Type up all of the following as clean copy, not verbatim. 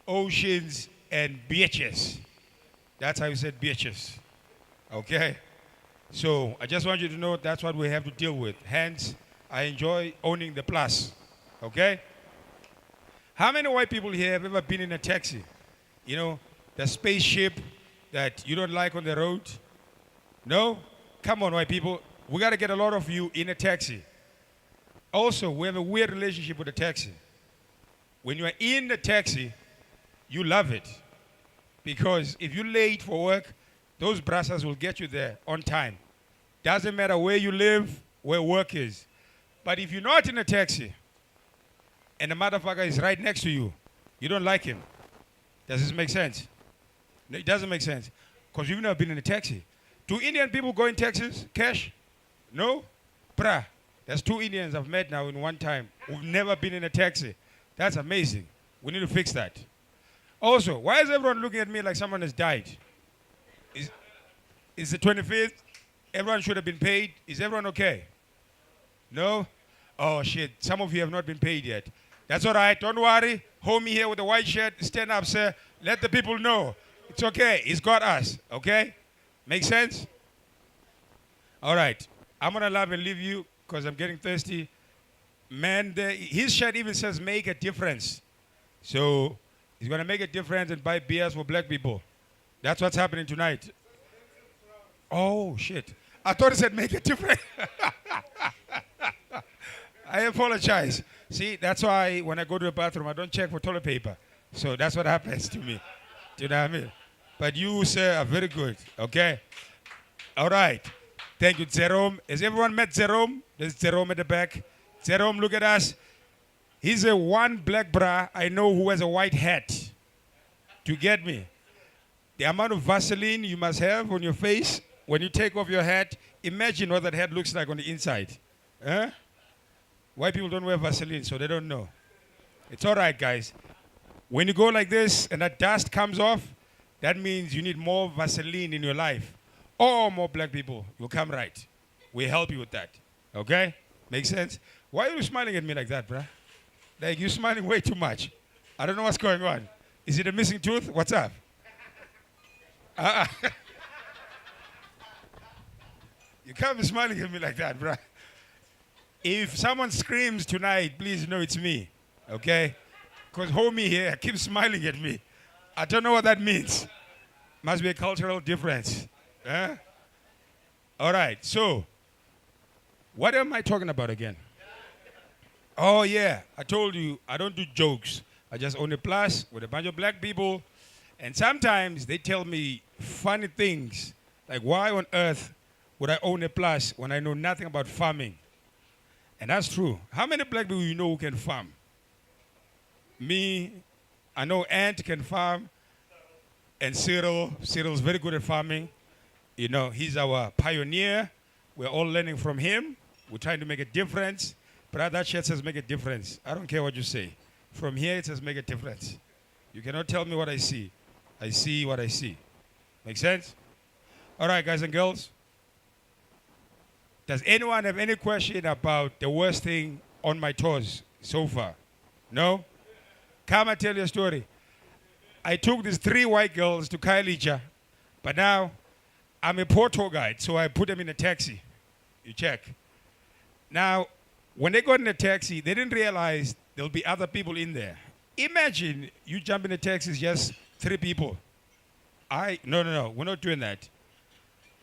oceans, and beaches. That's how you said beaches. Okay? So I just want you to know that's what we have to deal with. Hence, I enjoy owning the plus. Okay? How many white people here have ever been in a taxi? You know, the spaceship that you don't like on the road? No? Come on, white people. We got to get a lot of you in a taxi. Also, we have a weird relationship with the taxi. When you are in the taxi, you love it. Because if you're late for work, those brassers will get you there on time. Doesn't matter where you live, where work is. But if you're not in a taxi, and the motherfucker is right next to you, you don't like him. Does this make sense? No, it doesn't make sense. Because you've never been in a taxi. Do Indian people go in taxis? Cash? No? Bruh. There's 2 Indians I've met now in one time who've never been in a taxi. That's amazing. We need to fix that. Also, why is everyone looking at me like someone has died? Is the 25th? Everyone should have been paid. Is everyone okay? No? Oh, shit. Some of you have not been paid yet. That's all right. Don't worry. Homie here with the white shirt. Stand up, sir. Let the people know. It's okay. He's got us. Okay? Make sense? All right. I'm going to love and leave you because I'm getting thirsty. Man, his shirt even says make a difference. So he's going to make a difference and buy beers for black people. That's what's happening tonight. Oh, shit. I thought it said make a difference. I apologize. See, that's why when I go to the bathroom, I don't check for toilet paper. So that's what happens to me. Do you know what I mean? But you, sir, are very good. Okay? All right. Thank you, Jerome. Has everyone met Jerome? There's Jerome at the back. Jerome, look at us. He's a one black bra I know who has a white hat. Do you get me? The amount of Vaseline you must have on your face when you take off your hat, imagine what that hat looks like on the inside. Huh? White people don't wear Vaseline, so they don't know. It's all right, guys. When you go like this and that dust comes off, that means you need more Vaseline in your life. Or more black people will come right. We help you with that. Okay? Make sense? Why are you smiling at me like that, bruh? Like, you're smiling way too much. I don't know what's going on. Is it a missing tooth? What's up? You can't be smiling at me like that, bruh. If someone screams tonight, please know it's me. Okay? Because homie here keeps smiling at me. I don't know what that means. Must be a cultural difference. Huh? All right, so what am I talking about again? Oh, yeah, I told you I don't do jokes. I just own a plus with a bunch of black people. And sometimes they tell me funny things, like why on earth would I own a plus when I know nothing about farming? And that's true. How many black people you know who can farm? Me, I know Ant can farm, and Cyril's very good at farming. You know, he's our pioneer. We're all learning from him. We're trying to make a difference. But that shirt says make a difference. I don't care what you say. From here, it says make a difference. You cannot tell me what I see. I see what I see. Make sense? All right, guys and girls. Does anyone have any question about the worst thing on my toes so far? No? Come and tell your story. I took these 3 white girls to Kailija, but now I'm a poor tour guide, so I put them in a taxi. You check. Now, when they got in the taxi, they didn't realize there'll be other people in there. Imagine you jump in a taxi, it's just 3 people. No, we're not doing that.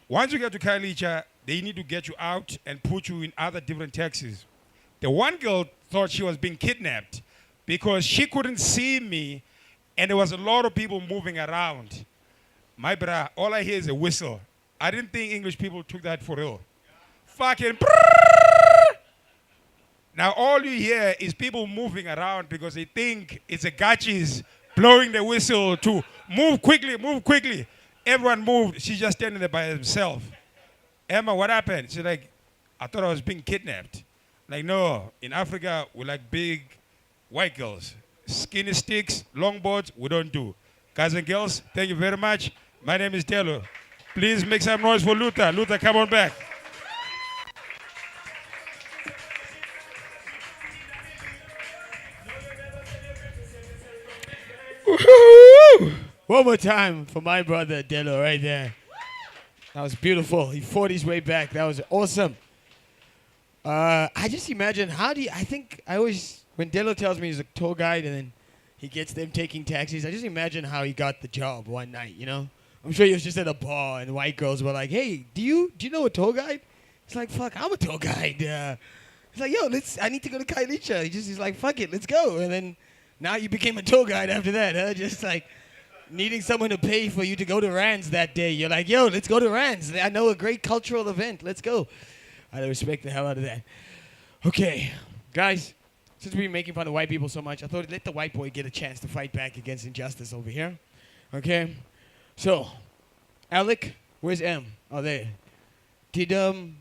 Once you get to Kailija, they need to get you out and put you in other different taxis. The one girl thought she was being kidnapped because she couldn't see me and there was a lot of people moving around. My bra, all I hear is a whistle. I didn't think English people took that for real. Fucking now all you hear is people moving around because they think it's a gachis blowing the whistle to move quickly, move quickly. Everyone moved. She's just standing there by herself. Emma, what happened? She's like, I thought I was being kidnapped. Like, no, in Africa, we like big white girls. Skinny sticks, longboards, we don't do. Guys and girls, thank you very much. My name is Delo. Please make some noise for Luther. Luther, come on back. One more time for my brother Delo right there. That was beautiful. He fought his way back. That was awesome. I just imagine I think I always, when Delo tells me he's a tour guide and then he gets them taking taxis, I just imagine how he got the job one night, you know? I'm sure he was just at a bar and white girls were like, hey, do you know a tour guide? He's like, fuck, I'm a tour guide. He's like, yo, I need to go to Kailicha. He's like, fuck it, let's go. And then now you became a tour guide after that, huh? Just like needing someone to pay for you to go to Rands that day. You're like, yo, let's go to Rands. I know a great cultural event. Let's go. I respect the hell out of that. Okay, guys, since we've been making fun of white people so much, I thought let the white boy get a chance to fight back against injustice over here. Okay? So, Alec, where's M? Oh, there. Did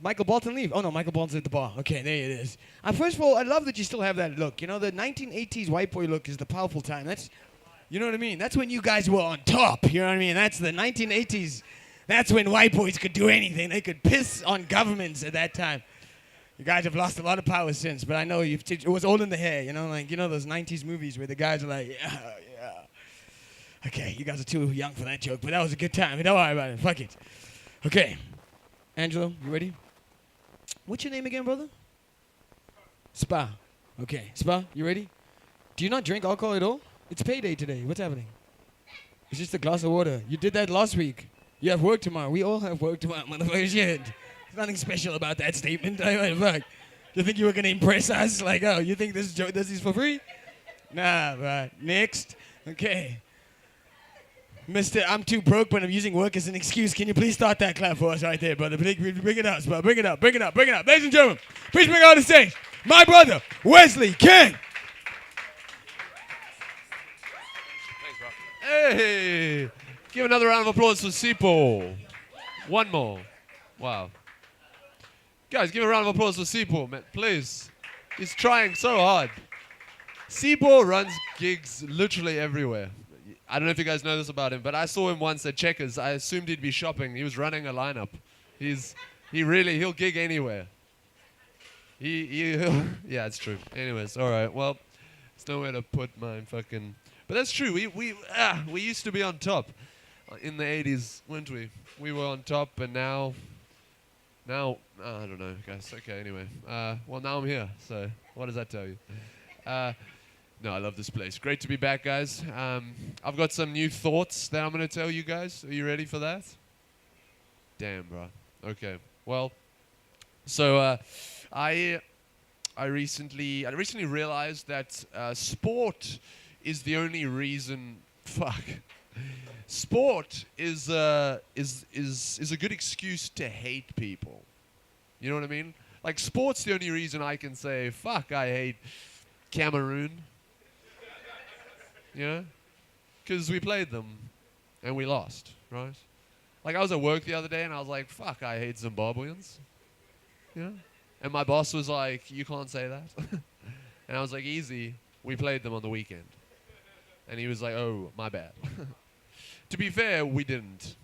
Michael Bolton leave? Oh, no, Michael Bolton's at the bar. Okay, there it is. First of all, I love that you still have that look. You know, the 1980s white boy look is the powerful time. You know what I mean? That's when you guys were on top. You know what I mean? That's the 1980s. That's when white boys could do anything. They could piss on governments at that time. You guys have lost a lot of power since, but I know it was all in the hair, you know? Like, you know those 90s movies where the guys are like, yeah. Okay, you guys are too young for that joke, but that was a good time. Don't worry about it. Fuck it. Okay. Angelo, you ready? What's your name again, brother? Spa. Okay. Spa, you ready? Do you not drink alcohol at all? It's payday today. What's happening? It's just a glass of water. You did that last week. You have work tomorrow. We all have work tomorrow, motherfuckers. Shit. There's nothing special about that statement. Fuck. You think you were going to impress us? Like, oh, you think this is for free? Nah, right. Next. Okay. Mr. I'm too broke, but I'm using work as an excuse. Can you please start that clap for us right there, brother? Bring it up, bro. Bring it up. Ladies and gentlemen, please bring on the stage my brother, Wesley King. Thanks, bro. Hey! Give another round of applause for Sipho. One more. Wow. Guys, give a round of applause for Sipho, man. Please. He's trying so hard. Sipho runs gigs literally everywhere. I don't know if you guys know this about him, but I saw him once at Checkers. I assumed he'd be shopping. He was running a lineup. He'll gig anywhere. Yeah, it's true. Anyways, all right. Well, there's nowhere to put my fucking. But that's true. We used to be on top in the 80s, weren't we? We were on top, and now I don't know, guys. Okay, anyway. Well, now I'm here. So what does that tell you? No, I love this place. Great to be back, guys. I've got some new thoughts that I'm going to tell you guys. Are you ready for that? Damn, bro. Okay. Well, so I recently realized that sport is the only reason. Fuck. Sport is a good excuse to hate people. You know what I mean? Like, sport's the only reason I can say, fuck, I hate Cameroon. You know? Because we played them and we lost, right? Like, I was at work the other day and I was like, fuck, I hate Zimbabweans. You know? And my boss was like, you can't say that. And I was like, easy, we played them on the weekend. And he was like, oh, my bad. To be fair, we didn't.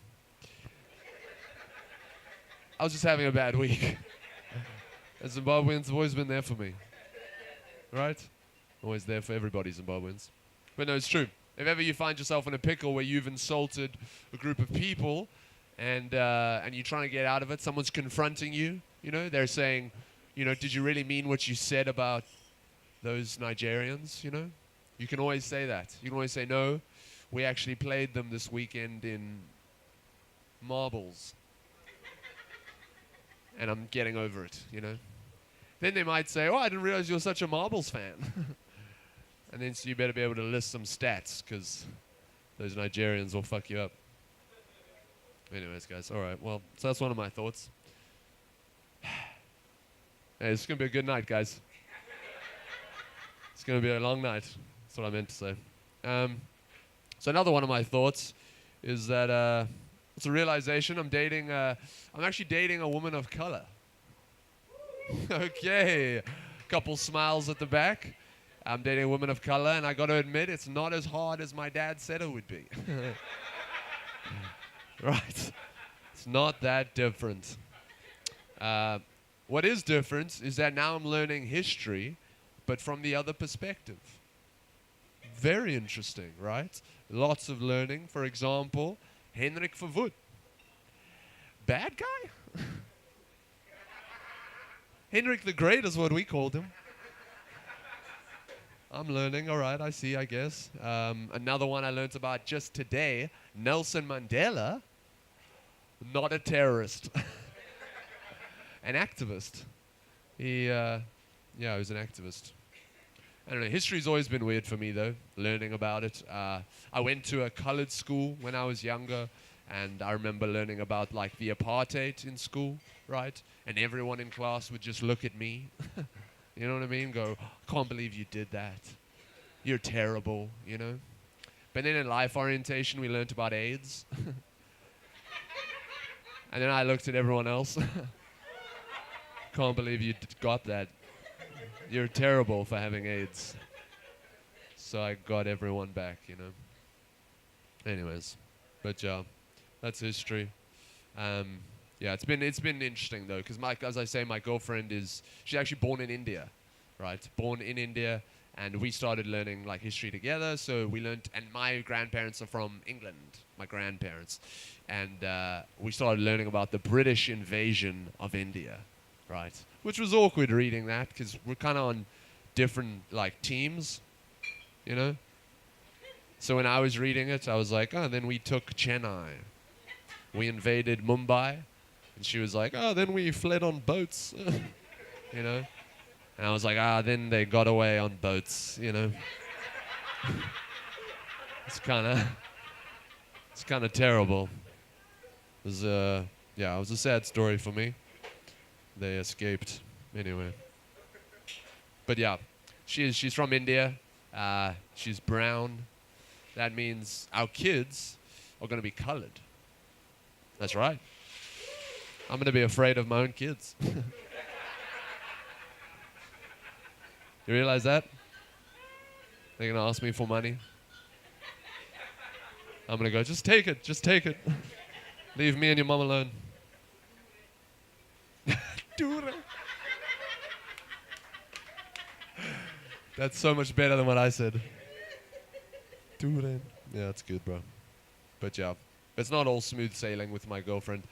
I was just having a bad week. And Zimbabweans have always been there for me. Right? Always there for everybody, Zimbabweans. But no, it's true. If ever you find yourself in a pickle where you've insulted a group of people and you're trying to get out of it, someone's confronting you, you know, they're saying, you know, did you really mean what you said about those Nigerians, you know? You can always say that. You can always say, no, we actually played them this weekend in marbles. And I'm getting over it, you know? Then they might say, oh, I didn't realize you're such a marbles fan. And then so you better be able to list some stats, because those Nigerians will fuck you up. Anyways, guys, all right. Well, so that's one of my thoughts. Hey, it's going to be a good night, guys. It's going to be a long night. That's what I meant to say. So another one of my thoughts is that it's a realization. I'm actually dating a woman of color. Okay. Couple smiles at the back. I'm dating a woman of color, and I got to admit, it's not as hard as my dad said it would be. Right. It's not that different. What is different is that now I'm learning history, but from the other perspective. Very interesting, right? Lots of learning. For example, Hendrik Verwoerd. Bad guy? Hendrik the Great is what we called him. I'm learning, all right, I see, I guess. Another one I learned about just today, Nelson Mandela, not a terrorist. An activist. He was an activist. I don't know, history's always been weird for me though, learning about it. I went to a colored school when I was younger, and I remember learning about like the apartheid in school, right? And everyone in class would just look at me. You know what I mean? Go, can't believe you did that. You're terrible, you know? But then in life orientation, we learned about AIDS. And then I looked at everyone else. Can't believe you got that. You're terrible for having AIDS. So I got everyone back, you know? Anyways, but yeah, that's history. Yeah, it's been interesting though, because as I say, my girlfriend she's actually born in India, right? Born in India, and we started learning like history together. So we learned, and my grandparents are from England, my grandparents, and we started learning about the British invasion of India, right? Which was awkward reading that, because we're kind of on different like teams, you know. So when I was reading it, I was like, oh, then we took Chennai, we invaded Mumbai. And she was like, oh, then we fled on boats, you know? And I was like, then they got away on boats, you know? It's kind of terrible. It was, it was a sad story for me. They escaped anyway. But yeah, she's from India. She's brown. That means our kids are going to be colored. That's right. I'm going to be afraid of my own kids. You realize that? They're going to ask me for money. I'm going to go, just take it. Leave me and your mom alone. Dude. That's so much better than what I said. Dude. Yeah, that's good, bro. But yeah, it's not all smooth sailing with my girlfriend.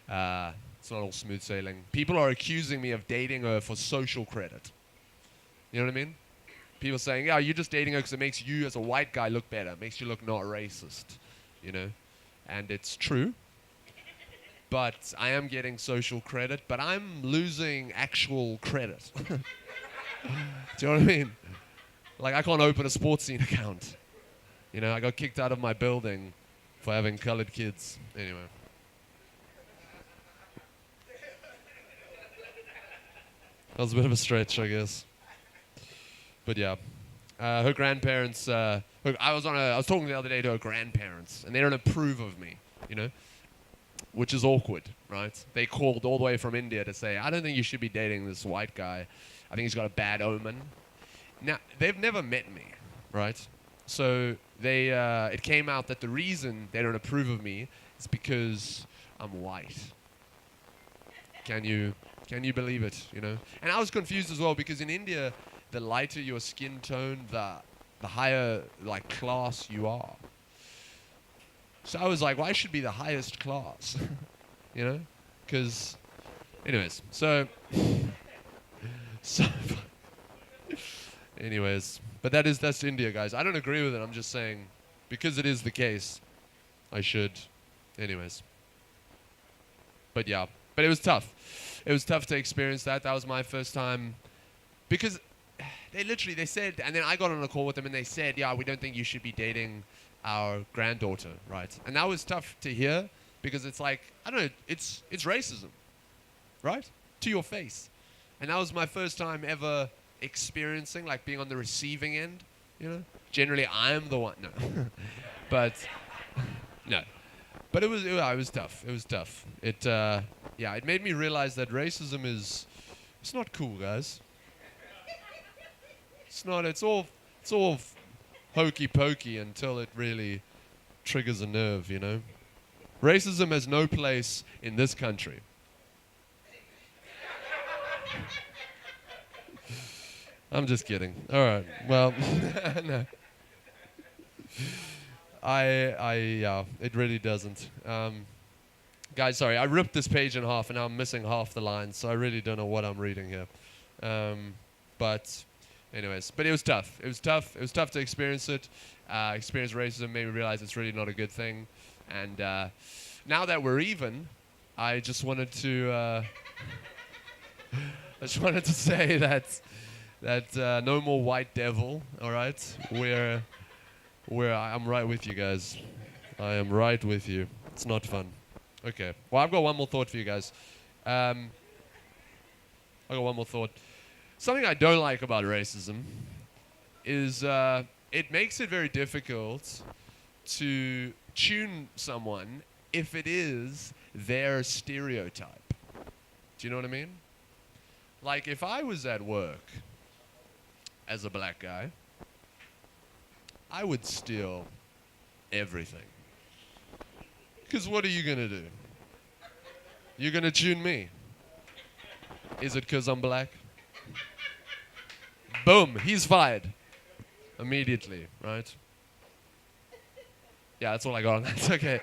It's not all smooth sailing. People are accusing me of dating her for social credit. You know what I mean? People saying, yeah, you're just dating her because it makes you as a white guy look better. It makes you look not racist, you know? And it's true. But I am getting social credit, but I'm losing actual credit. Do you know what I mean? Like, I can't open a sports scene account. You know, I got kicked out of my building for having colored kids. Anyway. That was a bit of a stretch, I guess. But yeah. Her grandparents, I was talking the other day to her grandparents, and they don't approve of me, you know? Which is awkward, right? They called all the way from India to say, I don't think you should be dating this white guy. I think he's got a bad omen. Now, they've never met me, right? So it came out that the reason they don't approve of me is because I'm white. Can you believe it, you know? And I was confused as well, because in India, the lighter your skin tone, the higher like class you are. So I was like, well, I should be the highest class, you know? Because, anyways, anyways, but that's India, guys. I don't agree with it. I'm just saying, because it is the case, I should, anyways. But yeah, but it was tough. It was tough to experience that. That was my first time, because they said, and then I got on a call with them and they said, yeah, we don't think you should be dating our granddaughter, right? And that was tough to hear, because it's like, I don't know, it's racism, right? To your face. And that was my first time ever experiencing, like, being on the receiving end, you know? Generally, I'm the one, no. But, no. But it was tough. It was tough. It made me realize that racism it's not cool, guys. It's not, it's all hokey pokey until it really triggers a nerve, you know? Racism has no place in this country. I'm just kidding. All right. Well, no. Yeah, it really doesn't. Guys, sorry, I ripped this page in half and now I'm missing half the lines, so I really don't know what I'm reading here. But anyways, but it was tough. It was tough. It was tough to experience it. Experience racism made me realize it's really not a good thing. And now that we're even, I just wanted to say that no more white devil. All right, I'm right with you guys. I am right with you. It's not fun. Okay. Well, I've got one more thought for you guys. I've got one more thought. Something I don't like about racism is it makes it very difficult to tune someone if it is their stereotype. Do you know what I mean? Like, if I was at work as a black guy, I would steal everything. Because what are you going to do? You're going to tune me. Is it because I'm black? Boom, he's fired. Immediately, right? Yeah, that's all I got on that. Okay.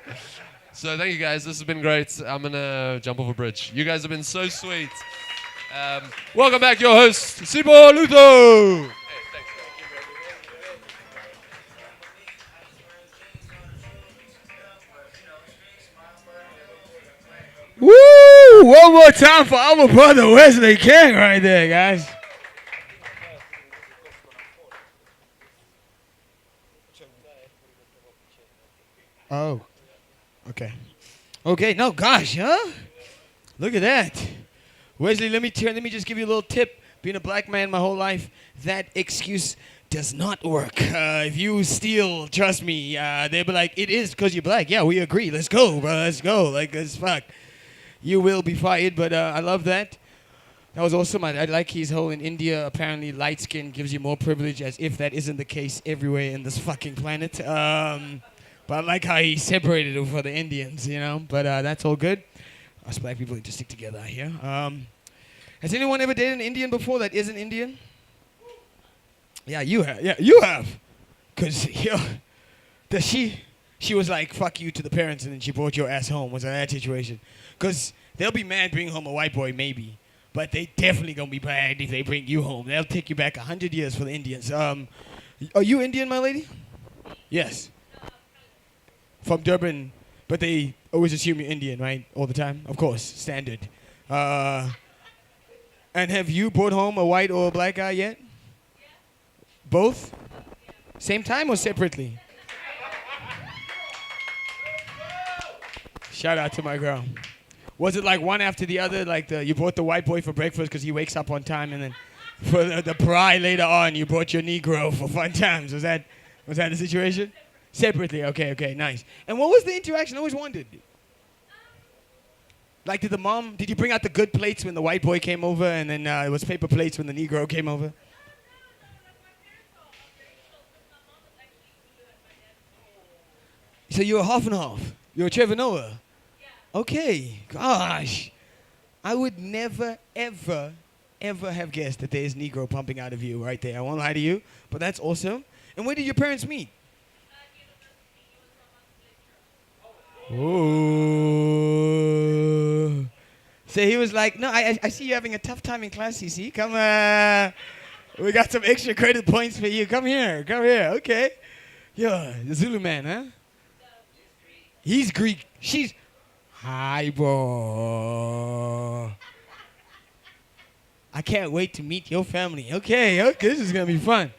So thank you guys. This has been great. I'm going to jump off a bridge. You guys have been so sweet. Welcome back, your host, Sipho Luther. Woo! One more time for our brother Wesley King right there, guys. Oh. Okay. Okay, no, gosh, huh? Look at that. Wesley, let me just give you a little tip. Being a black man my whole life, that excuse does not work. If you steal, trust me, they'll be like, it is because you're black. Yeah, we agree. Let's go, bro. Let's go. Like, as fuck. You will be fired, but I love that. That was awesome. I like his whole in India, apparently light skin gives you more privilege, as if that isn't the case everywhere in this fucking planet. But I like how he separated it for the Indians, you know. But that's all good. Us black people need to stick together here. Has anyone ever dated an Indian before that isn't Indian? Yeah, you have. Yeah, you have. Because she was like, fuck you to the parents, and then she brought your ass home. Was that situation? Because they'll be mad bringing home a white boy, maybe. But they definitely going to be mad if they bring you home. They'll take you back 100 years for the Indians. Are you Indian, my lady? Yes. From Durban. But they always assume you're Indian, right? All the time? Of course. Standard. And have you brought home a white or a black guy yet? Both? Same time or separately? Shout out to my girl. Was it like one after the other? Like you brought the white boy for breakfast because he wakes up on time, and then for the bride later on, you brought your Negro for fun times. Was that the situation? Separately. Okay, nice. And what was the interaction? I always wondered. Like, did you bring out the good plates when the white boy came over, and then it was paper plates when the Negro came over? So you're half and half. You're a Trevor Noah. Okay, gosh. I would never, ever, ever have guessed that there's Negro pumping out of you right there. I won't lie to you, but that's awesome. And where did your parents meet? Oh. So he was like, no, I see you having a tough time in class, CC. Come we got some extra credit points for you. Come here. Okay. Yo, the Zulu man, huh? He's Greek. She's... Hi, bro. I can't wait to meet your family. Okay, this is going to be fun.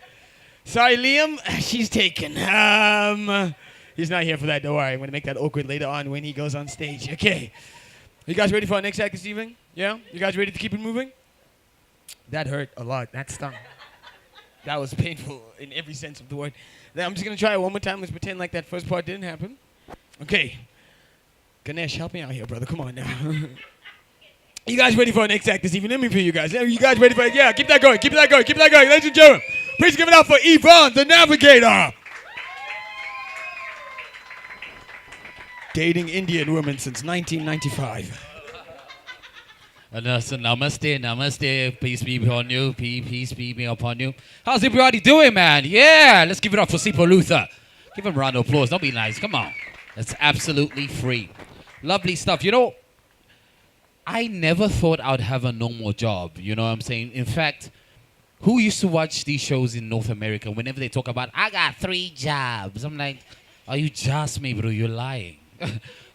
Sorry, Liam. She's taken. He's not here for that. Don't worry. I'm going to make that awkward later on when he goes on stage. Okay. You guys ready for our next act this evening? Yeah? You guys ready to keep it moving? That hurt a lot. That stung. That was painful in every sense of the word. Now, I'm just going to try it one more time. Let's pretend like that first part didn't happen. Okay. Ganesh, help me out here, brother. Come on now. You guys ready for our next act this evening? Let me feel you guys. You guys ready for it? Yeah, keep that going. Ladies and gentlemen, please give it up for Yvonne, the Navigator. Dating Indian women since 1995. So namaste, peace be upon you, peace be upon you. How's everybody doing, man? Yeah, let's give it up for Sipho Luther. Give him a round of applause. Don't be nice. Come on. That's absolutely free. Lovely stuff. You know, I never thought I'd have a normal job. You know what I'm saying? In fact, who used to watch these shows in North America whenever they talk about, I got 3 jobs? I'm like, are you just me, bro? You're lying.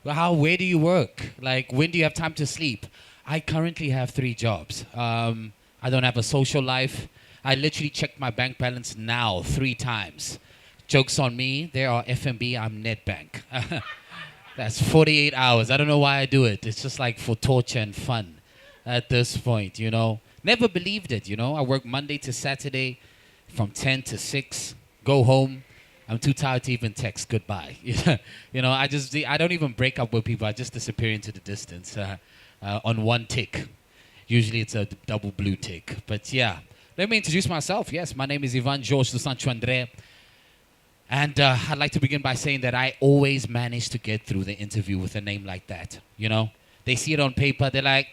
Where do you work? Like, when do you have time to sleep? I currently have 3 jobs. I don't have a social life. I literally checked my bank balance now 3 times. Joke's on me. There are FNB, I'm Netbank. That's 48 hours. I don't know why I do it. It's just like for torture and fun at this point, you know. Never believed it, you know. I work Monday to Saturday from 10 to 6. Go home. I'm too tired to even text goodbye. You know, I don't even break up with people. I just disappear into the distance on one tick. Usually it's a double blue tick. But yeah, let me introduce myself. Yes, my name is Ivan George dos Sancho André. And I'd like to begin by saying that I always manage to get through the interview with a name like that. You know, they see it on paper. They're like,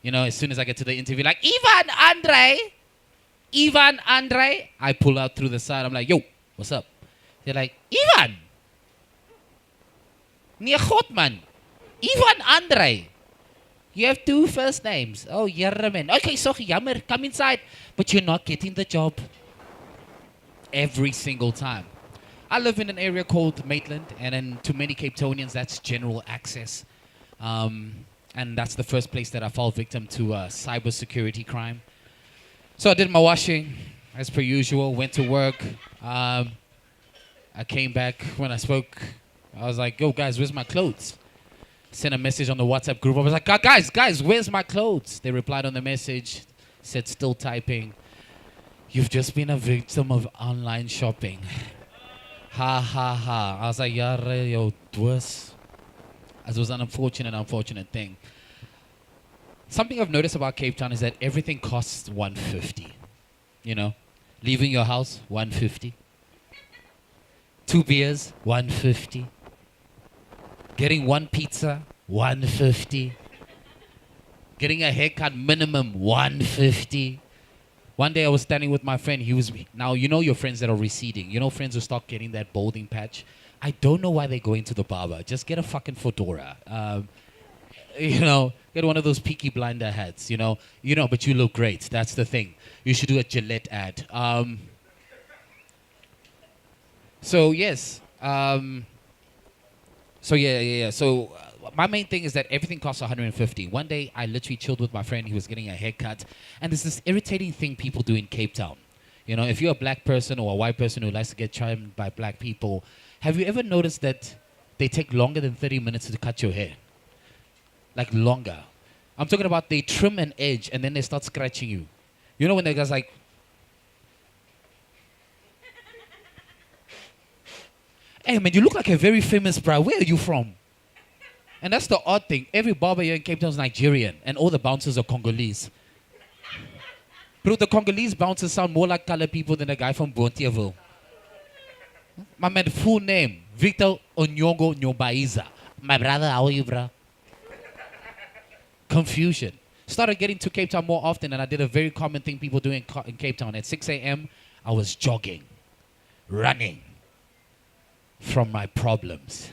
you know, as soon as I get to the interview, like, Ivan Andre. I pull out through the side. I'm like, yo, what's up? They're like, Ivan. Nee, God, man. Ivan Andre. You have 2 first names. Oh, yeah, man. Okay, sorry, jammer. Come inside. But you're not getting the job. Every single time. I live in an area called Maitland, and then to many Cape Townians, that's general access. And that's the first place that I fall victim to cybersecurity crime. So I did my washing, as per usual, went to work. I came back. When I spoke, I was like, yo, guys, where's my clothes? Sent a message on the WhatsApp group. I was like, guys, where's my clothes? They replied on the message, said still typing. You've just been a victim of online shopping. Ha, ha, ha. I was like, yo, dwus. As it was an unfortunate thing. Something I've noticed about Cape Town is that everything costs 150. You know, leaving your house, 150. 2 beers, 150. Getting 1 pizza, 150. Getting a haircut, minimum 150. One day I was standing with my friend. Now, you know your friends that are receding. You know friends who start getting that balding patch. I don't know why they go into the barber. Just get a fucking fedora. You know, get one of those Peaky Blinder hats, you know, but you look great. That's the thing. You should do a Gillette ad. So, yes. So my main thing is that everything costs 150. One day, I literally chilled with my friend. He was getting a haircut. And there's this irritating thing people do in Cape Town. You know, if you're a black person or a white person who likes to get trimmed by black people, have you ever noticed that they take longer than 30 minutes to cut your hair? Like longer. I'm talking about they trim an edge and then they start scratching you. You know when the guy's like, hey man, you look like a very famous bro. Where are you from? And that's the odd thing. Every barber here in Cape Town is Nigerian and all the bouncers are Congolese. Bro, the Congolese bouncers sound more like colored people than the guy from Bontierville. My man, full name, Victor Onyongo Nyobaiza. My brother, how are you, bro? Confusion. Started getting to Cape Town more often, and I did a very common thing people do in Cape Town. At 6 a.m., I was jogging, running from my problems.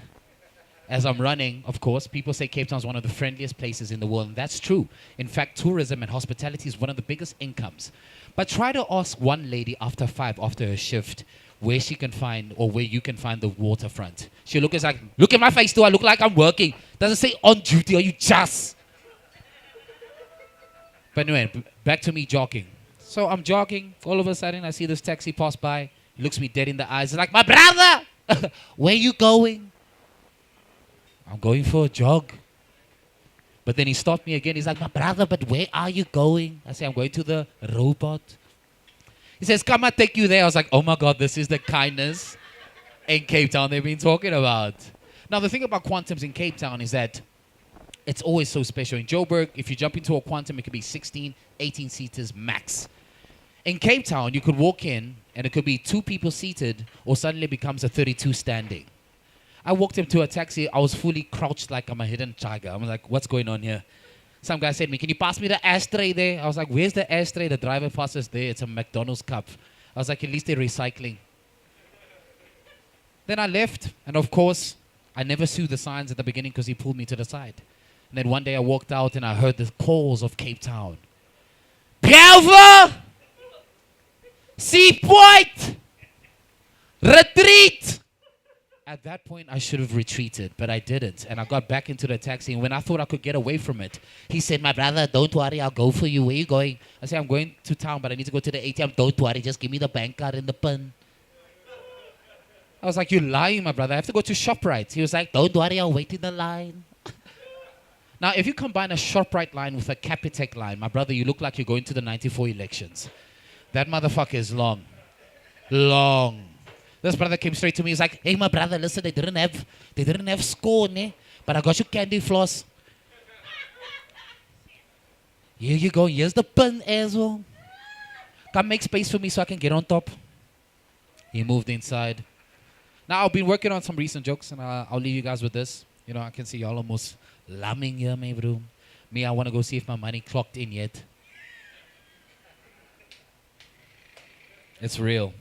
As I'm running, of course, people say Cape Town is one of the friendliest places in the world, and that's true. In fact, tourism and hospitality is one of the biggest incomes. But try to ask one lady after 5, after her shift, where she can find, or where you can find the waterfront. She'll look like, look at my face, do I look like I'm working? Doesn't say on duty, are you just? But anyway, back to me jogging. So I'm jogging, all of a sudden I see this taxi pass by, looks me dead in the eyes, like, my brother, where you going? I'm going for a jog. But then he stopped me again. He's like, my brother, but where are you going? I say, I'm going to the robot. He says, come, I'll take you there. I was like, oh my God, this is the kindness in Cape Town they've been talking about. Now, the thing about quantums in Cape Town is that it's always so special. In Joburg, if you jump into a quantum, it could be 16, 18 seaters max. In Cape Town, you could walk in and it could be 2 people seated or suddenly it becomes a 32 standing. I walked into a taxi. I was fully crouched like I'm a hidden tiger. I'm like, what's going on here? Some guy said to me, can you pass me the ashtray there? I was like, where's the ashtray? The driver passes there. It's a McDonald's cup. I was like, at least they're recycling. Then I left, and of course, I never saw the signs at the beginning because he pulled me to the side. And then one day I walked out and I heard the calls of Cape Town. Pelver! Seapoint! Retreat! At that point, I should have retreated, but I didn't. And I got back into the taxi, and when I thought I could get away from it, he said, my brother, don't worry, I'll go for you. Where are you going? I said, I'm going to town, but I need to go to the ATM. Don't worry, just give me the bank card and the PIN. I was like, you're lying, my brother. I have to go to ShopRite. He was like, don't worry, I'll wait in the line. Now, if you combine a ShopRite line with a Capitec line, my brother, you look like you're going to the 94 elections. That motherfucker is long. Long. This brother came straight to me. He's like, hey, my brother, listen, they didn't have score, ne? But I got you candy floss. Here you go. Here's the pin as well. Come make space for me so I can get on top. He moved inside. Now, I've been working on some recent jokes, and I'll leave you guys with this. You know, I can see y'all almost lamming here, my bro. Me, I want to go see if my money clocked in yet. It's real.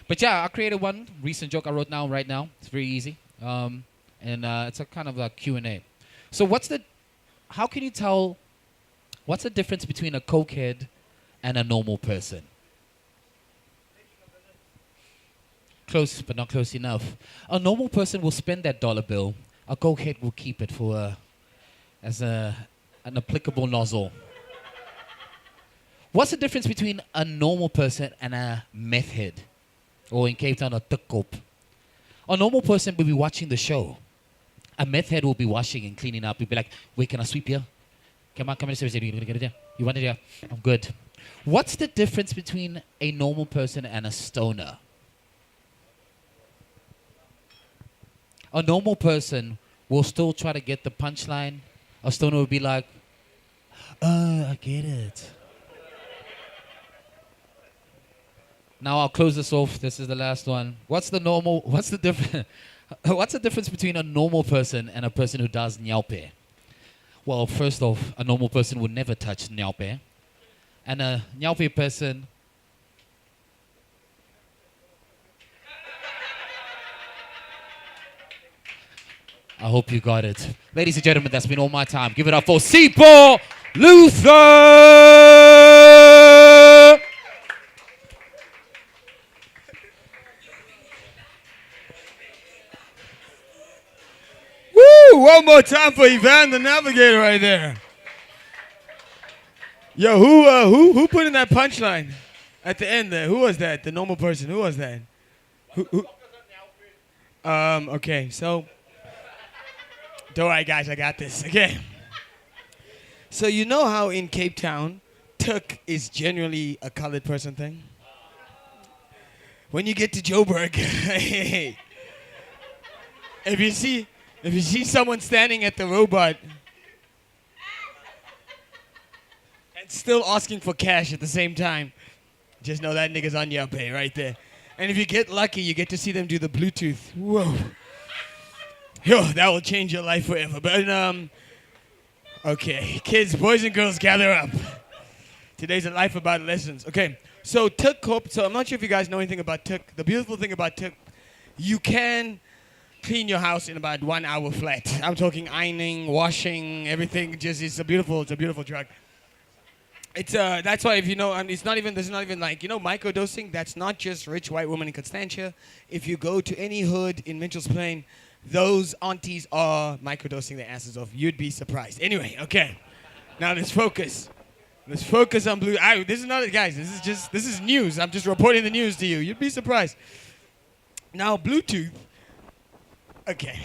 But yeah, I created one recent joke I wrote down right now. It's very easy. And it's a kind of a Q&A. So how can you tell, what's the difference between a cokehead and a normal person? Close, but not close enough. A normal person will spend that dollar bill. A cokehead will keep it as an applicable nozzle. What's the difference between a normal person and a meth head? Or in Cape Town, a tukkop. A normal person will be watching the show. A meth head will be washing and cleaning up. He'll be like, wait, can I sweep here? Come on, you gonna get it here? You want it here? I'm good. What's the difference between a normal person and a stoner? A normal person will still try to get the punchline. A stoner will be like, oh, I get it. Now I'll close this off. This is the last one. What's the difference between a normal person and a person who does nyaupe? Well, first off, a normal person would never touch nyaupe. And a nyaupe person... I hope you got it. Ladies and gentlemen, that's been all my time. Give it up for Sipho Luther! Woo! One more time for Ivan the Navigator right there. Yo, who put in that punchline at the end there? Who was that? The normal person. Who was that? Who? Okay, so don't worry, guys, I got this. Okay. So you know how in Cape Town, tuk is generally a colored person thing? When you get to Joburg, if you see someone standing at the robot and still asking for cash at the same time, just know that nigga's on your pay right there. And if you get lucky, you get to see them do the Bluetooth. Whoa. Yo, that will change your life forever. But, okay. Kids, boys and girls, gather up. Today's a life about lessons. Okay, so tuk corp. So I'm not sure if you guys know anything about tuk. The beautiful thing about tuk, you can clean your house in about 1 hour flat. I'm talking ironing, washing, everything. Just it's a beautiful drug. It's that's why if you know, there's not even like, you know, microdosing. That's not just rich white women in Constantia. If you go to any hood in Mitchell's Plain, those aunties are microdosing their asses off. You'd be surprised. Anyway, okay. Now let's focus. Let's focus on blue. This is not, guys. This is news. I'm just reporting the news to you. You'd be surprised. Now Bluetooth. Okay.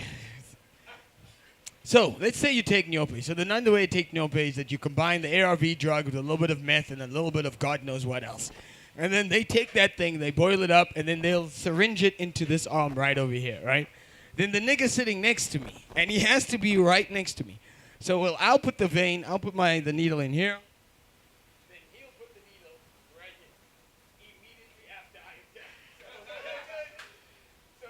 So let's say you take Nyope. So the way you take Nyope is that you combine the ARV drug with a little bit of meth and a little bit of God knows what else. And then they take that thing, they boil it up, and then they'll syringe it into this arm right over here, right? Then the nigga's sitting next to me, and he has to be right next to me. So I'll put the vein, I'll put the needle in here. Then he'll put the needle right here, immediately after I'm done. So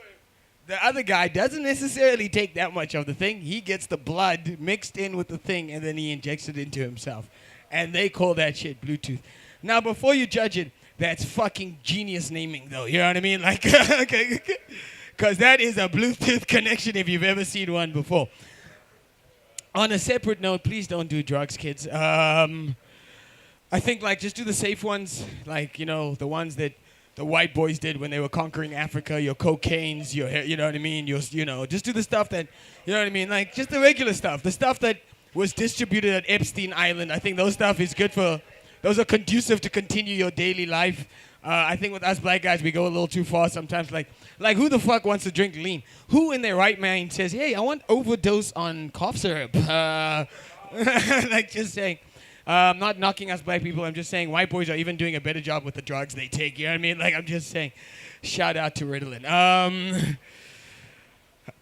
the other guy doesn't necessarily take that much of the thing. He gets the blood mixed in with the thing, and then he injects it into himself. And they call that shit Bluetooth. Now, before you judge it, that's fucking genius naming, though. You know what I mean? Like, okay. Because that is a Bluetooth connection if you've ever seen one before. On a separate note, please don't do drugs, kids. I think like just do the safe ones, like the ones that the white boys did when they were conquering Africa. Your cocaines, you know what I mean. Just do the stuff that you know what I mean, like just the regular stuff, the stuff that was distributed at Epstein Island. I think those stuff is good for. Those are conducive to continue your daily life. I think with us black guys, we go a little too far sometimes. Like who the fuck wants to drink lean? Who in their right mind says, hey, I want overdose on cough syrup? Like just saying. I'm not knocking us black people. I'm just saying white boys are even doing a better job with the drugs they take. You know what I mean? Like I'm just saying, shout out to Ritalin.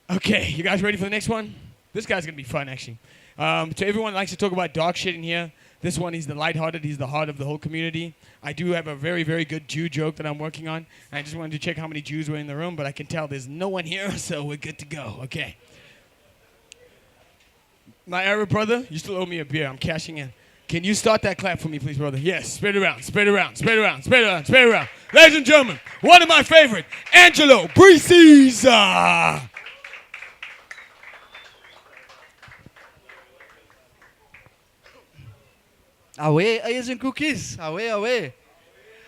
Okay, you guys ready for the next one? This guy's going to be fun, actually. To everyone who likes to talk about dog shit in here, this one, he's the lighthearted. He's the heart of the whole community. I do have a very, very good Jew joke that I'm working on. I just wanted to check how many Jews were in the room, but I can tell there's no one here, so we're good to go. Okay. My Arab brother, you still owe me a beer. I'm cashing in. Can you start that clap for me, please, brother? Yes. Spread it around, spread it around, spread it around, spread it around, spread it around. Ladies and gentlemen, one of my favorite, Angelo Breezy's. Away, ayers and cookies. Away, away.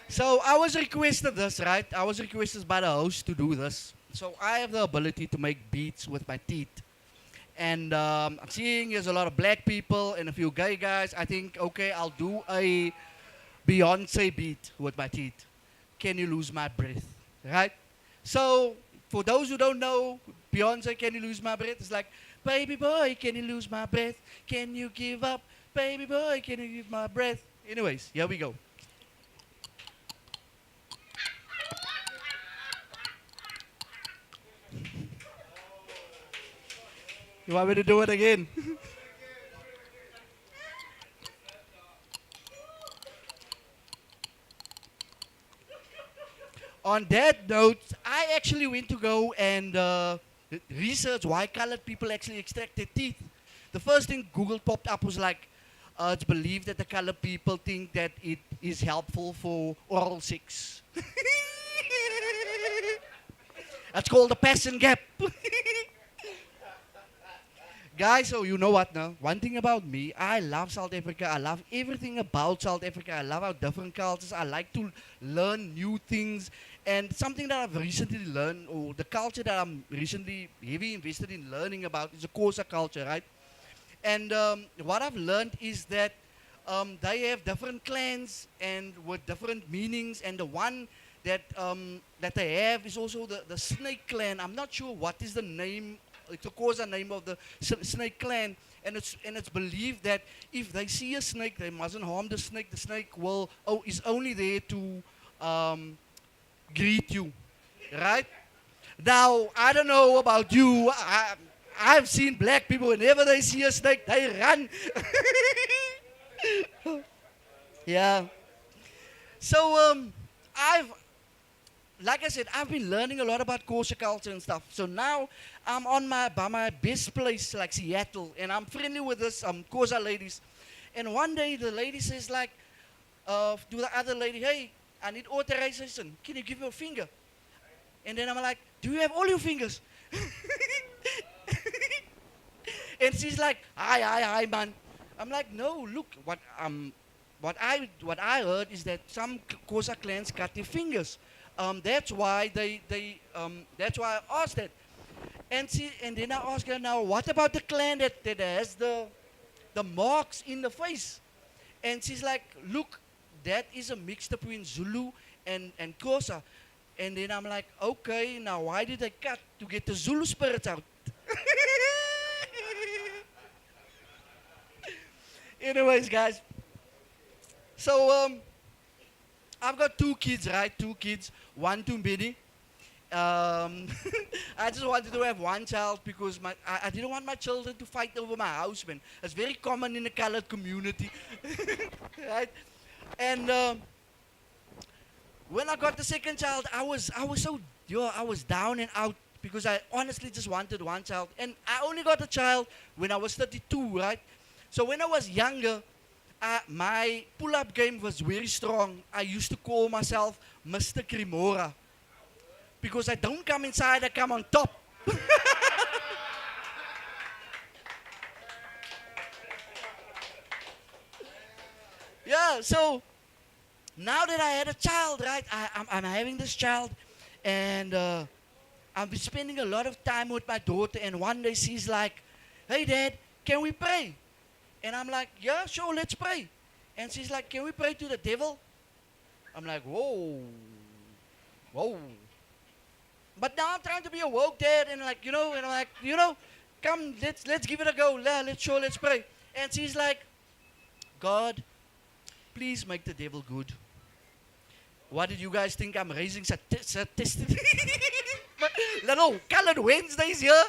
So I was requested this, right? I was requested by the host to do this. So I have the ability to make beats with my teeth. And I'm seeing there's a lot of black people and a few gay guys. I think, okay, I'll do a Beyonce beat with my teeth. Can you lose my breath? Right? So for those who don't know, Beyonce, Can You Lose My Breath? It's like, baby boy, can you lose my breath? Can you give up? Baby boy, can you give my breath? Anyways, here we go. You want me to do it again? On that note, I actually went to go and research why colored people actually extract their teeth. The first thing Google popped up was like, it's believed that the colored people think that it is helpful for oral sex. That's called the passion gap. Guys, so you know what now? One thing about me, I love South Africa. I love everything about South Africa. I love our different cultures. I like to learn new things. And something that I've recently learned, or the culture that I'm recently heavily invested in learning about, is the Xhosa culture, right? And what I've learned is that they have different clans and with different meanings. And the one that that they have is also the Snake clan. I'm not sure what is the name. It's the Xhosa name of the Snake clan, and it's believed that if they see a snake, they mustn't harm the snake. The snake is only there to greet you, right? Now I don't know about you. I've seen black people whenever they see a snake, they run. Yeah. So like I said, I've been learning a lot about Xhosa culture and stuff. So now I'm by my best place, like Seattle, and I'm friendly with this Xhosa ladies. And one day the lady says like to the other lady, hey, I need authorization. Can you give me a finger? And then I'm like, do you have all your fingers? And she's like, hi, man. I'm like, no, look, what I heard is that some Xhosa clans cut their fingers. That's why that's why I asked that. And then I asked her, now what about the clan that has the marks in the face? And she's like, look, that is a mix between Zulu and Xhosa. And then I'm like, okay, now why did they cut? To get the Zulu spirits out. Anyways, guys. So I've got two kids, right? Two kids, one too many. I just wanted to have one child because I didn't want my children to fight over my house, man. It's very common in the colored community, right? And when I got the second child, I was down and out because I honestly just wanted one child, and I only got a child when I was 32, right? So when I was younger, my pull-up game was very strong. I used to call myself Mr. Cremora. because I don't come inside, I come on top. Yeah, so now that I had a child, right? I'm having this child, and I've been spending a lot of time with my daughter. And one day she's like, "Hey, Dad, can we pray?" And I'm like, "Yeah, sure, let's pray." And she's like, "Can we pray to the devil?" I'm like, "Whoa, whoa." But now I'm trying to be a woke dad, and like, and I'm like, come, let's give it a go. Let's pray. And she's like, "God, please make the devil good." What did you guys think? I'm raising statistics? Little colored Wednesdays here.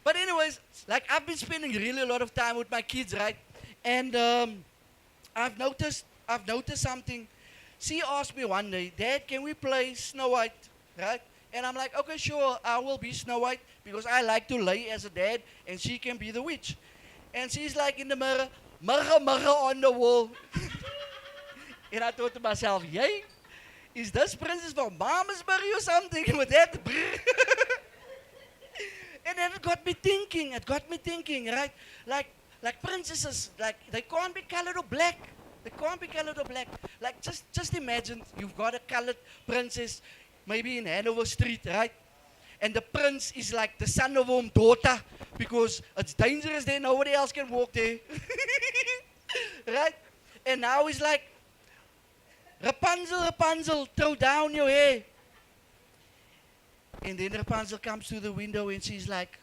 But anyways, like I've been spending really a lot of time with my kids, right? And I've noticed something. She asked me one day, "Dad, can we play Snow White?" Right? And I'm like, "Okay, sure, I will be Snow White because I like to lay as a dad, and she can be the witch." And she's like in the mirror, mirror on the wall. And I thought to myself, "Yay, is this princess from Malmesbury or something with that?" And then it got me thinking, right? Like princesses, like they can't be colored or black. They can't be colored or black. Like just imagine you've got a colored princess, maybe in Hanover Street, right? And the prince is like the son of home daughter because it's dangerous there, nobody else can walk there. Right? And now he's like, "Rapunzel, Rapunzel, throw down your hair." And then Rapunzel comes to the window and she's like,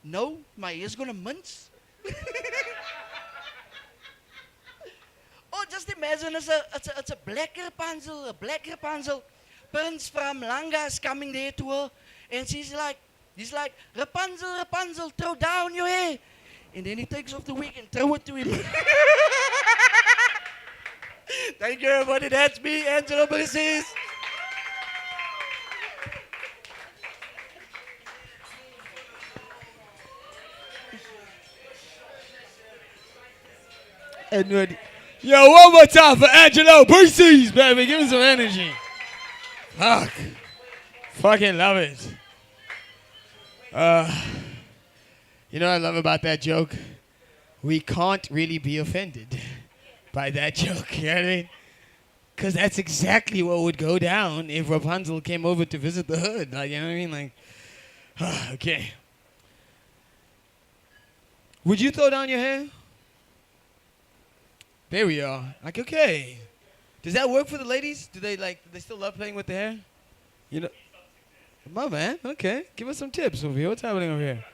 "No, my hair's gonna mince." Oh, just imagine it's a black Rapunzel, Prince from Langa is coming there to her, and he's like, "Rapunzel, Rapunzel, throw down your hair." And then he takes off the wig and throw it to him. Thank you, everybody. That's me, Angelo Brices. Edward. Yo, one more time for Angelo Brices, baby. Give him some energy. Fuck. Fucking love it. You know what I love about that joke? We can't really be offended by that joke. You know what I mean? Because that's exactly what would go down if Rapunzel came over to visit the hood. Like, you know what I mean? Like, okay. Would you throw down your hair? There we are. Like, okay. Does that work for the ladies? Do they still love playing with the hair? You know, my man. Okay, give us some tips over here. What's happening over here?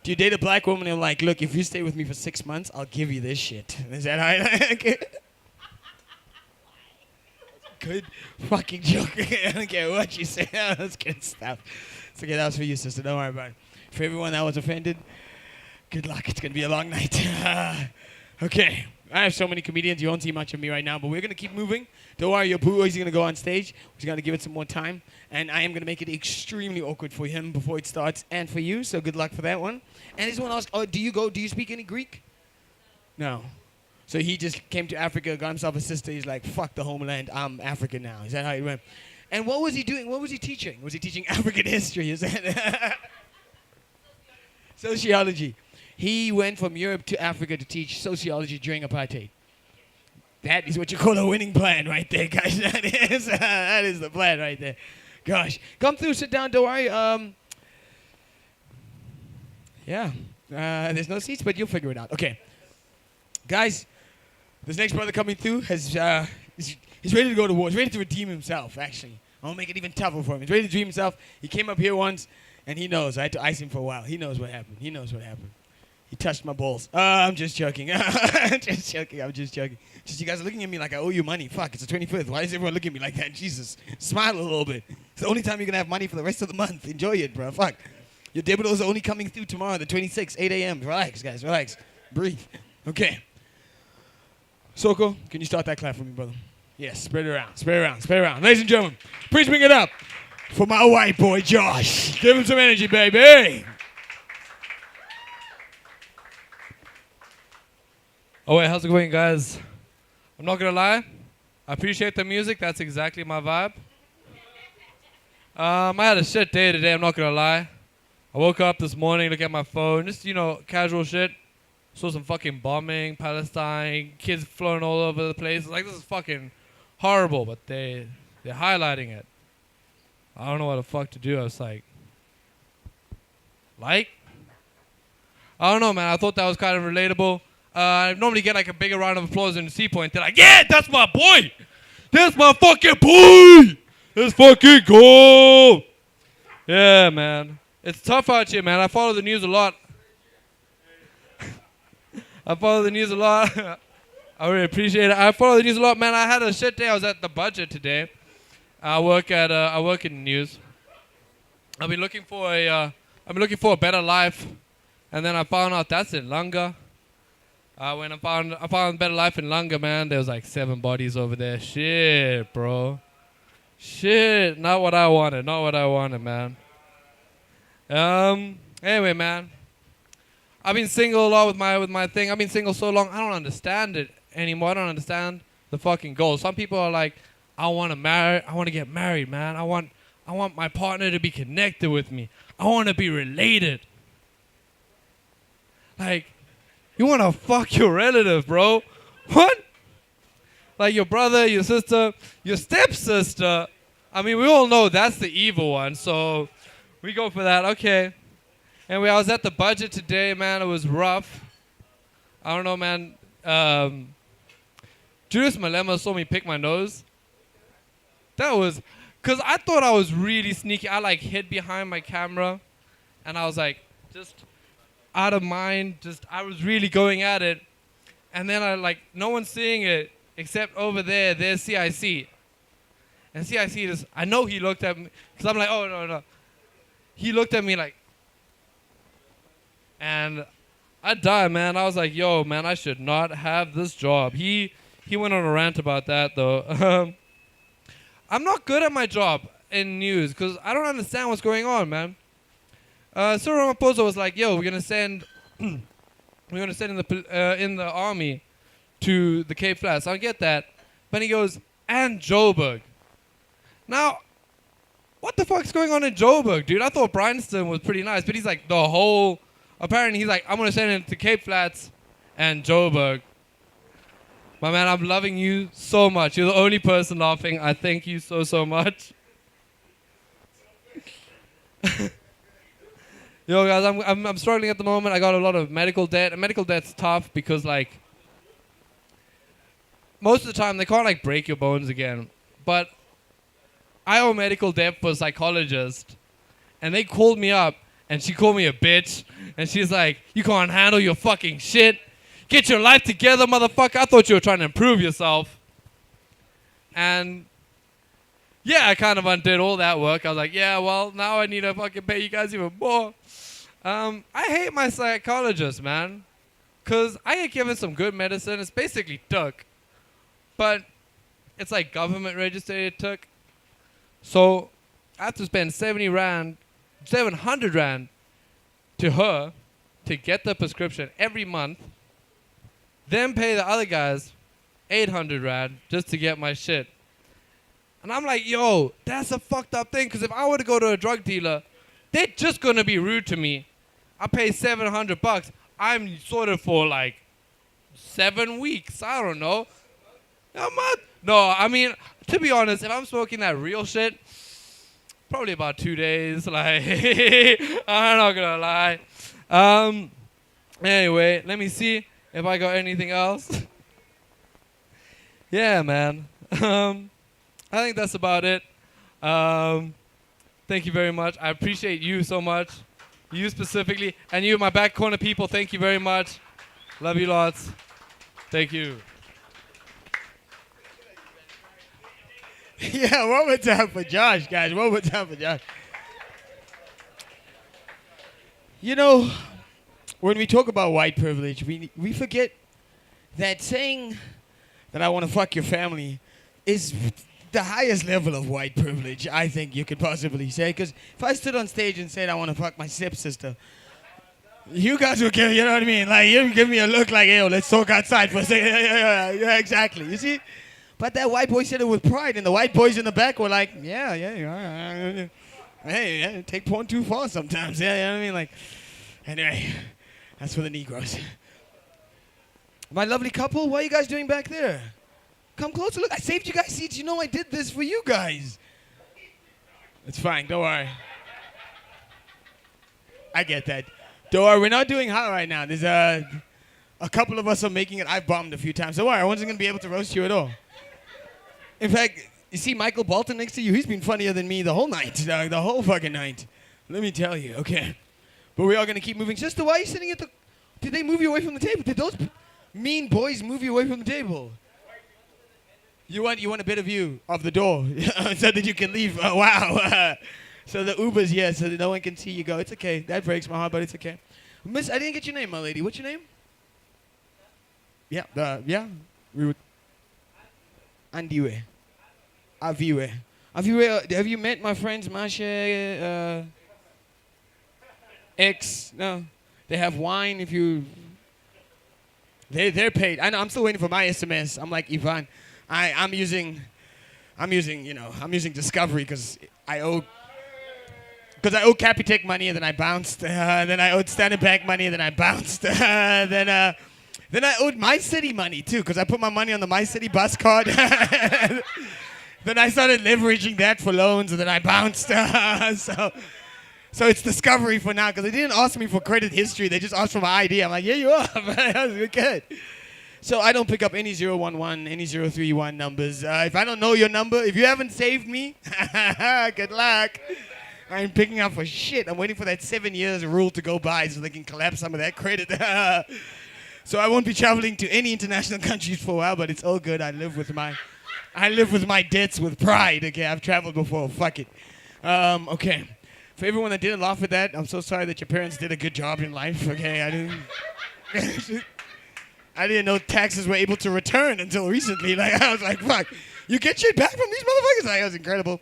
Do you date a black woman and like, look, if you stay with me for 6 months, I'll give you this shit? Is that how? Okay. Good fucking joke. I don't care what you say. That's good stuff. It's okay. That was for you, sister. Don't worry about it. For everyone that was offended, good luck. It's gonna be a long night. Okay. I have so many comedians. You won't see much of me right now, but we're going to keep moving. Don't worry, your boo is going to go on stage. We're going to give it some more time. And I am going to make it extremely awkward for him before it starts and for you, so good luck for that one. And this one asked, do you speak any Greek? No. So he just came to Africa, got himself a sister. He's like, fuck the homeland. I'm African now. Is that how he went? And what was he doing? What was he teaching? Was he teaching African history? Is that Sociology. He went from Europe to Africa to teach sociology during apartheid. That is what you call a winning plan right there, guys. That is the plan right there. Gosh. Come through, sit down, don't worry. There's no seats, but you'll figure it out. Okay. Guys, this next brother coming through he's ready to go to war. He's ready to redeem himself, actually. I'm going to make it even tougher for him. He's ready to redeem himself. He came up here once, and he knows. I had to ice him for a while. He knows what happened. He touched my balls. I'm just joking. I'm just joking. Just you guys are looking at me like I owe you money. Fuck, it's the 25th. Why is everyone looking at me like that? Jesus. Smile a little bit. It's the only time you're going to have money for the rest of the month. Enjoy it, bro. Fuck. Your debit bills are only coming through tomorrow, the 26th, 8 a.m. Relax, guys. Relax. Breathe. Okay. Soko, can you start that clap for me, brother? Yes, spread it around. Ladies and gentlemen, please bring it up for my white boy, Josh. Give him some energy, baby. Oh wait, how's it going, guys? I'm not gonna lie, I appreciate the music. That's exactly my vibe. I had a shit day today, I'm not going to lie. I woke up this morning, look at my phone, just, casual shit. Saw some fucking bombing, Palestine, kids flown all over the place. Like, this is fucking horrible, but they're highlighting it. I don't know what the fuck to do. I was like, I don't know, man. I thought that was kind of relatable. I normally get like a bigger round of applause in the C point. They're like, yeah, that's my boy. That's my fucking boy. Let's fucking go. Yeah, man. It's tough out here, man. I follow the news a lot. I really appreciate it. I follow the news a lot, man. I had a shit day. I was at the budget today. I work in the news. I've been looking for a better life, and then I found out that's in Langa. When I found better life in Langa, man, there was like 7 bodies over there. Shit, bro. Shit, not what I wanted, man. Anyway, man. I've been single a lot with my thing. I've been single so long, I don't understand it anymore. I don't understand the fucking goal. Some people are like, I want to get married, man. I want my partner to be connected with me. I want to be related. Like, you want to fuck your relative, bro? What? Like your brother, your sister, your stepsister. I mean, we all know that's the evil one, so we go for that. Okay. Anyway, I was at the budget today, man. It was rough. I don't know, man. Judas Malema saw me pick my nose. That was... Because I thought I was really sneaky. I, like, hid behind my camera. And I was, like, just out of mind. I was really going at it. And then no one's seeing it except over there. There's CIC. And CIC just... I know he looked at me. Because I'm like, oh, no. He looked at me like... And I died, man. I was like, yo, man, I should not have this job. He went on a rant about that, though. I'm not good at my job in news because I don't understand what's going on, man. Cyril Ramaphosa was like, yo, we're gonna send in the army to the Cape Flats. I get that. But he goes, and Joburg. Now, what the fuck's going on in Joburg, dude? I thought Bryanston was pretty nice, but he's like apparently he's like, I'm gonna send it to Cape Flats and Joburg. My man, I'm loving you so much. You're the only person laughing. I thank you so much. Yo, guys, I'm struggling at the moment. I got a lot of medical debt. And medical debt's tough because, like, most of the time they can't, like, break your bones again. But I owe medical debt for a psychologist. And they called me up, and she called me a bitch. And she's like, you can't handle your fucking shit. Get your life together, motherfucker. I thought you were trying to improve yourself. And yeah, I kind of undid all that work. I was like, yeah, well, now I need to fucking pay you guys even more. I hate my psychologist, man. Because I get given some good medicine. It's basically Turk. But it's like government registered Turk. So I have to spend 700 Rand to her to get the prescription every month. Then pay the other guys 800 Rand just to get my shit. And I'm like, yo, that's a fucked up thing. Because if I were to go to a drug dealer, they're just going to be rude to me. I pay $700. I'm sorted for like 7 weeks. I don't know. A month? No, I mean, to be honest, if I'm smoking that real shit, probably about 2 days. Like, I'm not going to lie. Anyway, let me see if I got anything else. Yeah, man. I think that's about it. Thank you very much. I appreciate you so much. You specifically. And you, my back corner people, thank you very much. Love you lots. Thank you. Yeah, one more time for Josh, guys. One more time for Josh. You know, when we talk about white privilege, we forget that saying that I want to fuck your family is the highest level of white privilege I think you could possibly say. Because if I stood on stage and said I want to fuck my stepsister, you guys would give, you know what I mean? Like, you give me a look like, hey, let's talk outside for a second. Yeah, exactly. You see? But that white boy said it with pride, and the white boys in the back were like, yeah. Hey, yeah, take porn too far sometimes. Yeah, you know what I mean? Like, anyway, that's for the Negroes. My lovely couple, what are you guys doing back there? Come closer. Look, I saved you guys seats. You know I did this for you guys. It's fine. Don't worry. I get that. Don't worry. We're not doing hot right now. There's a couple of us are making it. I've bombed a few times. Don't worry. I wasn't going to be able to roast you at all. In fact, you see Michael Bolton next to you? He's been funnier than me the whole night. The whole fucking night. Let me tell you. Okay. But we are going to keep moving. Sister, why are you sitting at the... Did they move you away from the table? Did those mean boys move you away from the table? You want a better view of the door so that you can leave. Wow. So the Uber's here so that no one can see you go. It's okay. That breaks my heart, but it's okay. Miss, I didn't get your name, my lady. What's your name? Yeah. We would. Andiwe. Aviwe. Aviwe, have you met my friends Masha, X? No. They have wine if you... They're paid. I know, I'm still waiting for my SMS. I'm like, Ivan, I'm using Discovery because I owe Capitec money and then I bounced. Then I owed Standard Bank money and then I bounced. Then I owed My City money too because I put my money on the My City bus card. Then I started leveraging that for loans and then I bounced. So it's Discovery for now because they didn't ask me for credit history. They just asked for my ID. I'm like, yeah, you are. You're good. So I don't pick up any 011, any 031 numbers. If I don't know your number, if you haven't saved me, good luck. I ain't picking up for shit. I'm waiting for that 7 years rule to go by so they can collapse some of that credit. So I won't be traveling to any international countries for a while, but it's all good. I live with my debts with pride. Okay, I've traveled before. Fuck it. Okay. For everyone that didn't laugh at that, I'm so sorry that your parents did a good job in life. Okay, I didn't know taxes were able to return until recently. Like I was like, fuck, you get shit back from these motherfuckers? Like, it was incredible.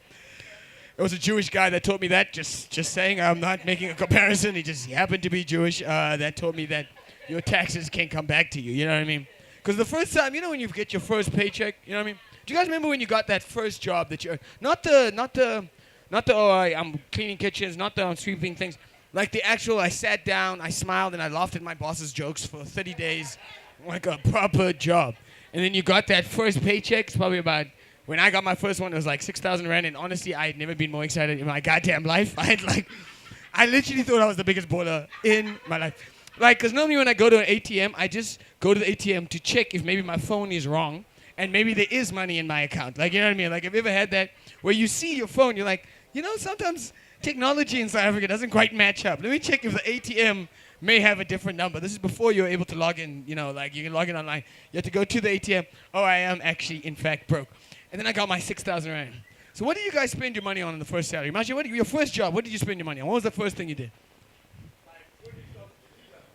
It was a Jewish guy that taught me that. Just saying, I'm not making a comparison. He happened to be Jewish. That taught me that your taxes can't come back to you. You know what I mean? Because the first time, you know, when you get your first paycheck, you know what I mean? Do you guys remember when you got that first job that you, not the I'm cleaning kitchens, not the I'm sweeping things. Like the actual, I sat down, I smiled, and I laughed at my boss's jokes for 30 days, like a proper job. And then you got that first paycheck. It's probably about, when I got my first one, it was like 6,000 Rand. And honestly, I had never been more excited in my goddamn life. I literally thought I was the biggest baller in my life. Like, because normally when I go to an ATM, I just go to the ATM to check if maybe my phone is wrong. And maybe there is money in my account. Like, you know what I mean? Like, have you ever had that where you see your phone, you're like, you know, sometimes technology in South Africa doesn't quite match up. Let me check if the ATM may have a different number. This is before you're able to log in, you know, like you can log in online. You have to go to the ATM. Oh, I am actually, in fact, broke. And then I got my 6,000 Rand. So what did you guys spend your money on in the first salary? Imagine, your first job, what did you spend your money on? What was the first thing you did?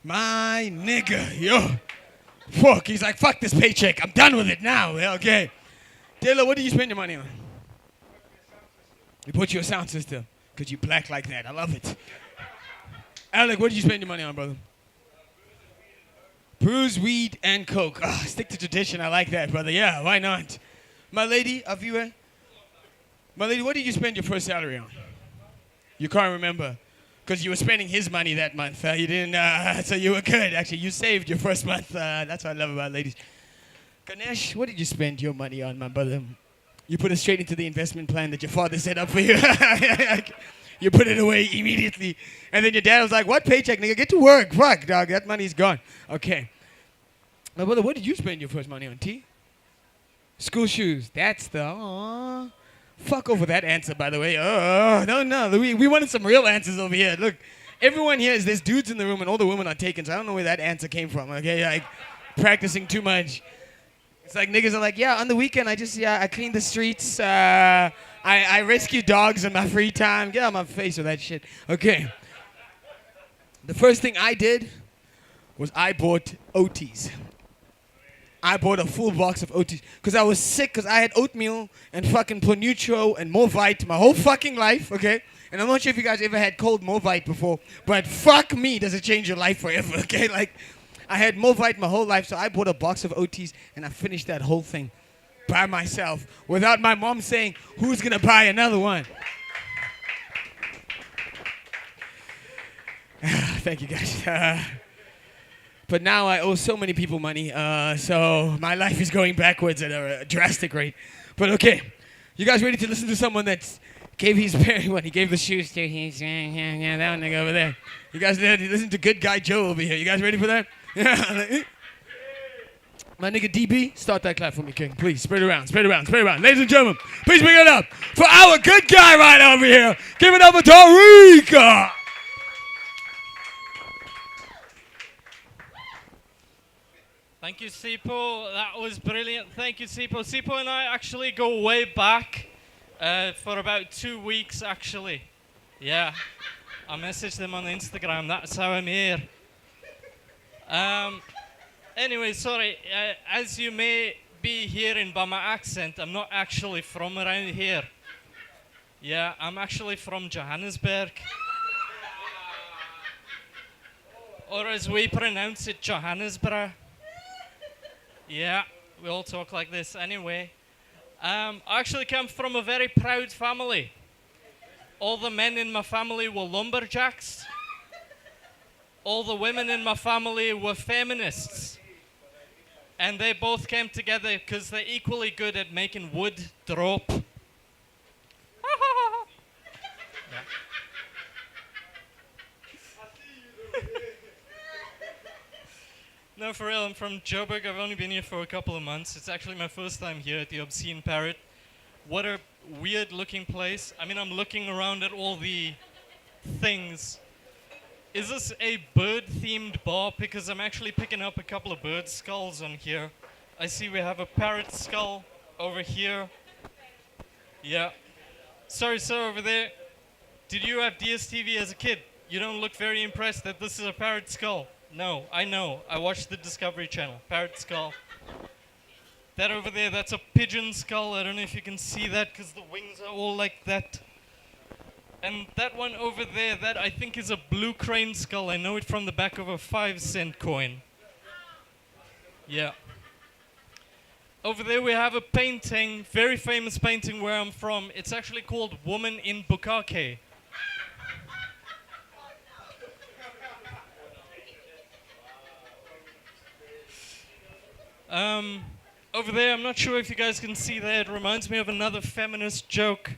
My nigga, yo. Fuck, he's like, fuck this paycheck. I'm done with it now. Yeah, okay. Taylor, what did you spend your money on? You put your sound system because you black like that. I love it. Alec, what did you spend your money on, brother? Brews, weed, and coke. Oh, stick to tradition. I like that, brother. Yeah, why not? My lady, Aviwe. My lady, what did you spend your first salary on? You can't remember because you were spending his money that month. You didn't, so you were good. Actually, you saved your first month. That's what I love about ladies. Ganesh, what did you spend your money on, my brother? You put it straight into the investment plan that your father set up for you. You put it away immediately. And then your dad was like, what paycheck, nigga? Get to work. Fuck, dog. That money's gone. Okay. My brother, what did you spend your first money on? T? School shoes. That's the... Aww. Fuck over that answer, by the way. Oh, no. We wanted some real answers over here. Look, everyone here there's dudes in the room and all the women are taken, so I don't know where that answer came from, okay? Like, practicing too much. It's like niggas are like, yeah, on the weekend I clean the streets. I rescue dogs in my free time. Get out of my face with that shit. Okay. The first thing I did was I bought OTs. I bought a full box of OTs because I was sick because I had oatmeal and fucking Ponutro and Movite my whole fucking life, okay? And I'm not sure if you guys ever had cold Movite before, but fuck me, does it change your life forever, okay? Like, I had Movite my whole life, so I bought a box of OTs, and I finished that whole thing. by myself without my mom saying, who's going to buy another one? Thank you, guys. But now I owe so many people money, so my life is going backwards at a drastic rate. But okay, you guys ready to listen to someone that gave his parents when he gave the shoes to his that one nigga over there? You guys ready to listen to Good Guy Joe over here? You guys ready for that? My nigga DB, start that clap for me, King. Please, spread it around, spread it around, spread it around. Ladies and gentlemen, please bring it up for our good guy right over here. Give it up for Tariqa. Thank you, Sipho. That was brilliant. Thank you, Sipho. Sipho and I actually go way back for about 2 weeks, actually. Yeah. I messaged them on Instagram. That's how I'm here. Anyway, sorry. As you may be hearing by my accent, I'm not actually from around here. Yeah, I'm actually from Johannesburg. Or as we pronounce it, Johannesburg. Yeah, we all talk like this anyway. I actually come from a very proud family. All the men in my family were lumberjacks. All the women in my family were feminists. And they both came together because they're equally good at making wood drop. No, for real, I'm from Joburg. I've only been here for a couple of months. It's actually my first time here at the Obscene Parrot. What a weird looking place. I mean, I'm looking around at all the things. Is this a bird themed bar? Because I'm actually picking up a couple of bird skulls on here. I see we have a parrot skull over here. Yeah. Sorry, sir, over there. Did you have DSTV as a kid? You don't look very impressed that this is a parrot skull. No, I know. I watched the Discovery Channel. Parrot skull. That over there, that's a pigeon skull. I don't know if you can see that because the wings are all like that. And that one over there, that I think is a blue crane skull. I know it from the back of a 5-cent coin. Yeah. Over there we have a painting, very famous painting where I'm from. It's actually called Woman in Bukake. Over there, I'm not sure if you guys can see that. It reminds me of another feminist joke.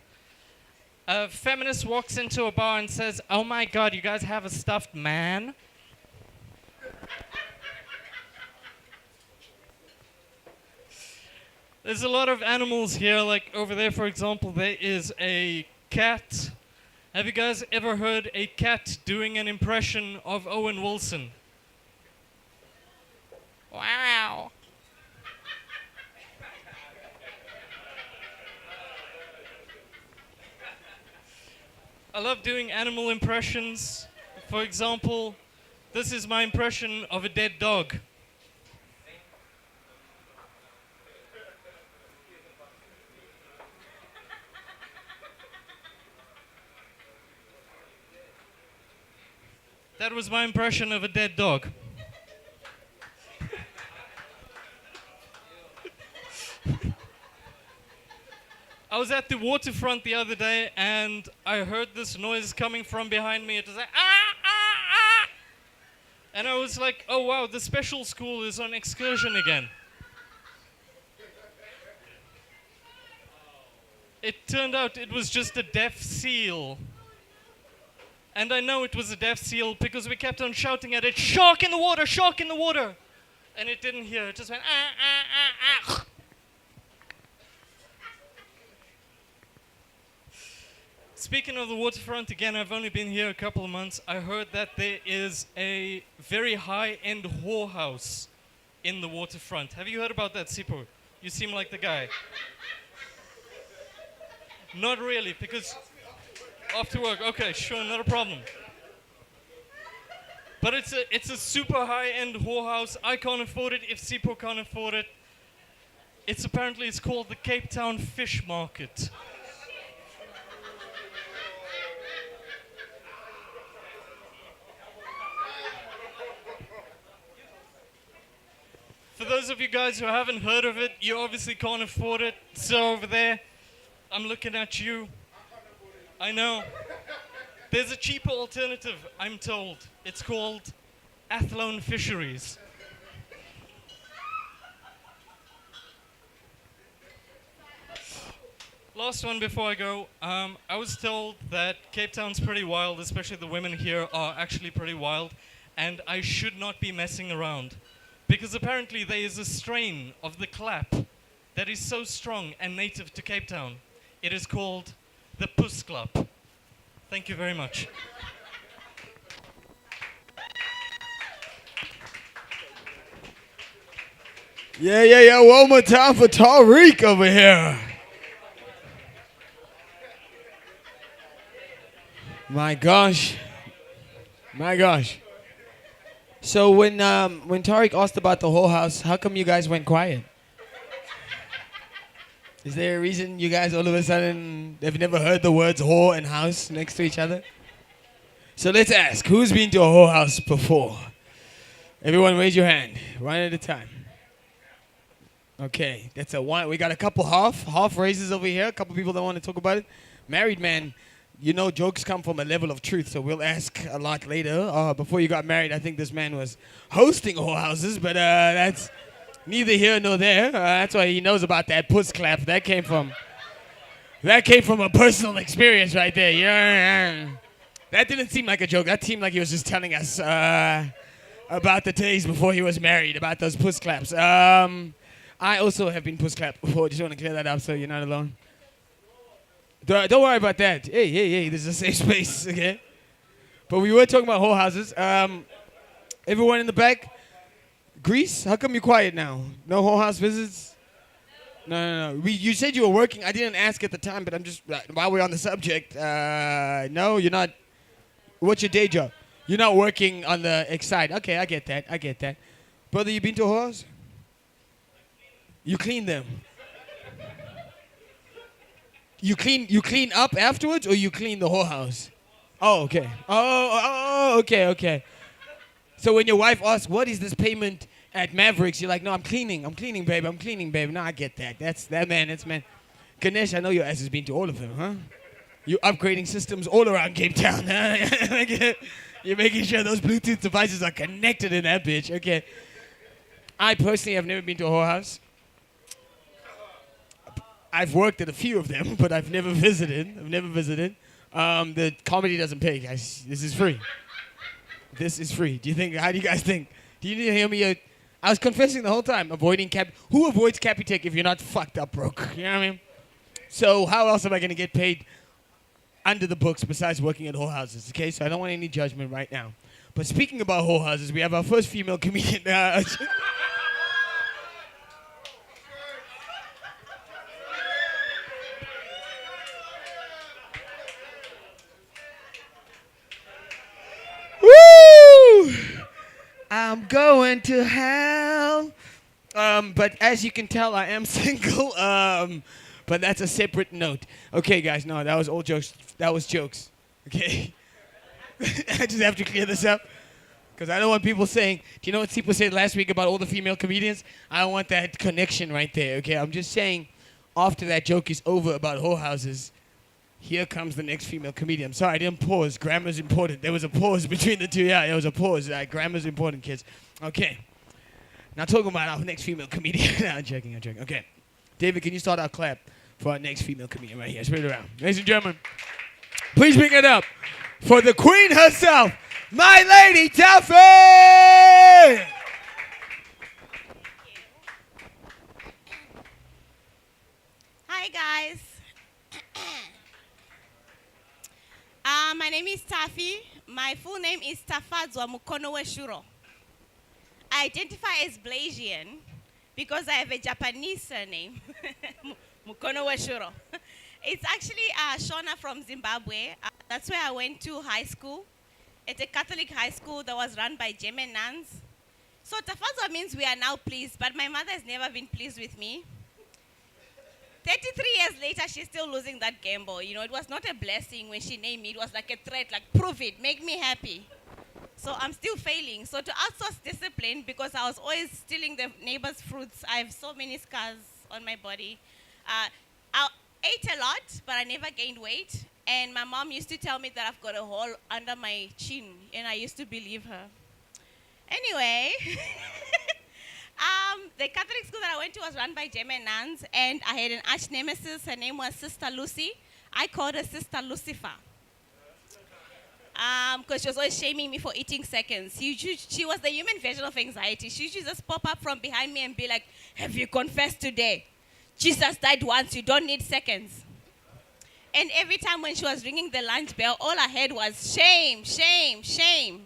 A feminist walks into a bar and says, "Oh my God, you guys have a stuffed man?" There's a lot of animals here, like over there, for example, there is a cat. Have you guys ever heard a cat doing an impression of Owen Wilson? Wow. I love doing animal impressions. For example, this is my impression of a dead dog. That was my impression of a dead dog. I was at the waterfront the other day and I heard this noise coming from behind me. It was like, ah, ah, ah. And I was like, oh wow, the special school is on excursion again. It turned out it was just a deaf seal. And I know it was a deaf seal because we kept on shouting at it, "Shark in the water, shark in the water!" And it didn't hear, it just went, ah, ah, ah, ah. Speaking of the waterfront, again, I've only been here a couple of months. I heard that there is a very high-end whorehouse in the waterfront. Have you heard about that, Sipho? You seem like the guy. Not really, because after work, okay, sure, not a problem. But it's a super high-end whorehouse. I can't afford it if Sipho can't afford it. It's called the Cape Town Fish Market. For those of you guys who haven't heard of it, you obviously can't afford it. So over there, I'm looking at you. I know. There's a cheaper alternative, I'm told. It's called Athlone Fisheries. Last one before I go. I was told that Cape Town's pretty wild, especially the women here are actually pretty wild, and I should not be messing around. Because apparently there is a strain of the clap that is so strong and native to Cape Town. It is called the puss clap. Thank you very much. Yeah. One more time for Tariq over here. My gosh. So when Tariq asked about the whole house, how come you guys went quiet? Is there a reason you guys all of a sudden have never heard the words whore and house next to each other? So let's ask, who's been to a whole house before? Everyone raise your hand, one at a time. Okay, that's a one. We got a couple half raises over here, a couple people that want to talk about it. Married man, you know jokes come from a level of truth, so we'll ask a lot later. Before you got married, I think this man was hosting whorehouses, but that's neither here nor there. That's why he knows about that puss clap. That came from a personal experience right there. Yeah. That didn't seem like a joke. That seemed like he was just telling us about the days before he was married, about those puss claps. I also have been puss clapped before. Just want to clear that up so you're not alone. Don't worry about that. Hey, this is a safe space, okay? But we were talking about whorehouses. Everyone in the back, Greece, how come you're quiet now? No whorehouse visits? No. You said you were working. I didn't ask at the time, but I'm just, while we're on the subject, no, you're not. What's your day job? You're not working on the side. Okay, I get that. Brother, you been to a whorehouse? You clean them. You clean up afterwards, or you clean the whorehouse? Oh, okay. Okay. So when your wife asks, what is this payment at Mavericks? You're like, no, I'm cleaning, babe. No, I get that. That's man. Ganesh, I know your ass has been to all of them, huh? You're upgrading systems all around Cape Town, huh? You're making sure those Bluetooth devices are connected in that bitch, okay. I personally have never been to a whorehouse. I've worked at a few of them, but I've never visited. The comedy doesn't pay, guys. This is free. How do you guys think? Do you need to hear me? I was confessing the whole time, avoiding cap. Who avoids Capitec if you're not fucked up broke? You know what I mean? So how else am I going to get paid under the books besides working at whorehouses? Okay, so I don't want any judgment right now. But speaking about whorehouses, we have our first female comedian. Woo! I'm going to hell. But as you can tell, I am single. But that's a separate note. Okay, guys, no, that was all jokes. That was jokes. Okay? I just have to clear this up. Because I don't want people saying, do you know what Sipho said last week about all the female comedians? I don't want that connection right there, okay? I'm just saying, after that joke is over about whorehouses, here comes the next female comedian. I'm sorry, I didn't pause. Grammar's important. There was a pause between the two. Yeah, there was a pause. Grammar's important, kids. Okay. Now talking about our next female comedian. No, I'm joking. Okay. David, can you start our clap for our next female comedian right here? Spread it around. Ladies and gentlemen, please bring it up for the queen herself, my lady Taffy! Hi, guys. My name is Taffy. My full name is Tafadzwa Mukono Weshuro. I identify as Blasian because I have a Japanese surname, Mukono Weshuro. It's actually Shona from Zimbabwe. That's where I went to high school. It's a Catholic high school that was run by German nuns. So Tafadzwa means we are now pleased, but my mother has never been pleased with me. 33 years later, she's still losing that gamble. You know, it was not a blessing when she named me. It was like a threat, like, prove it, make me happy. So I'm still failing. So to outsource discipline, because I was always stealing the neighbor's fruits, I have so many scars on my body. I ate a lot, but I never gained weight. And my mom used to tell me that I've got a hole under my chin, and I used to believe her. Anyway, the Catholic school that I went to was run by German nuns, and I had an arch nemesis. Her name was Sister Lucy. I called her Sister Lucifer. Because she was always shaming me for eating seconds. She was the human version of anxiety. She used to just pop up from behind me and be like, have you confessed today? Jesus died once, you don't need seconds. And every time when she was ringing the lunch bell, all I heard was shame, shame, shame.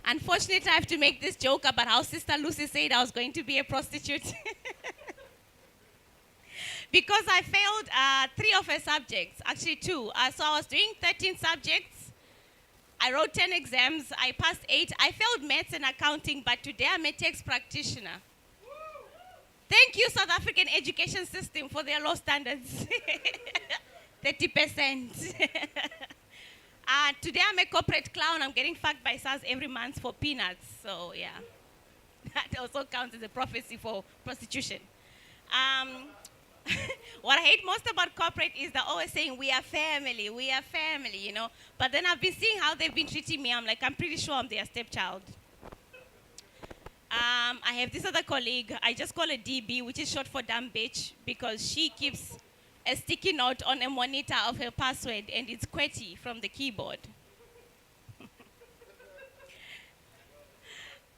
Unfortunately, I have to make this joke about how Sister Lucy said I was going to be a prostitute. Because I failed 3 of her subjects, actually 2. So I was doing 13 subjects. I wrote 10 exams. I passed 8. I failed maths and accounting, but today I'm a tax practitioner. Thank you, South African education system, for their low standards. 30%. Today I'm a corporate clown. I'm getting fucked by SARS every month for peanuts. So, yeah. That also counts as a prophecy for prostitution. What I hate most about corporate is they're always saying, we are family, you know. But then I've been seeing how they've been treating me. I'm like, I'm pretty sure I'm their stepchild. I have this other colleague. I just call her DB, which is short for dumb bitch, because she keeps a sticky note on a monitor of her password, and it's QWERTY from the keyboard.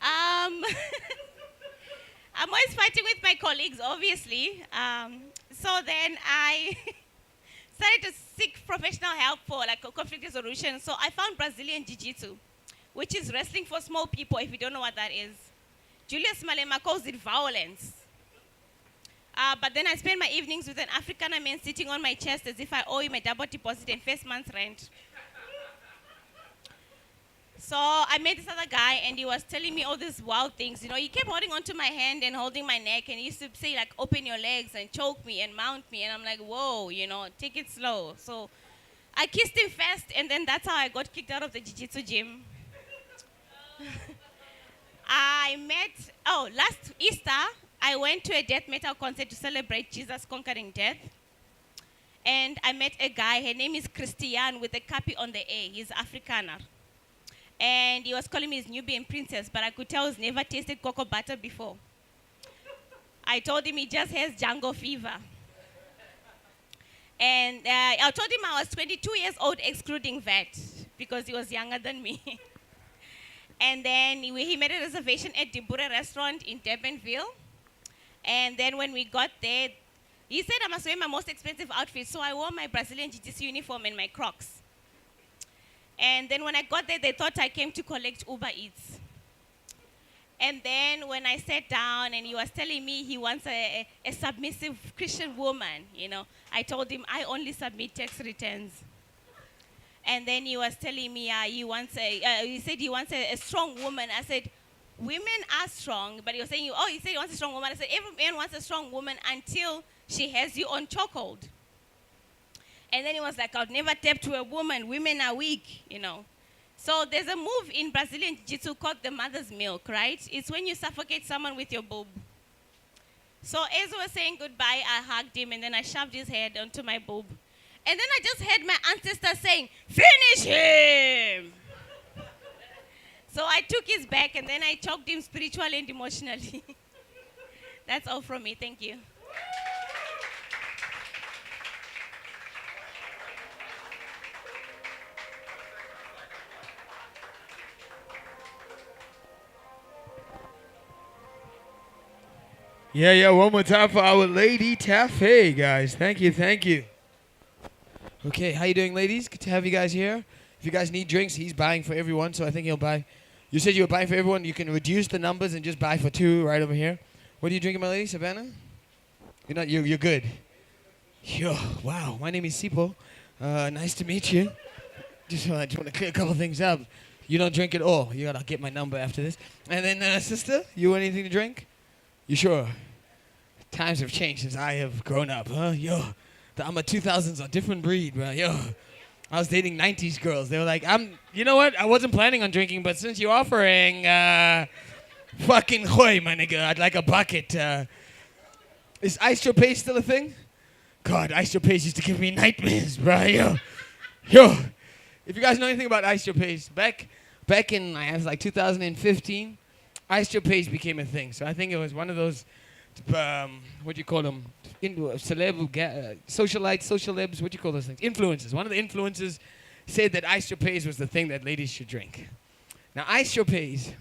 I'm always fighting with my colleagues, obviously. So then I started to seek professional help for like a conflict resolution. So I found Brazilian Jiu-Jitsu, which is wrestling for small people, if you don't know what that is. Julius Malema calls it violence. But then I spend my evenings with an Afrikaner man sitting on my chest as if I owe him a double deposit and first month's rent. So I met this other guy, and he was telling me all these wild things. You know, he kept holding onto my hand and holding my neck, and he used to say, like, open your legs and choke me and mount me. And I'm like, whoa, you know, take it slow. So I kissed him first, and then that's how I got kicked out of the jiu-jitsu gym. Last Easter, I went to a death metal concert to celebrate Jesus conquering death. And I met a guy, her name is Christian, with a cappy on the A. He's Afrikaner. And he was calling me his Nubian princess, but I could tell he's never tasted cocoa butter before. I told him he just has jungle fever. And I told him I was 22 years old, excluding VAT, because he was younger than me. And then he made a reservation at the Bure restaurant in Durbanville. And then when we got there, he said I must wear my most expensive outfit, so I wore my Brazilian Jiu-Jitsu uniform and my Crocs. And then when I got there, they thought I came to collect Uber Eats. And then when I sat down and he was telling me he wants a submissive Christian woman, you know, I told him I only submit tax returns. And then he was telling me he said he wants a strong woman. I said, women are strong, but he was saying, he said he wants a strong woman. I said, every man wants a strong woman until she has you on chokehold. And then he was like, I'll never tap to a woman. Women are weak, you know. So there's a move in Brazilian Jiu-Jitsu called the mother's milk, right? It's when you suffocate someone with your boob. So as we were saying goodbye, I hugged him, and then I shoved his head onto my boob. And then I just heard my ancestors saying, finish him! So I took his back, and then I choked him spiritually and emotionally. That's all from me. Thank you. Yeah, one more time for our Lady Taffy, guys. Thank you. Okay, how you doing, ladies? Good to have you guys here. If you guys need drinks, he's buying for everyone, so I think he'll buy. You said you were buying for everyone. You can reduce the numbers and just buy for 2 right over here. What are you drinking, my lady, Savannah? You're good. Yo, wow. My name is Sipho. Nice to meet you. Just want to clear a couple things up. You don't drink at all. You gotta get my number after this. And then, sister, you want anything to drink? You sure? Times have changed since I have grown up, huh? Yo, the I'm a 2000s a different breed, bro. Yo, I was dating 90s girls. They were like, you know what? I wasn't planning on drinking, but since you're offering, fucking hoy, my nigga, I'd like a bucket. Is ice paste still a thing? God, ice paste used to give me nightmares, bro. Yo. If you guys know anything about ice paste, back in, I was like 2015, ice paste became a thing. So I think it was one of those, what do you call them? Socialites, socialibs, what do you call those things? Influencers. One of the influencers said that ice paste was the thing that ladies should drink. Now, ice paste,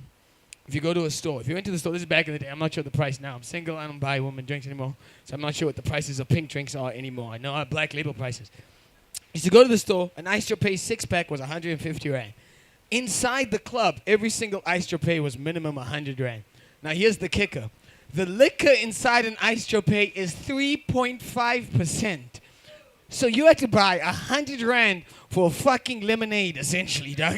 if you go to a store, if you went to the store, this is back in the day, I'm not sure the price now. I'm single, I don't buy women drinks anymore, so I'm not sure what the prices of pink drinks are anymore. I know our black label prices. Used to go to the store, an ice paste 6-pack was 150 rand. Inside the club, every single ice paste was minimum 100 rand. Now, here's the kicker. The liquor inside an ice paste is 3.5%. So you had to buy 100 rand for a fucking lemonade, essentially, dog.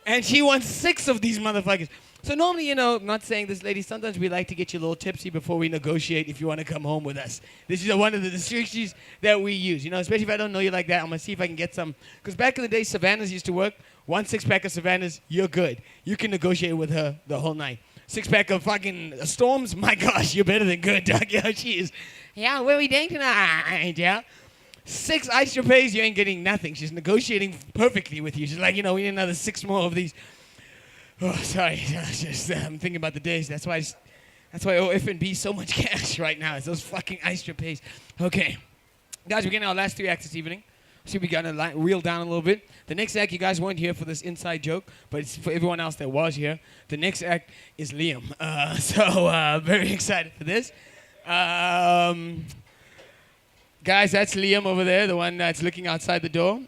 And she wants 6 of these motherfuckers. So normally, I'm not saying this, lady, sometimes we like to get you a little tipsy before we negotiate if you want to come home with us. This is one of the strategies that we use, especially if I don't know you like that. I'm going to see if I can get some. Because back in the day, Savannah's used to work. 1 6-pack of Savannah's, you're good. You can negotiate with her the whole night. 6-pack of fucking Storms, my gosh, you're better than good, dog. Yeah, she is. Yeah, where we dating tonight, yeah? 6 ice pastes, you ain't getting nothing. She's negotiating perfectly with you. She's like, we need another 6 more of these. Oh, sorry. I'm thinking about the days. That's why OF&B so much cash right now. It's those fucking ice pastes. Okay. Guys, we're getting our last 3 acts this evening. See, we got to reel down a little bit. The next act, you guys weren't here for this inside joke, but it's for everyone else that was here. The next act is Liam. So very excited for this. Guys, that's Liam over there, the one that's looking outside the door.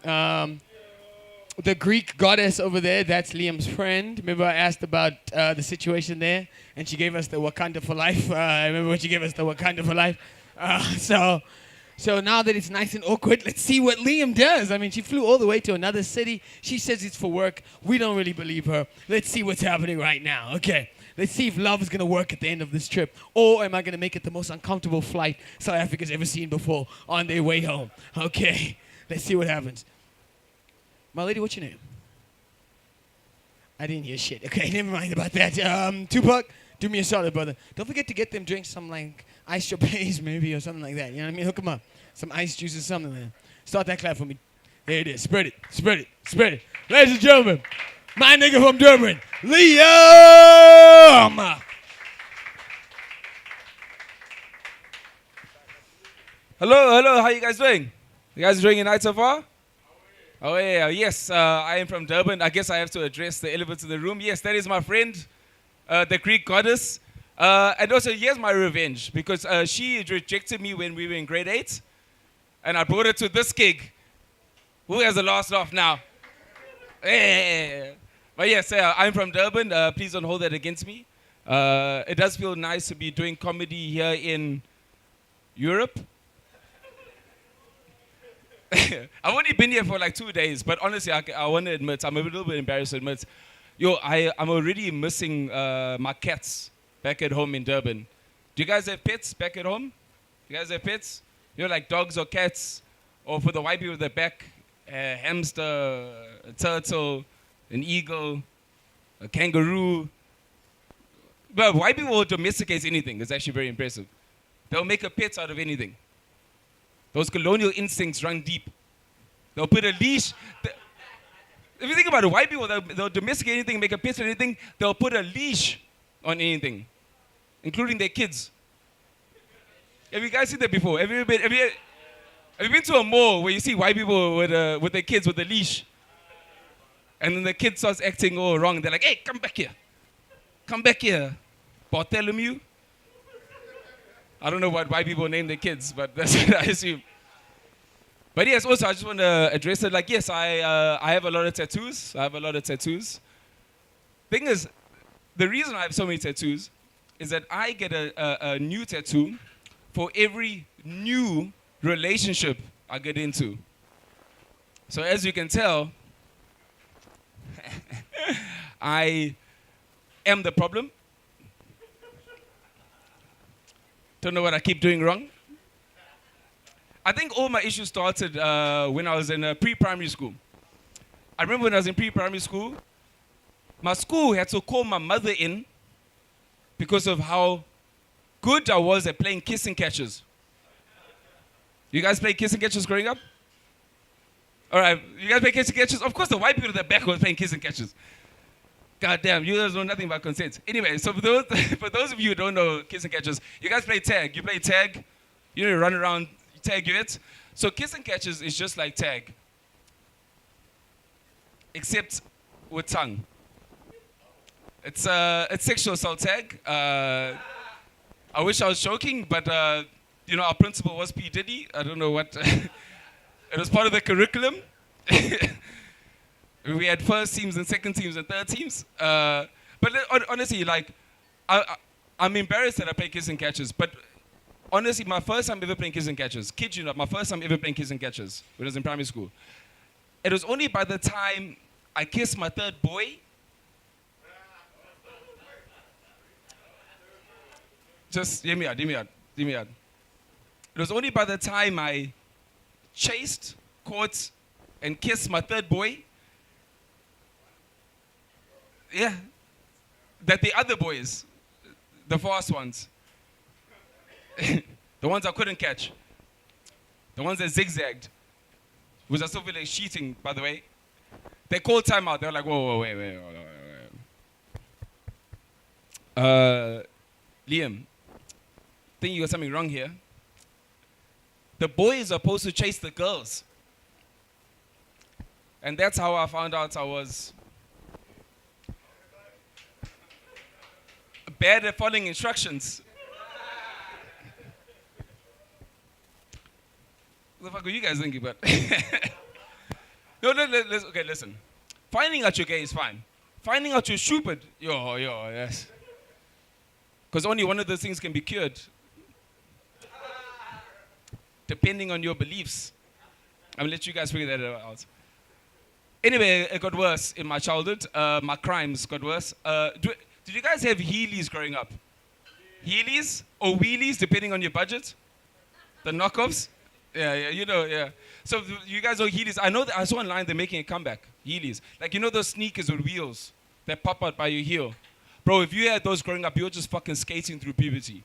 The Greek goddess over there, that's Liam's friend. Remember I asked about the situation there, and she gave us the Wakanda for life. I remember when she gave us the Wakanda for life. So now that it's nice and awkward, let's see what Liam does. I mean, she flew all the way to another city. She says it's for work. We don't really believe her. Let's see what's happening right now. Okay. Let's see if love is going to work at the end of this trip. Or am I going to make it the most uncomfortable flight South Africa's ever seen before on their way home? Okay. Let's see what happens. My lady, what's your name? I didn't hear shit. Okay, never mind about that. Tupac, do me a solid, brother. Don't forget to get them drinks some, ice chopes maybe or something like that. You know what I mean? Hook them up. Some ice juice or something like that. Start that clap for me. There it is. Spread it. Spread it. Spread it. Ladies and gentlemen, my nigga from Durban, Liam! Hello, how you guys doing? You guys enjoying your night so far? Oh yeah, yes, I am from Durban. I guess I have to address the elephant in the room. Yes, that is my friend, the Greek goddess. And also, here's my revenge, because she rejected me when we were in grade 8, and I brought her to this gig. Who has the last laugh now? Yeah. But yes, I'm from Durban. Please don't hold that against me. It does feel nice to be doing comedy here in Europe. I've only been here for 2 days, but honestly, I want to admit, I'm a little bit embarrassed to admit, I'm already missing my cats back at home in Durban. Do you guys have pets back at home? You guys have pets? Like dogs or cats? Or for the white people, they're back, a hamster, a turtle, an eagle, a kangaroo. But white people will domesticate anything. It's actually very impressive. They'll make a pet out of anything. Those colonial instincts run deep. They'll put a leash. If you think about it, white people, they'll domesticate anything, make a pet out of anything. They'll put a leash on anything, including their kids. Have you guys seen that before? Have you been to a mall where you see white people with their kids with a leash? And then the kid starts acting all wrong. They're like, hey, come back here. Come back here, Bartholomew. I don't know what white people name their kids, but that's what I assume. But yes, also I just want to address it. Yes, I have a lot of tattoos. Thing is, the reason I have so many tattoos is that I get a new tattoo for every new relationship I get into. So as you can tell, I am the problem. Don't know what I keep doing wrong. I think all my issues started when I was in pre-primary school. I remember when I was in pre-primary school, my school had to call my mother in because of how good I was at playing kiss and catches. You guys play kiss and catches growing up? All right, you guys play kiss and catches? Of course, the white people at the back were playing kiss and catches. God damn, you guys know nothing about consent. Anyway, so for those of you who don't know kiss and catches, you guys play tag. You play tag, you know, you run around, you tag it. So kiss and catches is just like tag, except with tongue. It's sexual assault tag. I wish I was joking, but you know, our principal was P. Diddy. I don't know what. It was part of the curriculum. We had first teams and second teams and third teams. But honestly, like, I'm embarrassed that I play kiss and catches. But honestly, my first time ever playing kiss and catches, kid you not, my first time ever playing kiss and catches when I was in primary school. It was only by the time I kissed my third boy. Just hear me out. It was only by the time I chased, caught, and kissed my third boy, yeah, that the other boys, the fast ones, the ones I couldn't catch, the ones that zigzagged, which I still feel like cheating, by the way, they called timeout. They were like, whoa, wait. Liam, think you got something wrong here. The boys are supposed to chase the girls. And that's how I found out I was bad at following instructions. What the fuck are you guys thinking about? No, okay, listen. Finding out you're gay is fine. Finding out you're stupid, yes. Because only one of those things can be cured. Depending on your beliefs. I'm gonna let you guys figure that out. Anyway, it got worse in my childhood. My crimes got worse. Did you guys have Heelys growing up? Heelys or wheelies, depending on your budget? The knockoffs? Yeah, you know, yeah. So you guys know Heelys. I know that I saw online they're making a comeback. Heelys. Like, you know those sneakers with wheels that pop out by your heel? Bro, if you had those growing up, you were just fucking skating through puberty.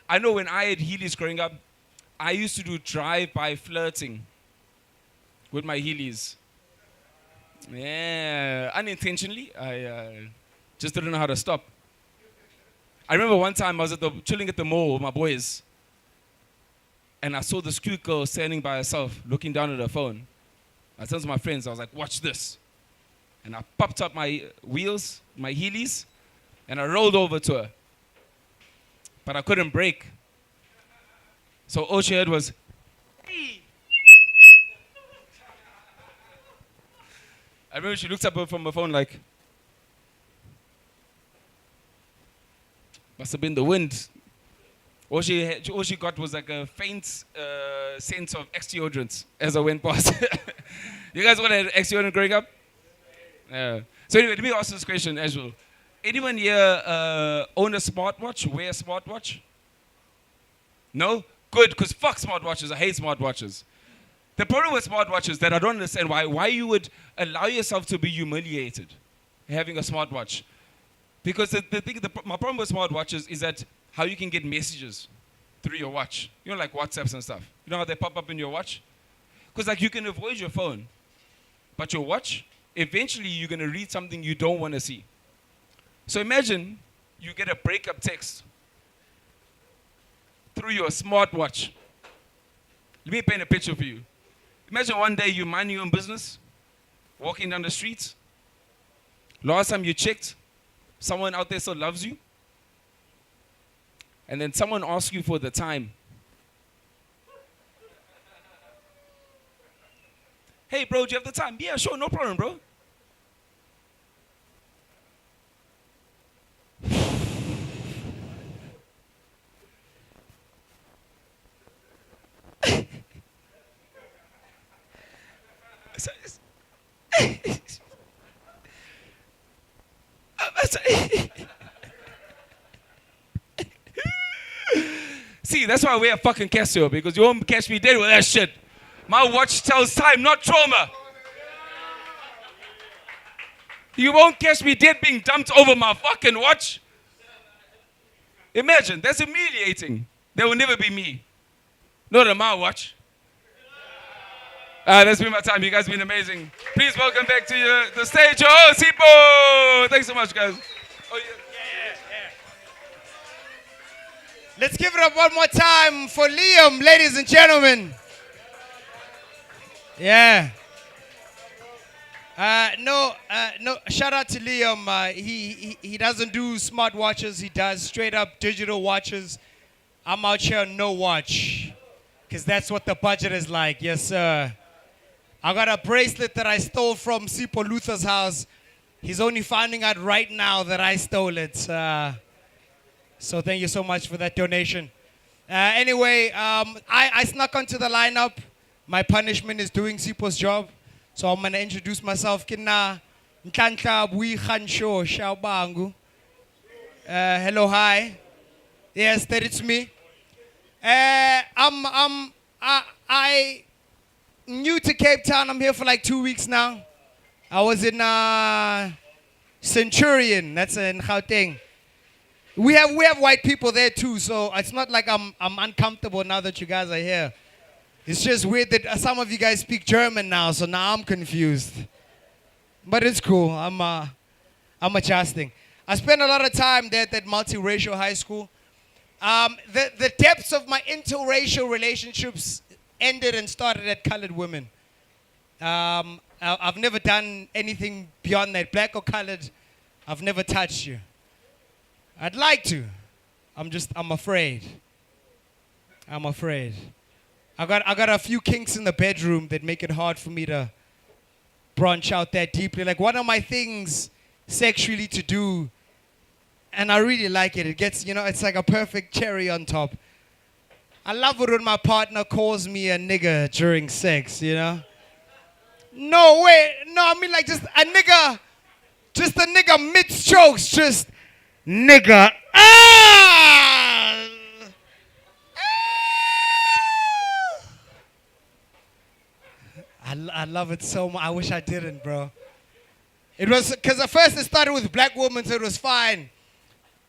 I know when I had Heelys growing up, I used to do drive-by flirting with my Heelys. Yeah, unintentionally. I just didn't know how to stop. I remember one time I was chilling at the mall with my boys, and I saw this cute girl standing by herself, looking down at her phone. I turned to my friends, I was like, watch this. And I popped up my wheels, my Heelys, and I rolled over to her. But I couldn't brake. So all she heard was, hey. I remember she looked up from her phone like, must have been the wind. All she got was like a faint sense of ex-deodorant as I went past. You guys want to have ex-deodorant growing up? Yeah. So anyway, let me ask this question as well. Anyone here own a smartwatch, wear a smartwatch? No? Good, because fuck smartwatches. I hate smartwatches. The problem with smartwatches that I don't understand why you would allow yourself to be humiliated having a smartwatch. Because my problem with smartwatches is that how you can get messages through your watch. You know, like WhatsApps and stuff. You know how they pop up in your watch? Because like you can avoid your phone, but your watch, eventually you're going to read something you don't want to see. So imagine you get a breakup text through your smartwatch. Let me paint a picture for you. Imagine one day you mind your own business, walking down the street. Last time you checked, someone out there still loves you. And then someone asks you for the time. Hey, bro, do you have the time? Yeah, sure, no problem, bro. See, that's why I wear a fucking Casio, because you won't catch me dead with that shit. My watch tells time, not trauma. You won't catch me dead being dumped over my fucking watch. Imagine, that's humiliating. That will never be me. Not on my watch. That's been my time. You guys have been amazing. Please welcome back to the stage. Oh, Sipho! Thanks so much, guys. Oh, yeah. Let's give it up one more time for Liam, ladies and gentlemen. Yeah. No. Shout out to Liam. He doesn't do smart watches. He does straight up digital watches. I'm out here no watch, because that's what the budget is like. Yes, sir. I got a bracelet that I stole from Sipho Luther's house. He's only finding out right now that I stole it. So thank you so much for that donation. Anyway, I snuck onto the lineup. My punishment is doing Sipho's job. So I'm going to introduce myself. Kina Ntanhla Bui Khansho Shaobangu. Hello, hi. Yes, that it's me. I new to Cape Town. I'm here for like 2 weeks now. I was in Centurion. That's in Gauteng. We have white people there too, so it's not like I'm uncomfortable now that you guys are here. It's just weird that some of you guys speak German now, so now I'm confused. But it's cool. I'm adjusting. I spent a lot of time there at that multiracial high school. The depths of my interracial relationships ended and started at colored women. I've never done anything beyond that. Black or colored, I've never touched you. I'd like to. I'm afraid. I got a few kinks in the bedroom that make it hard for me to branch out that deeply. Like one of my things sexually to do, and I really like it. It gets, it's like a perfect cherry on top. I love it when my partner calls me a nigger during sex, No, wait. No, I mean like just a nigger mid-strokes, just nigger. I love it so much. I wish I didn't, bro. It was because at first it started with black women, so it was fine.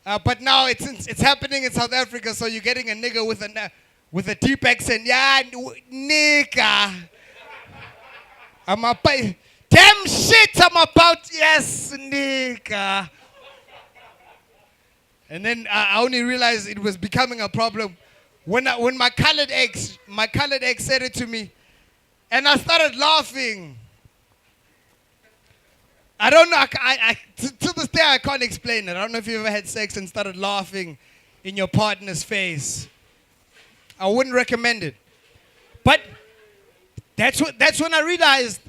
But now it's happening in South Africa, so you're getting a nigger with a deep accent. Yeah, nigga. Damn shit, I'm about, yes, nigga. And then I only realized it was becoming a problem when my colored ex said it to me, and I started laughing. I don't know. To this day, I can't explain it. I don't know if you ever had sex and started laughing in your partner's face. I wouldn't recommend it. But that's when I realized.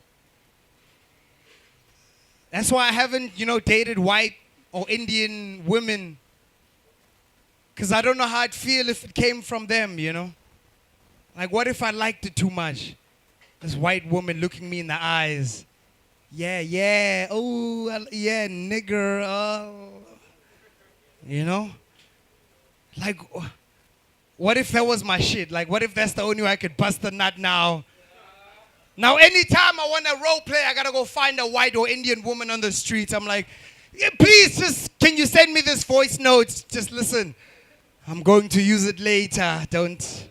That's why I haven't, dated white or Indian women. Because I don't know how I'd feel if it came from them, Like, what if I liked it too much? This white woman looking me in the eyes. Yeah, oh, yeah, nigger, Like, what if that was my shit? Like, what if that's the only way I could bust a nut now? Now, anytime I want to role play, I got to go find a white or Indian woman on the streets. I'm like, yeah, please, can you send me this voice note? Just listen. I'm going to use it later. Don't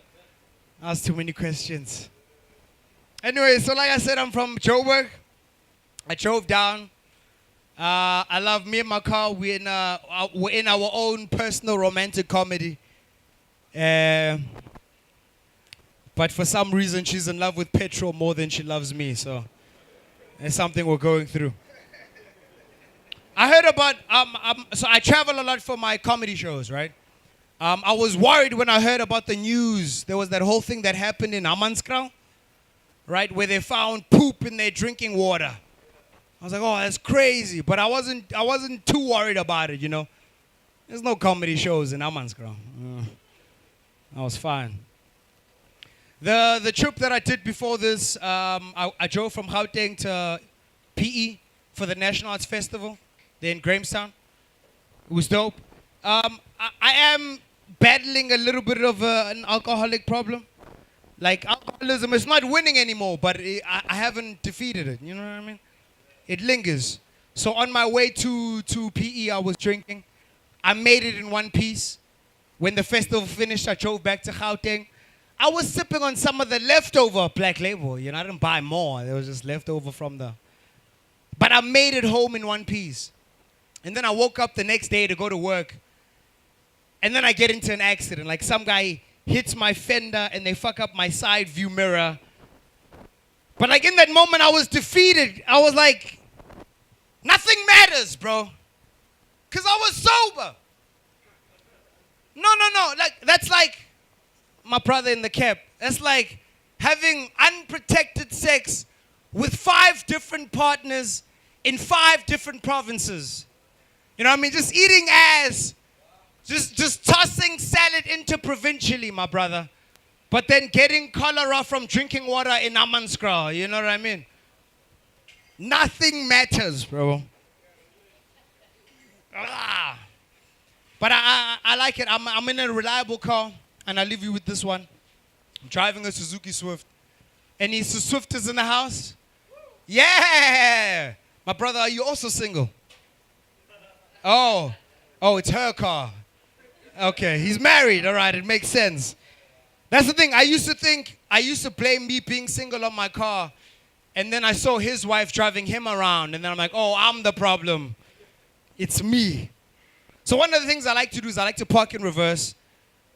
ask too many questions. Anyway, so like I said, I'm from Joburg. I drove down. I love me and my car. We're in our own personal romantic comedy. But for some reason, she's in love with petrol more than she loves me. So it's something we're going through. I heard about, so I travel a lot for my comedy shows, right? I was worried when I heard about the news. There was that whole thing that happened in Amanskraal, right? Where they found poop in their drinking water. I was like, oh, that's crazy. But I wasn't too worried about it, There's no comedy shows in Amanskraal. I was fine. The trip that I did before this, I drove from Gauteng to PE for the National Arts Festival there in Grahamstown. It was dope. I am battling a little bit of an alcoholic problem. Like alcoholism, it's not winning anymore, but I haven't defeated it. You know what I mean? It lingers. So on my way to PE, I was drinking. I made it in one piece. When the festival finished, I drove back to Gauteng. I was sipping on some of the leftover Black Label. You know, I didn't buy more. There was just leftover from the... But I made it home in one piece. And then I woke up the next day to go to work. And then I get into an accident. Like some guy hits my fender and they fuck up my side view mirror. But like in that moment, I was defeated. I was like, nothing matters, bro. Because I was sober. No. Like, that's like my brother in the cap. That's like having unprotected sex with 5 different partners in 5 different provinces. You know what I mean? Just eating ass. Just tossing salad interprovincially, my brother. But then getting cholera from drinking water in Amanskraal. You know what I mean? Nothing matters, bro. But I like it. I'm in a reliable car, and I leave you with this one. I'm driving a Suzuki Swift. Any Swifters in the house? Yeah! My brother, are you also single? Oh, it's her car. Okay, he's married. All right, it makes sense. That's the thing. I used to blame me being single on my car. And then I saw his wife driving him around. And then I'm like, oh, I'm the problem. It's me. So one of the things I like to do is I like to park in reverse.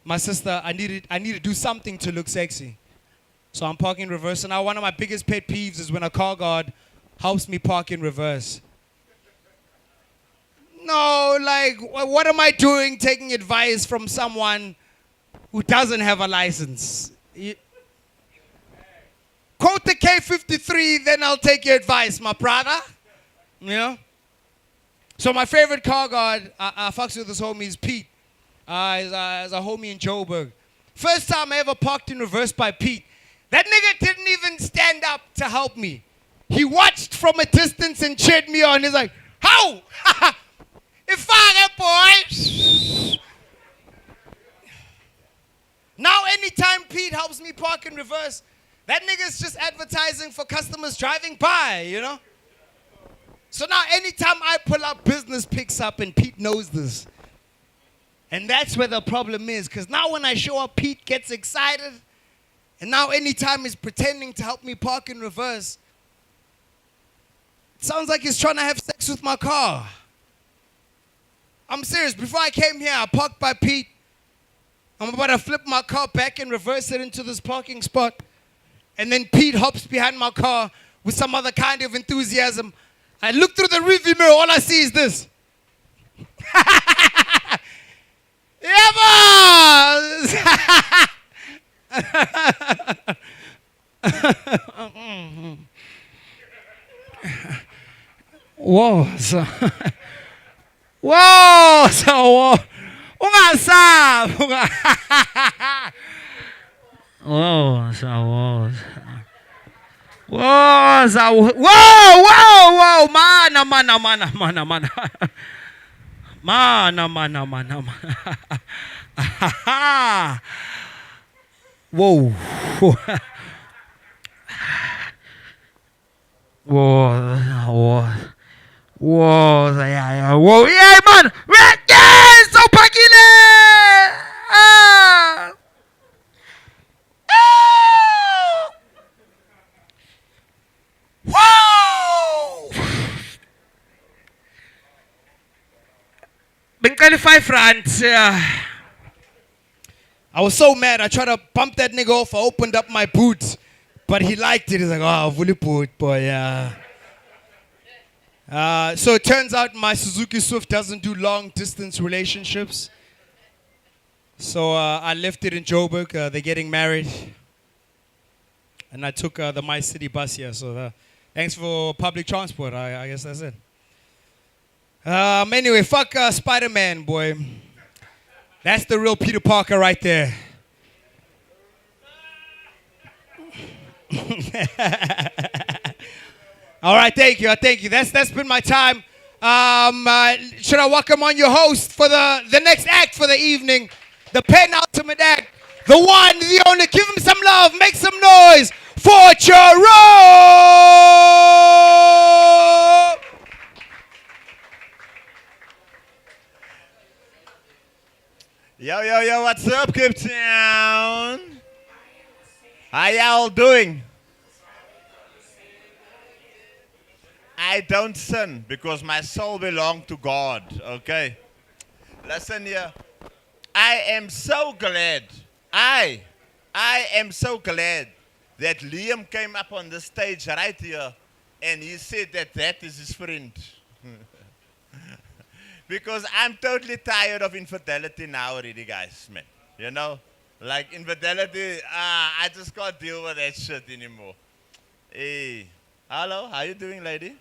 My sister, I need to do something to look sexy. So I'm parking in reverse. And now one of my biggest pet peeves is when a car guard helps me park in reverse. No, like, what am I doing taking advice from someone who doesn't have a license? Quote the K53, then I'll take your advice, my brother. You know? So my favorite car guard, I fucks with this homie, is Pete. He's a homie in Joburg. First time I ever parked in reverse by Pete. That nigga didn't even stand up to help me. He watched from a distance and cheered me on. He's like, how? If I boy. Now anytime Pete helps me park in reverse, that nigga's just advertising for customers driving by, you know? So now anytime I pull up, business picks up, and Pete knows this. And that's where the problem is, because now when I show up, Pete gets excited. And now anytime he's pretending to help me park in reverse, it sounds like he's trying to have sex with my car. I'm serious. Before I came here, I parked by Pete. I'm about to flip my car back and reverse it into this parking spot. And then Pete hops behind my car with some other kind of enthusiasm. I look through the rearview mirror, all I see is this. Yeah, boss! Whoa, so... Whoa, so... Ungasab! Whoa, so... Whoa, so... Whoa! Mana. Whoa. Whoa, yeah, man! Yes! So pagile! Whoa! Been 5 francs. I was so mad. I tried to bump that nigga off. I opened up my boot. But he liked it. He's like, oh, fully boot, boy, yeah. So it turns out my Suzuki Swift doesn't do long distance relationships. So I left it in Joburg. They're getting married. And I took the My City bus here. So thanks for public transport. I guess that's it. Anyway, fuck Spider-Man, boy. That's the real Peter Parker right there. All right, thank you. That's been my time. Should I welcome on your host for the next act for the evening? the penultimate act, the one, the only. Give him some love, make some noise for Charo! Yo, what's up, Cape Town? How y'all doing? I don't sin because my soul belongs to God, okay? Listen here. I am so glad. I am so glad that Liam came up on the stage right here and he said that that is his friend. Because I'm totally tired of infidelity now already, guys, man. You know? Like, infidelity, I just can't deal with that shit anymore. Hey, hello, how you doing, lady?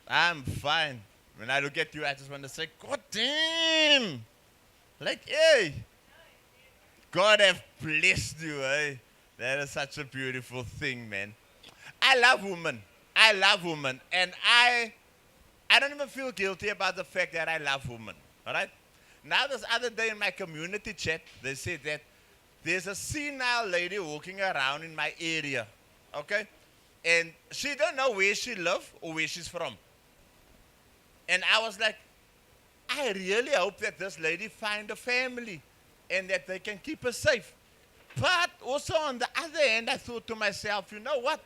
I'm fine. When I look at you, I just want to say, God damn! Like, hey! God have blessed you, eh? That is such a beautiful thing, man. I love women. I love women. And I don't even feel guilty about the fact that I love women. All right? Now, this other day in my community chat, they said that there's a senile lady walking around in my area. Okay? And she don't know where she lives or where she's from. And I was like, I really hope that this lady find a family and that they can keep her safe. But also on the other hand, I thought to myself, you know what?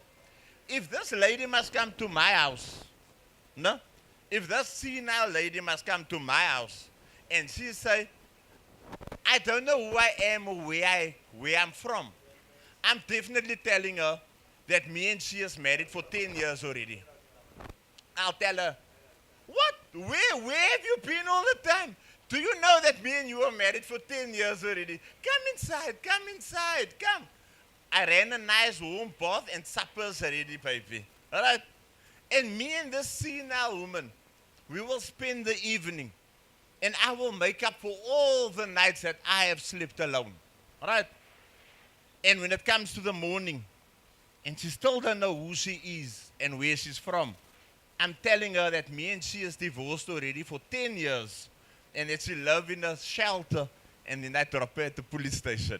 If this lady must come to my house, no? If this senile lady must come to my house and she say, I don't know who I am or where I'm from, I'm definitely telling her that me and she is married for 10 years already. I'll tell her, what? Where have you been all the time? Do you know that me and you are married for 10 years already? Come inside, come. I ran a nice warm bath and supper's already, baby. All right? And me and this senile woman, we will spend the evening and I will make up for all the nights that I have slept alone. All right? And when it comes to the morning, and she still don't know who she is and where she's from, I'm telling her that me and she is divorced already for 10 years and that she lives in a shelter, and then I drop her at the police station.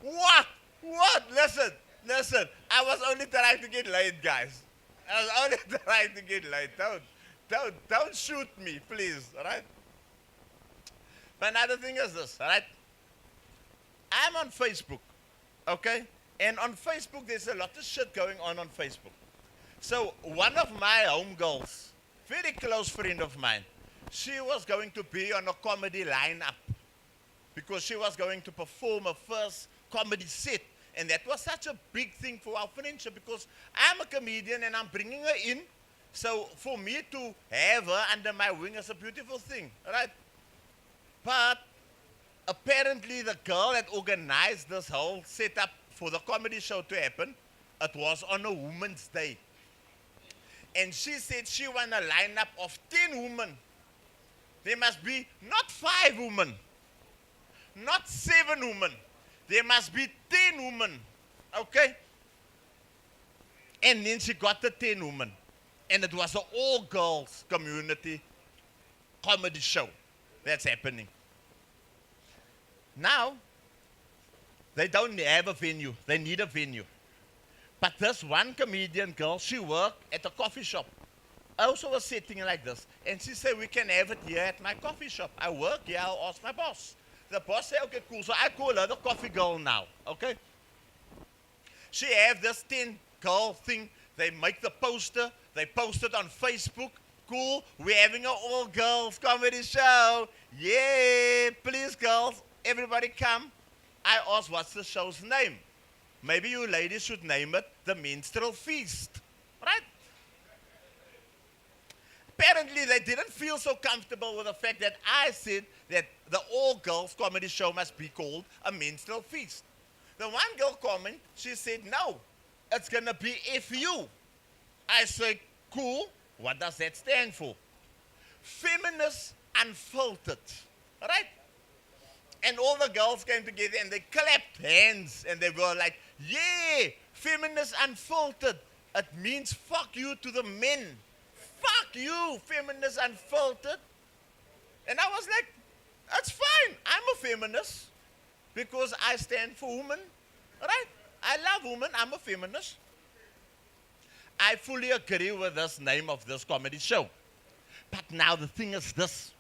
What? Listen. I was only trying to get laid, guys. I was only trying to get laid. Don't shoot me, please, all right? But another thing is this, all right? I'm on Facebook, okay? And on Facebook, there's a lot of shit going on Facebook. So one of my homegirls, very close friend of mine, she was going to be on a comedy lineup because she was going to perform her first comedy set. And that was such a big thing for our friendship because I'm a comedian and I'm bringing her in. So for me to have her under my wing is a beautiful thing, right? But apparently the girl that organized this whole setup for the comedy show to happen, it was on a Women's Day. And she said she won a lineup of 10 women. There must be not 5 women, not 7 women. There must be 10 women, okay? And then she got the 10 women. And it was an all-girls community comedy show that's happening. Now, they don't have a venue. They need a venue. But this one comedian girl, she worked at a coffee shop. I also was sitting like this. And she said, we can have it here at my coffee shop. I work here, I'll ask my boss. The boss said, okay, cool. So I call her the coffee girl now, okay? She have this 10 girl thing. They make the poster. They post it on Facebook. Cool. We're having an all-girls comedy show. Yeah, please, girls. Everybody come. I asked, what's the show's name? Maybe you ladies should name it The Minstrel Feast. Right? Apparently, they didn't feel so comfortable with the fact that I said that the all-girls comedy show must be called A Minstrel Feast. The one girl comment, she said, no, it's going to be FU. I said, cool. What does that stand for? Feminist Unfiltered. Right? And all the girls came together and they clapped hands and they were like, yeah, Feminist Unfiltered. It means fuck you to the men. Fuck fuck you, feminist unfiltered. And I was like, that's fine. I'm a feminist because I stand for women, right? I love women. I'm a feminist. I fully agree with this name of this comedy show. But now the thing is this.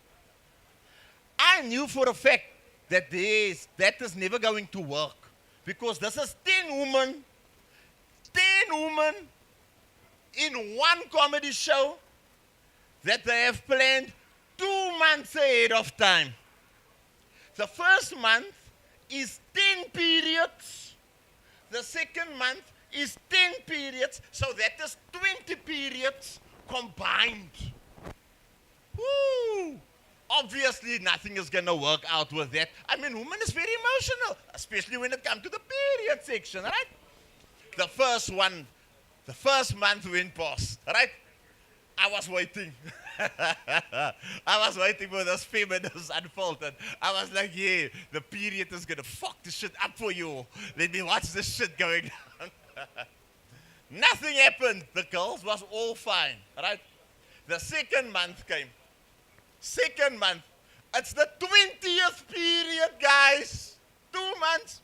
I knew for a fact that that is never going to work. Because this is 10 women in one comedy show that they have planned 2 months ahead of time. The first month is 10 periods. The second month is 10 periods. So that is 20 periods combined. Woo! Obviously, nothing is going to work out with that. I mean, women is very emotional, especially when it comes to the period section, right? The first month went past, right? I was waiting. I was waiting for those feminists unfolded. I was like, yeah, the period is going to fuck this shit up for you. Let me watch this shit going down. Nothing happened. The girls was all fine, right? The second month came. Second month. It's the 20th period, guys. 2 months.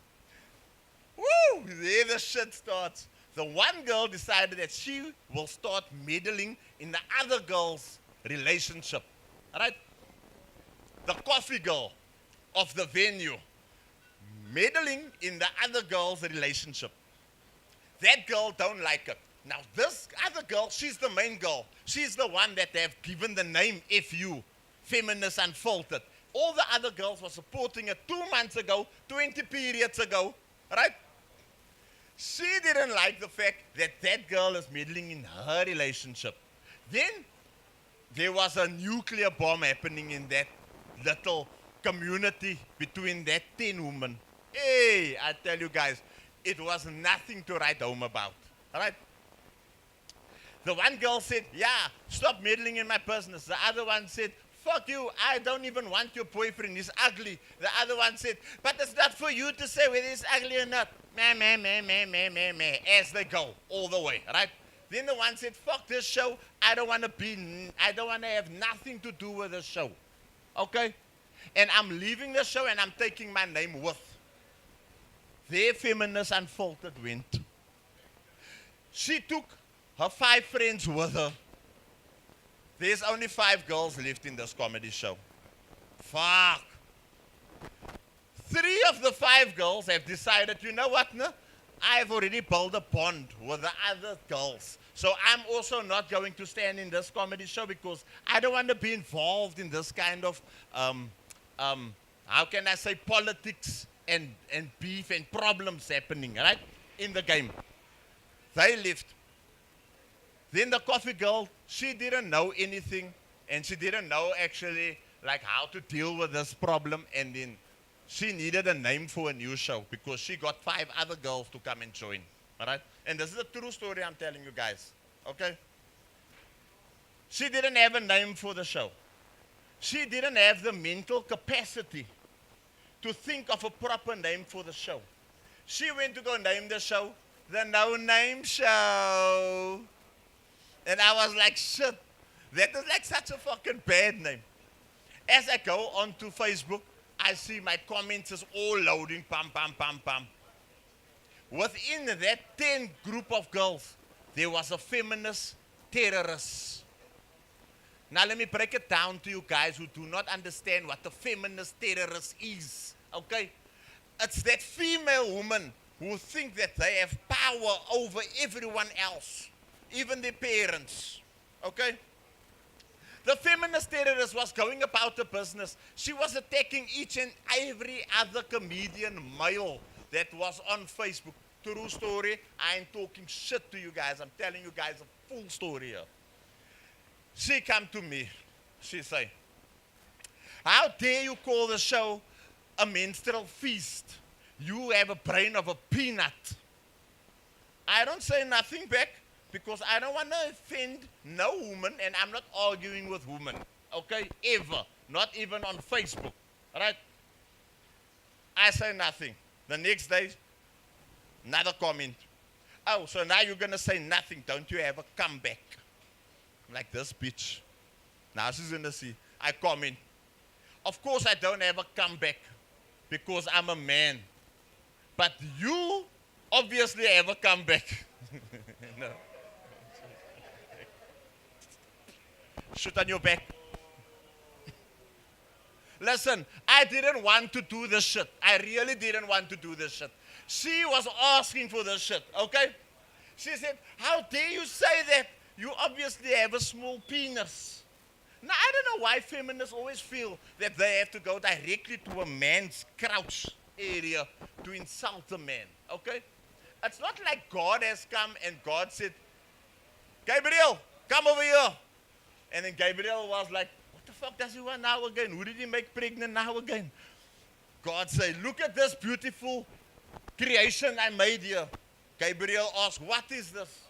Woo! There the shit starts. The one girl decided that she will start meddling in the other girl's relationship. Right? The coffee girl of the venue. Meddling in the other girl's relationship. That girl don't like it. Now this other girl, she's the main girl. She's the one that they have given the name FU. Feminist Unfiltered. All the other girls were supporting it 2 months ago, 20 periods ago, right? She didn't like the fact that that girl is meddling in her relationship. Then there was a nuclear bomb happening in that little community between that 10 women. Hey, I tell you guys, it was nothing to write home about, all right? The one girl said, yeah, stop meddling in my business. The other one said, fuck you, I don't even want your boyfriend, he's ugly. The other one said, but it's not for you to say whether he's ugly or not. Meh, meh, meh, meh, meh, meh, meh, as they go, all the way, right? Then the one said, fuck this show, I don't want to have nothing to do with this show, okay? And I'm leaving the show and I'm taking my name with. Their feminist Unfiltered went. She took her 5 friends with her. There's only 5 girls left in this comedy show. Fuck. 3 of the 5 girls have decided, you know what, no? I've already built a bond with the other girls. So I'm also not going to stand in this comedy show because I don't want to be involved in this kind of, how can I say, politics and beef and problems happening, right? In the game. They left. Then the coffee girl, she didn't know anything and she didn't know actually like how to deal with this problem, and then she needed a name for a new show because she got 5 other girls to come and join, all right? And this is a true story I'm telling you guys, okay? She didn't have a name for the show. She didn't have the mental capacity to think of a proper name for the show. She went to go name the show the No Name Show. And I was like, shit, that is like such a fucking bad name. As I go onto Facebook, I see my comments is all loading, pam, pam, pam, pam. Within that 10 group of girls, there was a feminist terrorist. Now let me break it down to you guys who do not understand what the feminist terrorist is, okay? It's that female woman who think that they have power over everyone else. Even their parents, okay? The feminist terrorist was going about the business. She was attacking each and every other comedian male that was on Facebook. True story, I ain't talking shit to you guys. I'm telling you guys a full story here. She come to me. She say, how dare you call the show a menstrual feast? You have a brain of a peanut. I don't say nothing back, because I don't want to offend no woman, and I'm not arguing with women, okay, ever, not even on Facebook, right? I say nothing. The next day, another comment. Oh, so now you're going to say nothing. Don't you have a comeback? I'm like, this bitch. Now she's in the sea. I come in. Of course, I don't ever come back because I'm a man. But you obviously ever come back. No. Shoot on your back. Listen, I didn't want to do this shit. I really didn't want to do this shit. She was asking for this shit, okay? She said, how dare you say that? You obviously have a small penis. Now, I don't know why feminists always feel that they have to go directly to a man's crouch area to insult a man, okay? It's not like God has come and God said, Gabriel, come over here. And then Gabriel was like, what the fuck does he want now again? Who did he make pregnant now again? God said, look at this beautiful creation I made here. Gabriel asked, what is this?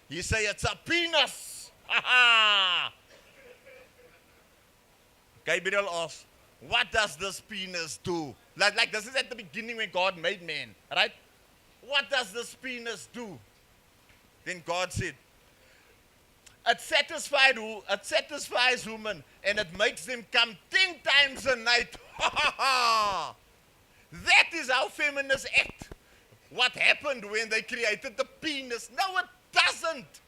He said, it's a penis. Gabriel asked, what does this penis do? Like this is at the beginning when God made man, right? What does this penis do? Then God said, it satisfies women and it makes them come 10 times a night. That is how feminists act. What happened when they created the penis? No, it doesn't.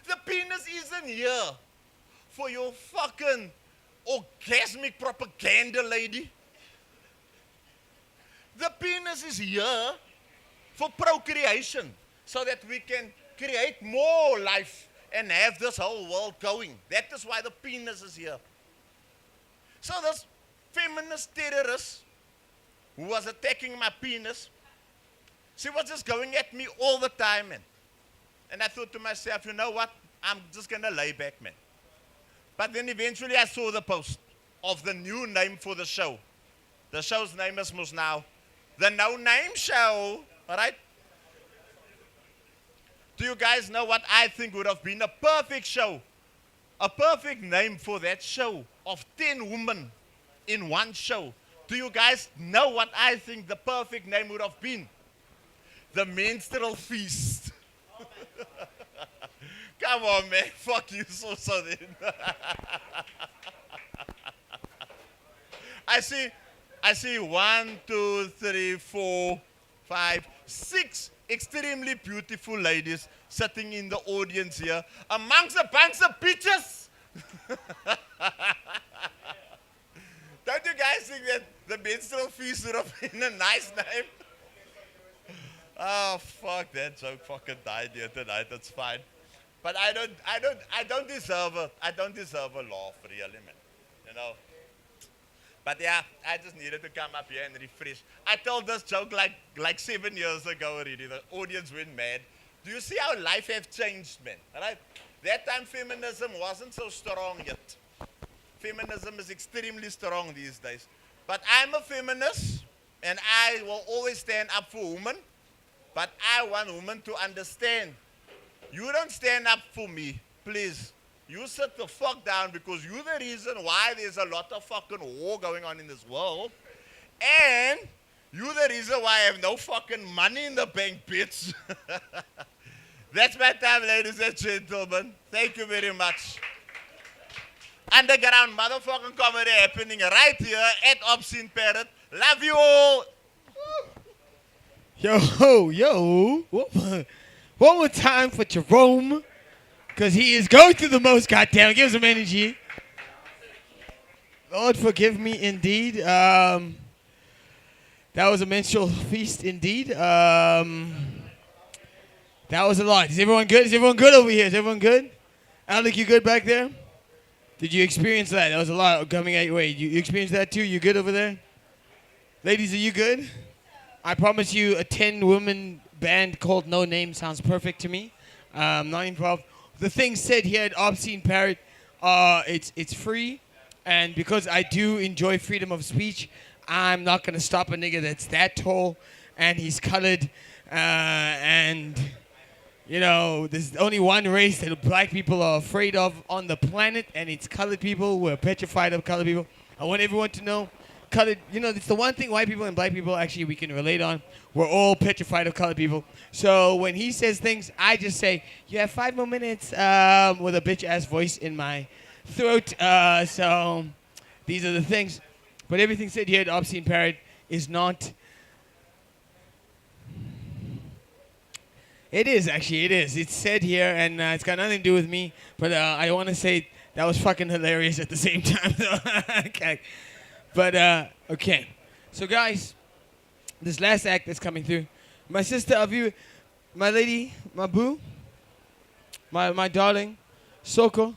The penis isn't here for your fucking orgasmic propaganda, lady. The penis is here for procreation so that we can create more life and have this whole world going. That is why the penis is here. So this feminist terrorist who was attacking my penis, she was just going at me all the time, man. And I thought to myself, you know what? I'm just going to lay back, man. But then eventually I saw the post of the new name for the show. The show's name is most now the No Name Show, all right? Do you guys know what I think would have been a perfect show? A perfect name for that show of 10 women in one show. Do you guys know what I think the perfect name would have been? The Menstrual Feast. Come on, man. Fuck you, so then. I see 1, 2, 3, 4, 5, 6 extremely beautiful ladies sitting in the audience here amongst a bunch of bitches. Don't you guys think that the Menstrual Feast would have been a nice name? Oh, fuck, that joke fucking died here tonight. That's fine. But I don't deserve it. I don't deserve a laugh, really, man. You know? But yeah, I just needed to come up here and refresh. I told this joke like 7 years ago already. The audience went mad. Do you see how life have changed, man? Right? That time feminism wasn't so strong yet. Feminism is extremely strong these days. But I'm a feminist, and I will always stand up for women. But I want women to understand. You don't stand up for me, please. You sit the fuck down because you're the reason why there's a lot of fucking war going on in this world. And you're the reason why I have no fucking money in the bank, bitch. That's my time, ladies and gentlemen. Thank you very much. Underground motherfucking comedy happening right here at Obscene Parrot. Love you all. Yo. One more time for Jerome. Because he is going through the most, goddamn. Give some energy. Lord, forgive me indeed. That was a menstrual feast indeed. That was a lot. Is everyone good? Is everyone good over here? Is everyone good? Alec, you good back there? Did you experience that? That was a lot coming at your way. You experienced that too? You good over there? Ladies, are you good? I promise you a 10-woman band called No Name sounds perfect to me. Not involved. The thing said here at Obscene Parrot, it's free, and because I do enjoy freedom of speech, I'm not gonna stop a nigga that's that tall, and he's colored, and you know, there's only one race that black people are afraid of on the planet, and it's colored people. We're petrified of colored people. I want everyone to know colored, it's the one thing white people and black people actually we can relate on. We're all petrified of colored people. So when he says things, I just say, you have 5 more minutes with a bitch-ass voice in my throat. So these are the things. But everything said here at Obscene Parrot is not... It is, actually, it is. It's said here, and it's got nothing to do with me. But I want to say that was fucking hilarious at the same time. Okay. But, okay. So, guys, this last act that's coming through. My sister, my lady, my boo, my darling, Soko,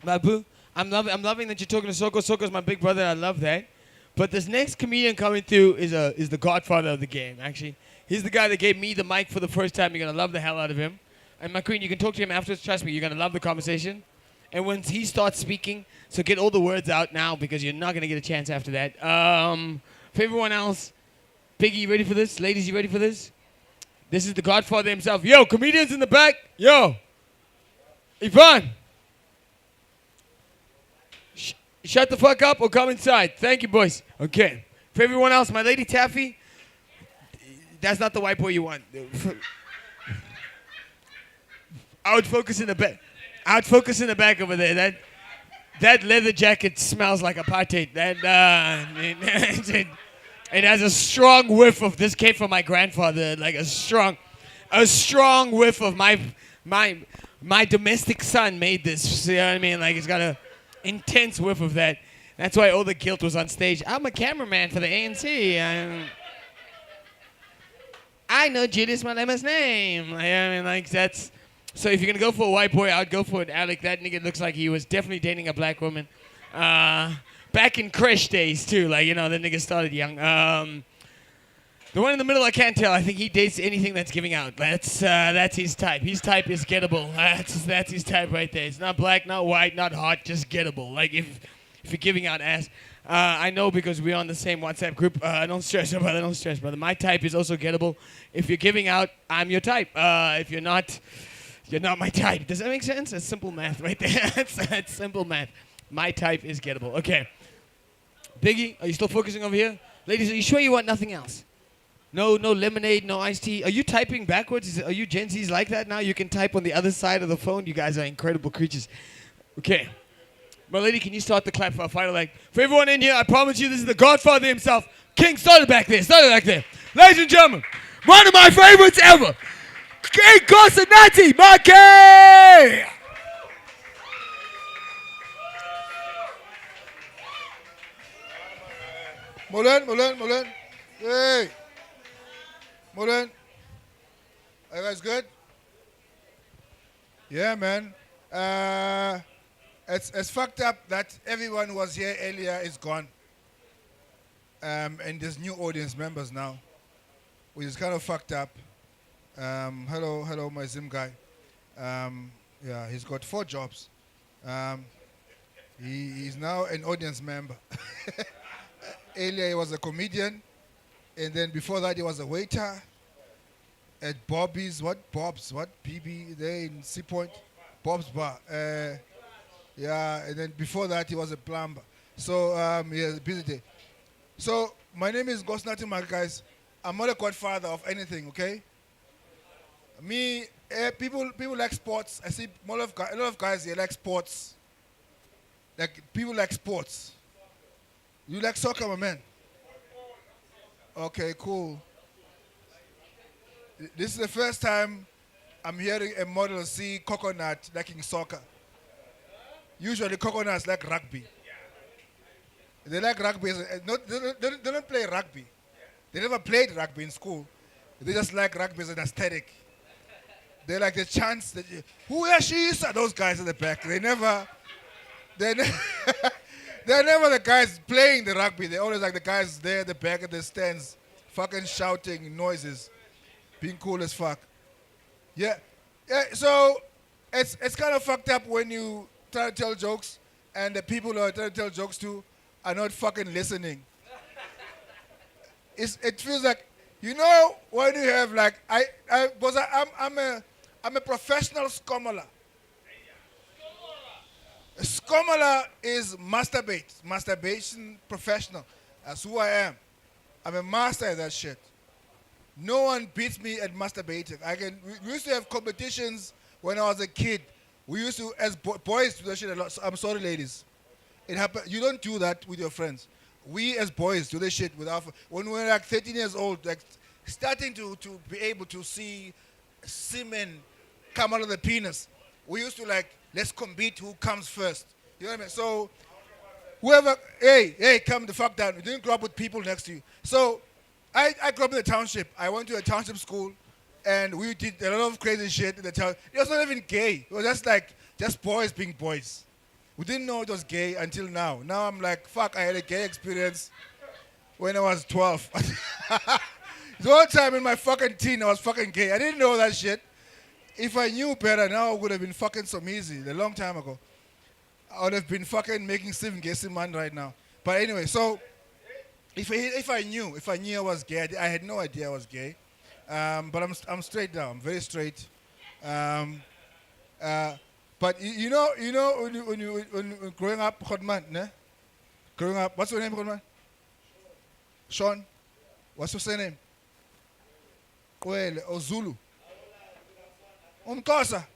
my boo. I'm loving that you're talking to Soko. Soko's my big brother. I love that. But this next comedian coming through is the godfather of the game, actually. He's the guy that gave me the mic for the first time. You're going to love the hell out of him. And my queen, you can talk to him afterwards. Trust me, you're going to love the conversation. And once he starts speaking, so get all the words out now because you're not going to get a chance after that. For everyone else, Piggy, you ready for this? Ladies, you ready for this? This is the godfather himself. Yo, comedians in the back. Yo. Yvonne. Shut the fuck up or come inside. Thank you, boys. Okay. For everyone else, my lady Taffy. That's not the white boy you want. I would focus in the back. I would focus in the back over there. That leather jacket smells like apartheid. It has a strong whiff of this came from my grandfather. Like a strong whiff of my domestic son made this. You know what I mean? Like it's got a intense whiff of that. That's why all the guilt was on stage. I'm a cameraman for the ANC. I know Julius Malema's name. I mean, like, that's... So if you're going to go for a white boy, I would go for it. Alec, that nigga looks like he was definitely dating a black woman. Back in Crash days, too. Like, the nigga started young. The one in the middle, I can't tell. I think he dates anything that's giving out. That's his type. His type is gettable. That's his type right there. It's not black, not white, not hot, just gettable. Like, if you're giving out ass... I know because we're on the same WhatsApp group. Don't stress, brother. Don't stress, brother. My type is also gettable. If you're giving out, I'm your type. If you're not, you're not my type. Does that make sense? That's simple math right there. That's simple math. My type is gettable. Okay. Biggie, are you still focusing over here? Ladies, are you sure you want nothing else? No lemonade, no iced tea. Are you typing backwards? Are you Gen Zs like that now? You can type on the other side of the phone. You guys are incredible creatures. Okay. My lady, can you start the clap for our final act? For everyone in here, I promise you this is the godfather himself. King, start it back there. Ladies and gentlemen, one of my favorites ever. King Kosanati, Maki! Molen. Hey. Molen. Are you guys good? Yeah, man. It's fucked up that everyone who was here earlier is gone. And there's new audience members now, which is kind of fucked up. Hello, my Zim guy. Yeah, he's got 4 jobs. He's now an audience member. Earlier he was a comedian, and then before that he was a waiter at Bobby's, BB, there in Sea Point, Bob's Bar. Yeah, and then before that he was a plumber. So he has a busy day. So my name is Gosnati Mark, guys. I'm not a godfather of anything, okay? Me, people like sports. I see a lot of guys here like sports. Like people like sports. You like soccer, my man? Okay, cool. This is the first time I'm hearing a model see coconut liking soccer. Usually coconuts like rugby. They like rugby. They don't play rugby. They never played rugby in school. They just like rugby as an aesthetic. They like the chance that who are she is? Those guys at the back. They're never the guys playing the rugby. They're always like the guys there at the back of the stands, fucking shouting noises, being cool as fuck. Yeah. So it's kind of fucked up when you try to tell jokes and the people who are trying to tell jokes to are not fucking listening. It feels like, when you have like I'm a professional scomola. Scomola is masturbation professional. That's who I am. I'm a master at that shit. No one beats me at masturbating. We used to have competitions when I was a kid. We used to, as boys, do that shit a lot. I'm sorry, ladies. It happen. You don't do that with your friends. We as boys do this shit with our. When we were like 13 years old, like starting to be able to see semen come out of the penis, we used to like, let's compete who comes first. You know what I mean? So whoever, hey, come the fuck down. You didn't grow up with people next to you. So I grew up in the township. I went to a township school, and we did a lot of crazy shit in the town. It was not even gay. It was just boys being boys. We didn't know it was gay until now. Now I'm like, fuck, I had a gay experience when I was 12. The whole time in my fucking teen, I was fucking gay. I didn't know that shit. If I knew better, now I would have been fucking some easy a long time ago. I would have been fucking making Stephen Gacy man right now. But anyway, so if I knew I was gay, I had no idea I was gay. But I'm straight now. I'm very straight. But you know, when you growing up, Godman, ne? Growing up, what's your name, Godman? Sean. What's your surname? Kwele or Zulu? Umkosa.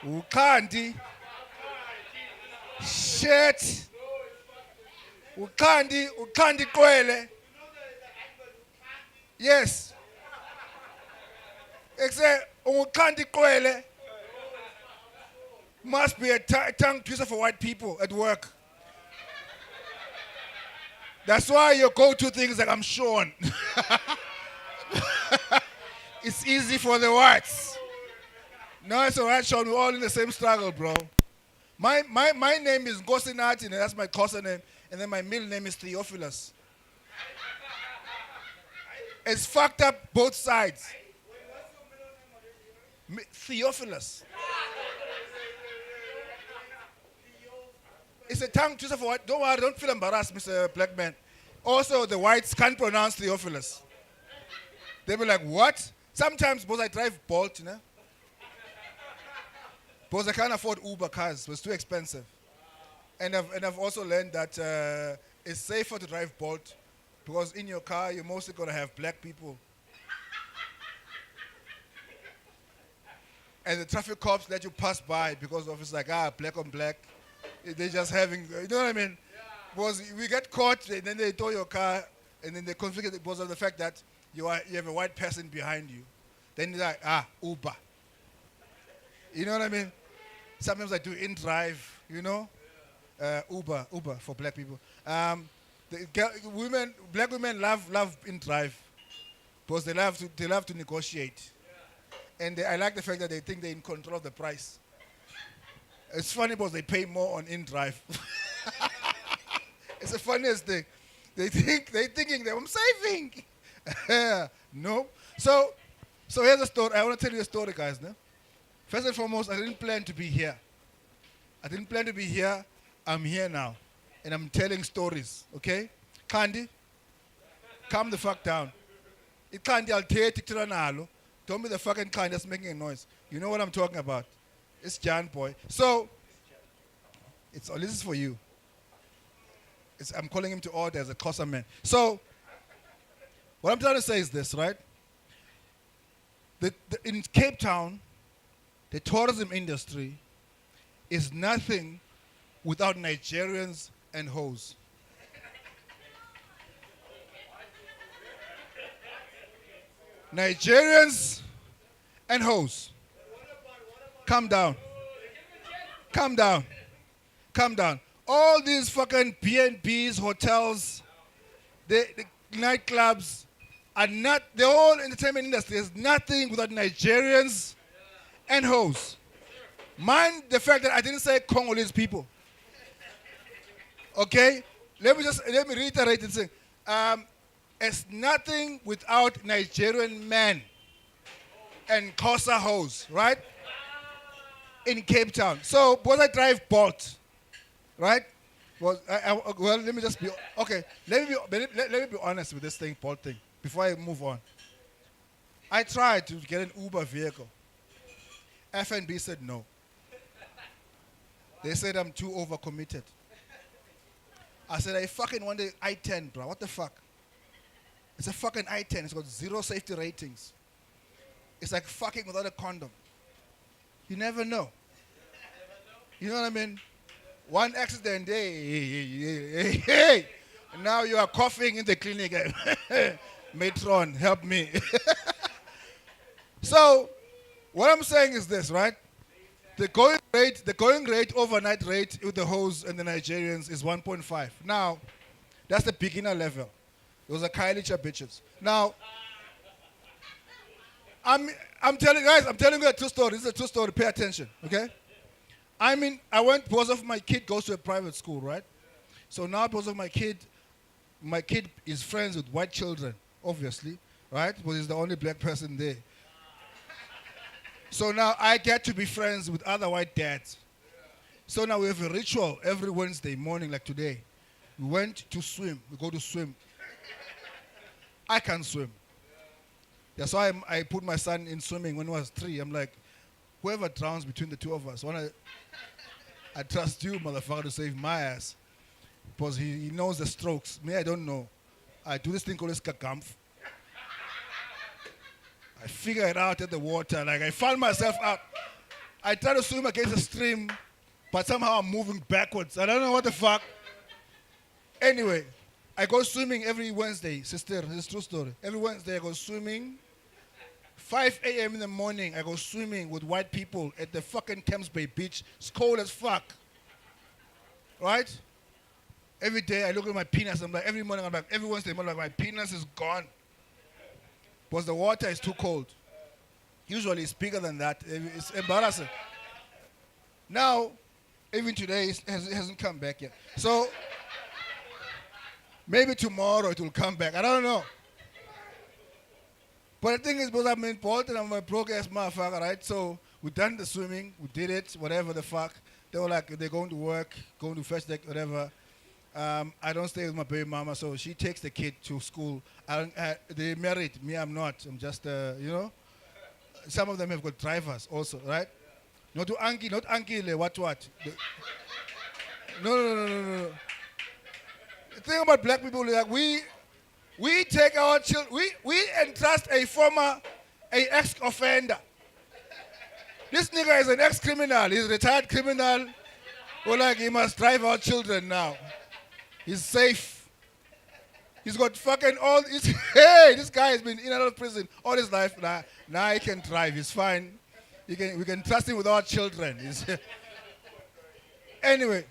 Ukandi. Shit. Ukandi Kwele. Yes. Except Ukandi Kwele must be a tongue twister for white people at work. That's why your go-to thing is like, I'm Sean. It's easy for the whites. No, it's all right, Sean. We're all in the same struggle, bro. My name is Ngosinati, and that's my Xhosa name. And then my middle name is Theophilus. It's fucked up both sides. Theophilus. It's a tongue twister for white. Don't worry, don't feel embarrassed, Mr. Black Man. Also, the whites can't pronounce Theophilus. They be like, what? Sometimes, because I drive Bolt, you know? Because I can't afford Uber cars. It was too expensive. And I've also learned that it's safer to drive Bolt because in your car, you're mostly going to have black people. And the traffic cops let you pass by because of it's like, black on black. They're just having, you know what I mean? Yeah. Because we get caught, and then they tow your car, and then they configure it because of the fact that you have a white person behind you. Then they're like, Uber. You know what I mean? Sometimes I do in-drive, you know? Uber for black people. Black women love in-drive because they love to negotiate. And I like the fact that they think they're in control of the price. It's funny because they pay more on in-drive. It's the funniest thing. They're thinking that I'm saving. No. So here's a story. I want to tell you a story, guys. No? First and foremost, I didn't plan to be here. I'm here now. And I'm telling stories. Okay? Kandi, calm the fuck down. Kandi, I'll tell you. Don't be the fucking kind that's making a noise. You know what I'm talking about. It's John Boy. So, this is for you. I'm calling him to order as a Xhosa man. So, what I'm trying to say is this, right? In Cape Town, the tourism industry is nothing without Nigerians and hoes. Nigerians and hoes. Calm down. All these fucking B&Bs, hotels, the nightclubs are not, the whole entertainment industry is nothing without Nigerians and hoes. Mind the fact that I didn't say Congolese people. Okay? Let me reiterate and say, it's nothing without Nigerian men and Xhosa hoes, right? In Cape Town. So, because I drive Bolt, right? Well, let me just be, okay, let me be honest with this thing, Bolt thing, before I move on. I tried to get an Uber vehicle. FNB said no. They said I'm too overcommitted. I said, I fucking want the I-10, bro. What the fuck? It's a fucking I-10. It's got 0 safety ratings. It's like fucking without a condom. You never know. You know what I mean? One accident, hey. And now you are coughing in the clinic. Matron, help me. So, what I'm saying is this, right? The going rate, overnight rate with the hoes and the Nigerians is 1.5. Now, that's the beginner level. Those are Kailicha bitches. Now, I'm telling you a true story. This is a true story. Pay attention, okay? I mean, I went because of my kid goes to a private school, right? So now because of my kid is friends with white children, obviously, right? Because he's the only black person there. So now I get to be friends with other white dads. So now we have a ritual every Wednesday morning, like today. We went to swim. We go to swim. I can't swim. That's why I put my son in swimming when he was 3. I'm like, whoever drowns between the two of us, I trust you, motherfucker, to save my ass. Because he knows the strokes. Me, I don't know. I do this thing called skakamf. I figure it out at the water. Like, I found myself out. I try to swim against the stream, but somehow I'm moving backwards. I don't know what the fuck. Anyway, I go swimming every Wednesday, sister. This is a true story. Every Wednesday I go swimming. 5 a.m. in the morning, I go swimming with white people at the fucking Thames Bay beach. It's cold as fuck. Right? Every day I look at my penis. I'm like, every morning, I'm like, every Wednesday morning, like, my penis is gone. Because the water is too cold. Usually it's bigger than that. It's embarrassing. Now, even today, it hasn't come back yet. So, maybe tomorrow it will come back. I don't know. But the thing is, because I'm important, I'm a broke-ass motherfucker, right? So, we done the swimming, we did it, whatever the fuck. They were like, they're going to work, going to fetch deck, whatever. I don't stay with my baby mama, so she takes the kid to school. They married, me, I'm not. I'm just, some of them have got drivers also, right? Not Anki, what? No. The thing about black people is like we take our children, we entrust a ex-offender. This nigga is an ex-criminal. He's a retired criminal. Or like he must drive our children now. He's safe. He's got fucking all. Hey, this guy has been in and out of prison all his life. Now he can drive. He's fine. We can trust him with our children. Anyway,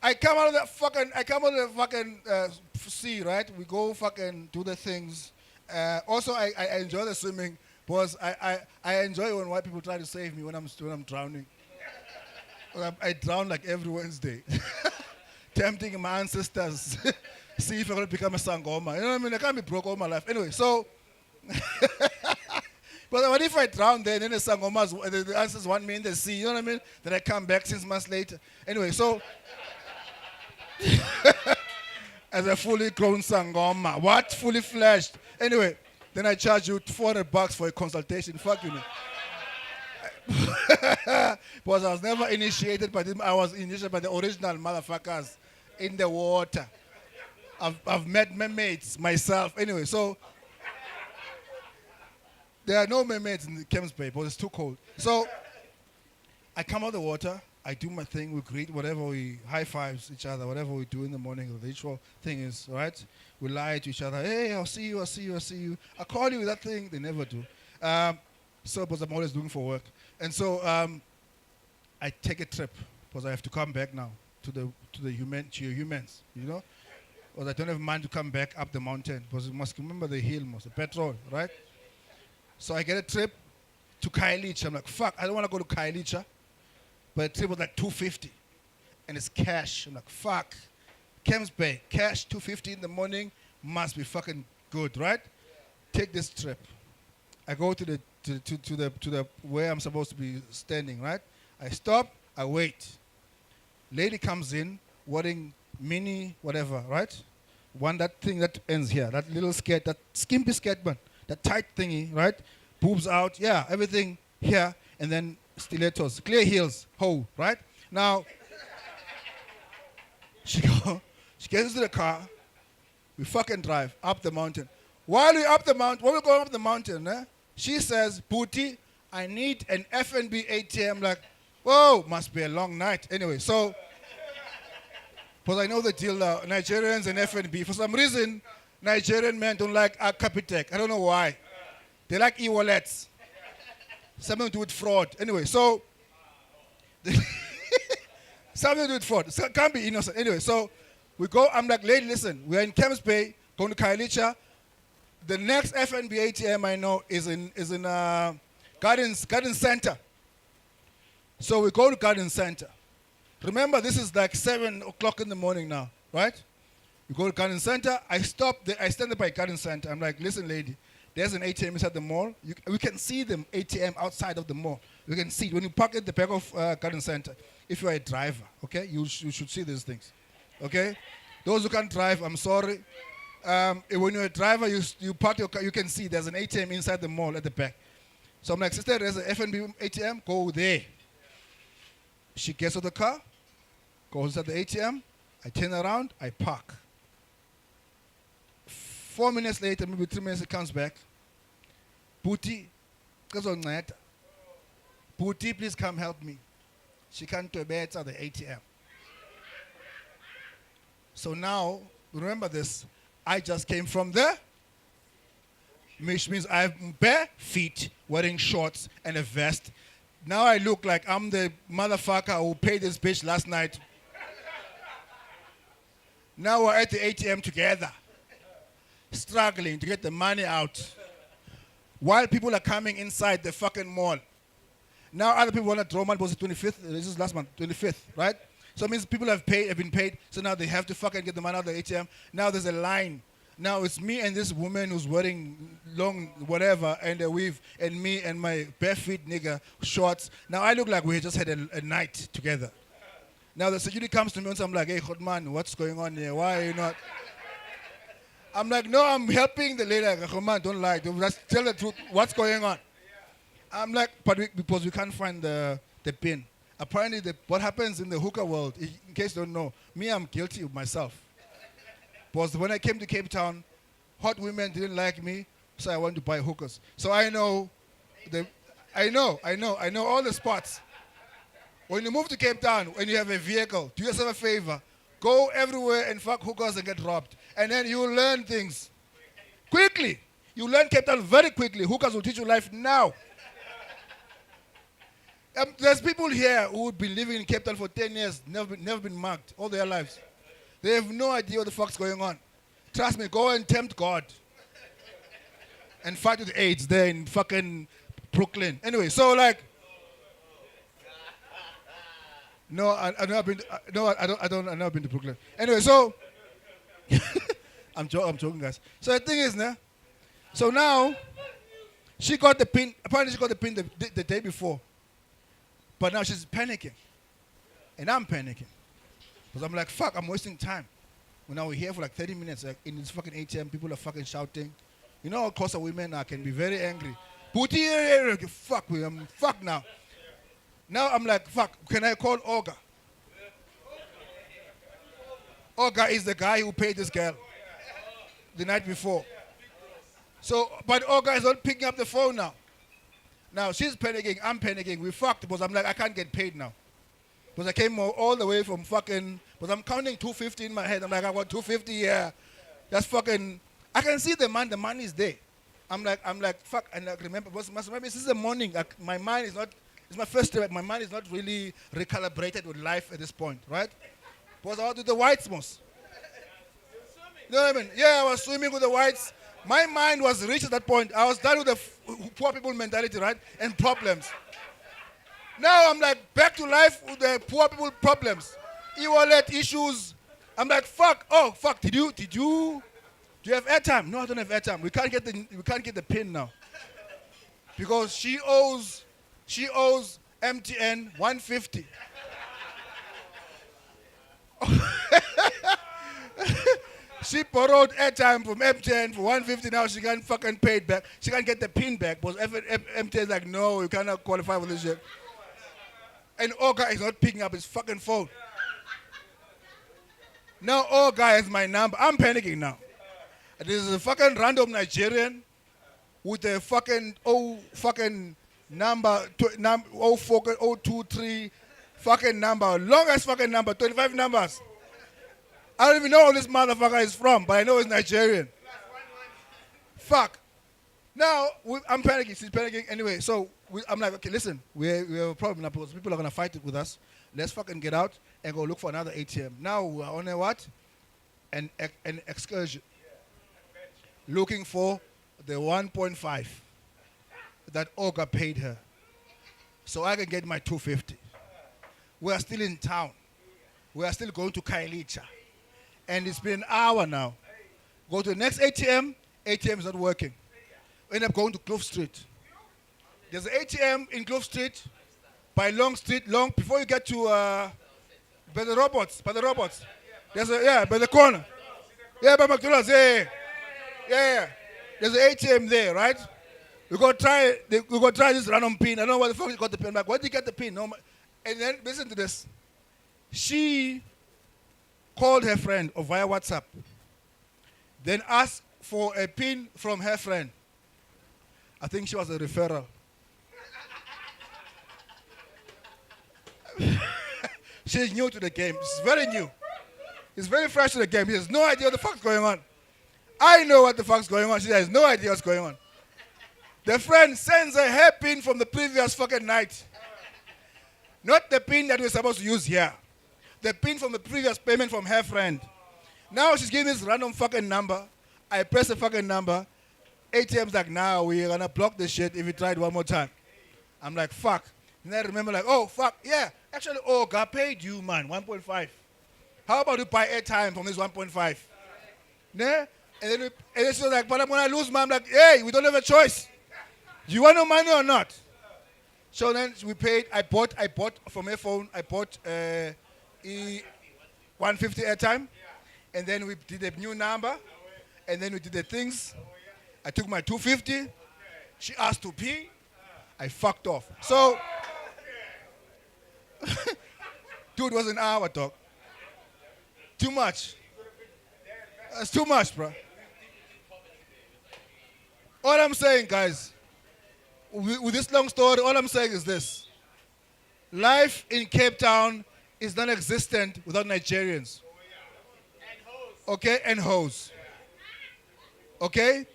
I come out of the fucking sea, right? We go fucking do the things. Also, I enjoy the swimming because I enjoy when white people try to save me when I'm drowning. I drown like every Wednesday. Tempting my ancestors. See if I'm going to become a Sangoma. You know what I mean? I can't be broke all my life. Anyway, so. But what if I drown there and then the Sangomas, the ancestors want me in the sea? You know what I mean? Then I come back 6 months later. Anyway, so. As a fully grown Sangoma. What? Fully fledged. Anyway, then I charge you $400 for a consultation. Fuck you. Because I was never initiated by them. I was initiated by the original motherfuckers in the water. I've met mermaids myself. Anyway, so there are no mermaids in the Thames Bay because it's too cold. So I come out of the water. I do my thing. We greet, whatever we high fives each other, whatever we do in the morning. The ritual thing is, right? We lie to each other. Hey, I'll see you. I call you with that thing. They never do. So, because I'm always looking for work. And so I take a trip because I have to come back now to your humans, you know? Because I don't have money to come back up the mountain because you must remember the hill, the petrol, right? So I get a trip to Kailicha. I'm like, fuck, I don't want to go to Kailicha. But the trip was like $250. And it's cash. I'm like, fuck. Thames Bay, cash, $250 in the morning, must be fucking good, right? Take this trip. I go to the where I'm supposed to be standing, right? I stop, I wait. Lady comes in, wearing mini whatever, right? That thing that ends here, that little skirt, that skimpy skirt, man, that tight thingy, right? Boobs out, yeah, everything here, and then stilettos, clear heels, right? Now, She gets into the car. We fucking drive up the mountain. While we're going up the mountain, she says, Booty, I need an F&B ATM. Like, whoa, must be a long night. Anyway, so, because I know the deal now, Nigerians and F&B. For some reason, Nigerian men don't like Capitec. I don't know why. They like e-wallets. Something to do with fraud. Anyway, so, something to do with fraud. So, can't be innocent. Anyway, so, we go, I'm like, lady, listen, we're in Camps Bay, going to Kailicha. The next FNB ATM I know is in Garden Center. So we go to Garden Center. Remember, this is like 7 o'clock in the morning now, right? We go to Garden Center. I stop there. I stand there by Garden Center. I'm like, listen, lady, there's an ATM inside the mall. We can see the ATM outside of the mall. We can see it. When you park at the back of Garden Center, if you're a driver, okay, you should see these things, okay? Those who can't drive, I'm sorry. When you're a driver, you park your car, you can see there's an ATM inside the mall at the back. So I'm like, sister, there's an FNB ATM, go there. She gets out of the car, goes at the ATM, I turn around, I park. 4 minutes later, maybe 3 minutes, it comes back. Booty, Booty, please come help me. She can't do bed at the ATM. So now, remember this, I just came from there, which means I have bare feet, wearing shorts and a vest. Now I look like I'm the motherfucker who paid this bitch last night. Now we're at the ATM together, struggling to get the money out, while people are coming inside the fucking mall. Now other people want to draw money, was the 25th? This is last month, 25th, right? So it means people have been paid, so now they have to fucking get the money out of the ATM. Now there's a line. Now it's me and this woman who's wearing long whatever and a weave, and me and my bare feet nigga shorts. Now I look like we just had a night together. Now the security comes to me and I'm like, hey, man, what's going on here? Why are you not? I'm like, no, I'm helping the lady. Like, man, don't lie. Just tell the truth. What's going on? I'm like, because we can't find the pin. Apparently, what happens in the hookah world, in case you don't know, me, I'm guilty of myself. Because when I came to Cape Town, hot women didn't like me, so I went to buy hookahs. So I know all the spots. When you move to Cape Town, when you have a vehicle, do yourself a favor, go everywhere and fuck hookahs and get robbed. And then you will learn things quickly. You learn Cape Town very quickly. Hookahs will teach you life now. There's people here who've been living in Cape Town for 10 years, never been mugged all their lives. They have no idea what the fuck's going on. Trust me, go and tempt God. And fight with AIDS there in fucking Brooklyn. Anyway, so like, no, I've never been. I've never been to Brooklyn. Anyway, so I'm joking, guys. So the thing is, so now she got the pin. Apparently, she got the pin the day before. But now she's panicking. And I'm panicking. Because I'm like, fuck, I'm wasting time. When I was here for like 30 minutes, like in this fucking ATM, people are fucking shouting. You know, of course, women can be very angry. Booty, fuck, I'm fuck now. Now I'm like, fuck, can I call Olga? Olga is the guy who paid this girl the night before. So, but Olga is not picking up the phone now. Now she's panicking, I'm panicking, we fucked because I'm like, I can't get paid now. Because I came all the way from fucking, because I'm counting 250 in my head. I'm like, I got 250 here. That's fucking, I can see the money is there. I'm like, fuck, and I remember, maybe this is the morning, my mind is not, it's my first step, my mind is not really recalibrated with life at this point, right? Because I was with the whites most. You know what I mean? Yeah, I was swimming with the whites. My mind was rich at that point. I was done with the poor people mentality, right? And problems. Now I'm like back to life with the poor people problems. E-wallet issues. I'm like, fuck. Oh, fuck. Do you have airtime? No, I don't have airtime. We can't get the pin now. Because she owes MTN 150. She borrowed airtime from MTN for 150. Now she can't fucking pay it back. She can't get the pin back because MTN is like, no, you cannot qualify for this shit. And Olga is not picking up his fucking phone. Now, all guy has my number. I'm panicking now. This is a fucking random Nigerian with a fucking number, 023 fucking number, longest fucking number, 25 numbers. I don't even know where this motherfucker is from, but I know he's Nigerian. Fuck. Now, I'm panicking. She's panicking. Anyway, so I'm like, okay, listen, we have a problem now because people are going to fight it with us. Let's fucking get out and go look for another ATM. Now, we're on a what? An excursion. Looking for the 1.5 that Olga paid her. So I can get my 250. We are still in town. We are still going to Kailicha. And it's been an hour now. Go to the next ATM. ATM is not working. We end up going to Clove Street. There's an ATM in Clove Street, by Long Street, before you get to, by the robots. There's by the corner. Yeah, by McDonald's, yeah. There's an ATM there, right? We go try this random pin. I don't know where the fuck you got the pin back. Where did you get the pin? No, and then, listen to this. She called her friend or via WhatsApp, then asked for a pin from her friend. I think she was a referral. She's new to the game. She's very new. He's very fresh to the game. He has no idea what the fuck's going on. I know what the fuck's going on. She has no idea what's going on. The friend sends her her pin from the previous fucking night. Not the pin that we're supposed to use here. The pin from the previous payment from her friend. Now she's giving this random fucking number. I press the fucking number. ATM's like, nah, we're gonna block this shit if you try it one more time. I'm like, fuck. And I remember like, oh, fuck, yeah. Actually, God paid you, man, 1.5. How about you buy airtime from this 1.5? Yeah? And then she's like, but I'm gonna lose, man. I'm like, hey, we don't have a choice. Do you want no money or not? So then we paid. I bought from her phone, I bought 150 airtime. And then we did a new number. And then we did the things. I took my 250. She asked to pee. I fucked off. So, dude, it was an hour, dog. Too much. That's too much, bro. All I'm saying, guys, with this long story, all I'm saying is this. Life in Cape Town is non-existent without Nigerians. Okay? And hoes. Okay?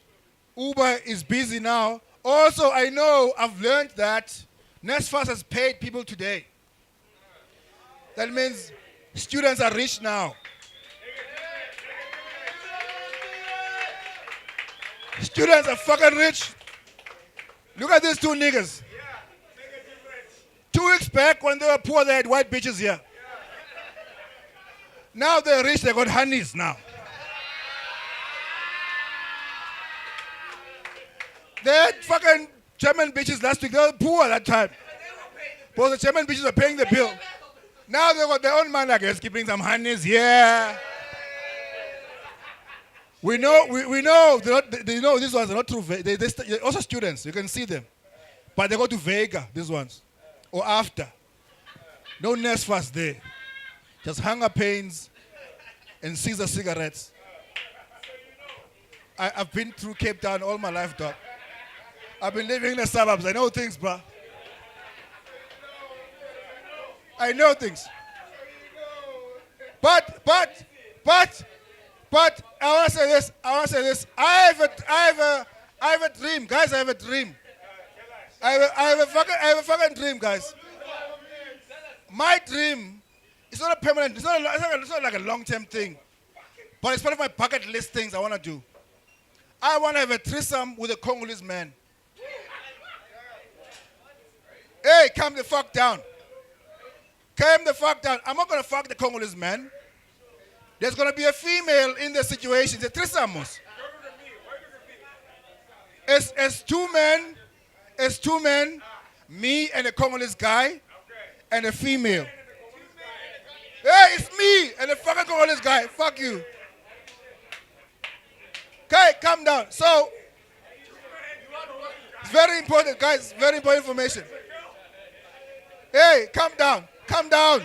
Uber is busy now. Also, I know, I've learned that NSFAS has paid people today. That means students are rich now. Students are fucking rich. Look at these two niggas. 2 weeks back when they were poor, they had white bitches here. Now they're rich, they got honeys now. They had fucking German bitches last week. They were poor that time. But the German bitches are paying the bill. Now they got their own man, I guess, keeping some honeys here. We know they know these ones are not true. They're also students. You can see them. But they go to Vega, these ones. Or after. No NSFAS there. Just hunger pains and Caesar cigarettes. I've been through Cape Town all my life, dog. I've been living in the suburbs. I know things, bro. I know things. But I want to say this. I have a dream, guys. I have a dream. I have a fucking dream, guys. My dream is not a permanent. It's not like a long-term thing, but it's part of my bucket list things I want to do. I want to have a threesome with a Congolese man. Hey, calm the fuck down. Calm the fuck down. I'm not going to fuck the Congolese man. There's going to be a female in the situation. It's a threesome. It's two men, me and a Congolese guy, and a female. Hey, it's me and a fucking Congolese guy. Fuck you. Okay, calm down. So, it's very important, guys. Very important information. Hey, calm down. Calm down.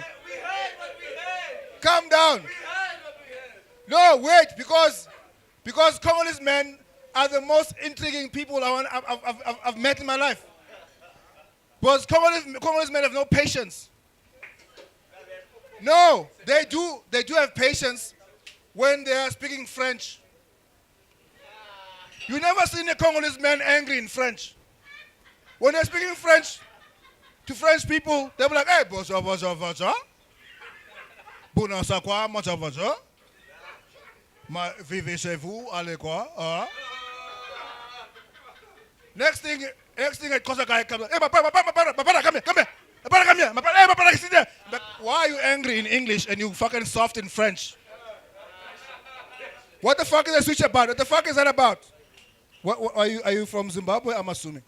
Calm down. No, wait, because Congolese men are the most intriguing people I've met in my life. Because Congolese men have no patience. No, they do have patience when they are speaking French. You never seen a Congolese man angry in French. When they're speaking French to French people, they'll be like, hey, bonjour, bonjour, bonjour. Bonjour, quoi, bonjour, bonjour. Vivez chez vous, allez quoi? Next thing, it comes a guy comes. Hey, my brother, come here. My brother, come here. Hey, my brother, sit there. But why are you angry in English and you fucking soft in French? What the fuck is that switch about? What the fuck is that about? What are you from Zimbabwe? I'm assuming.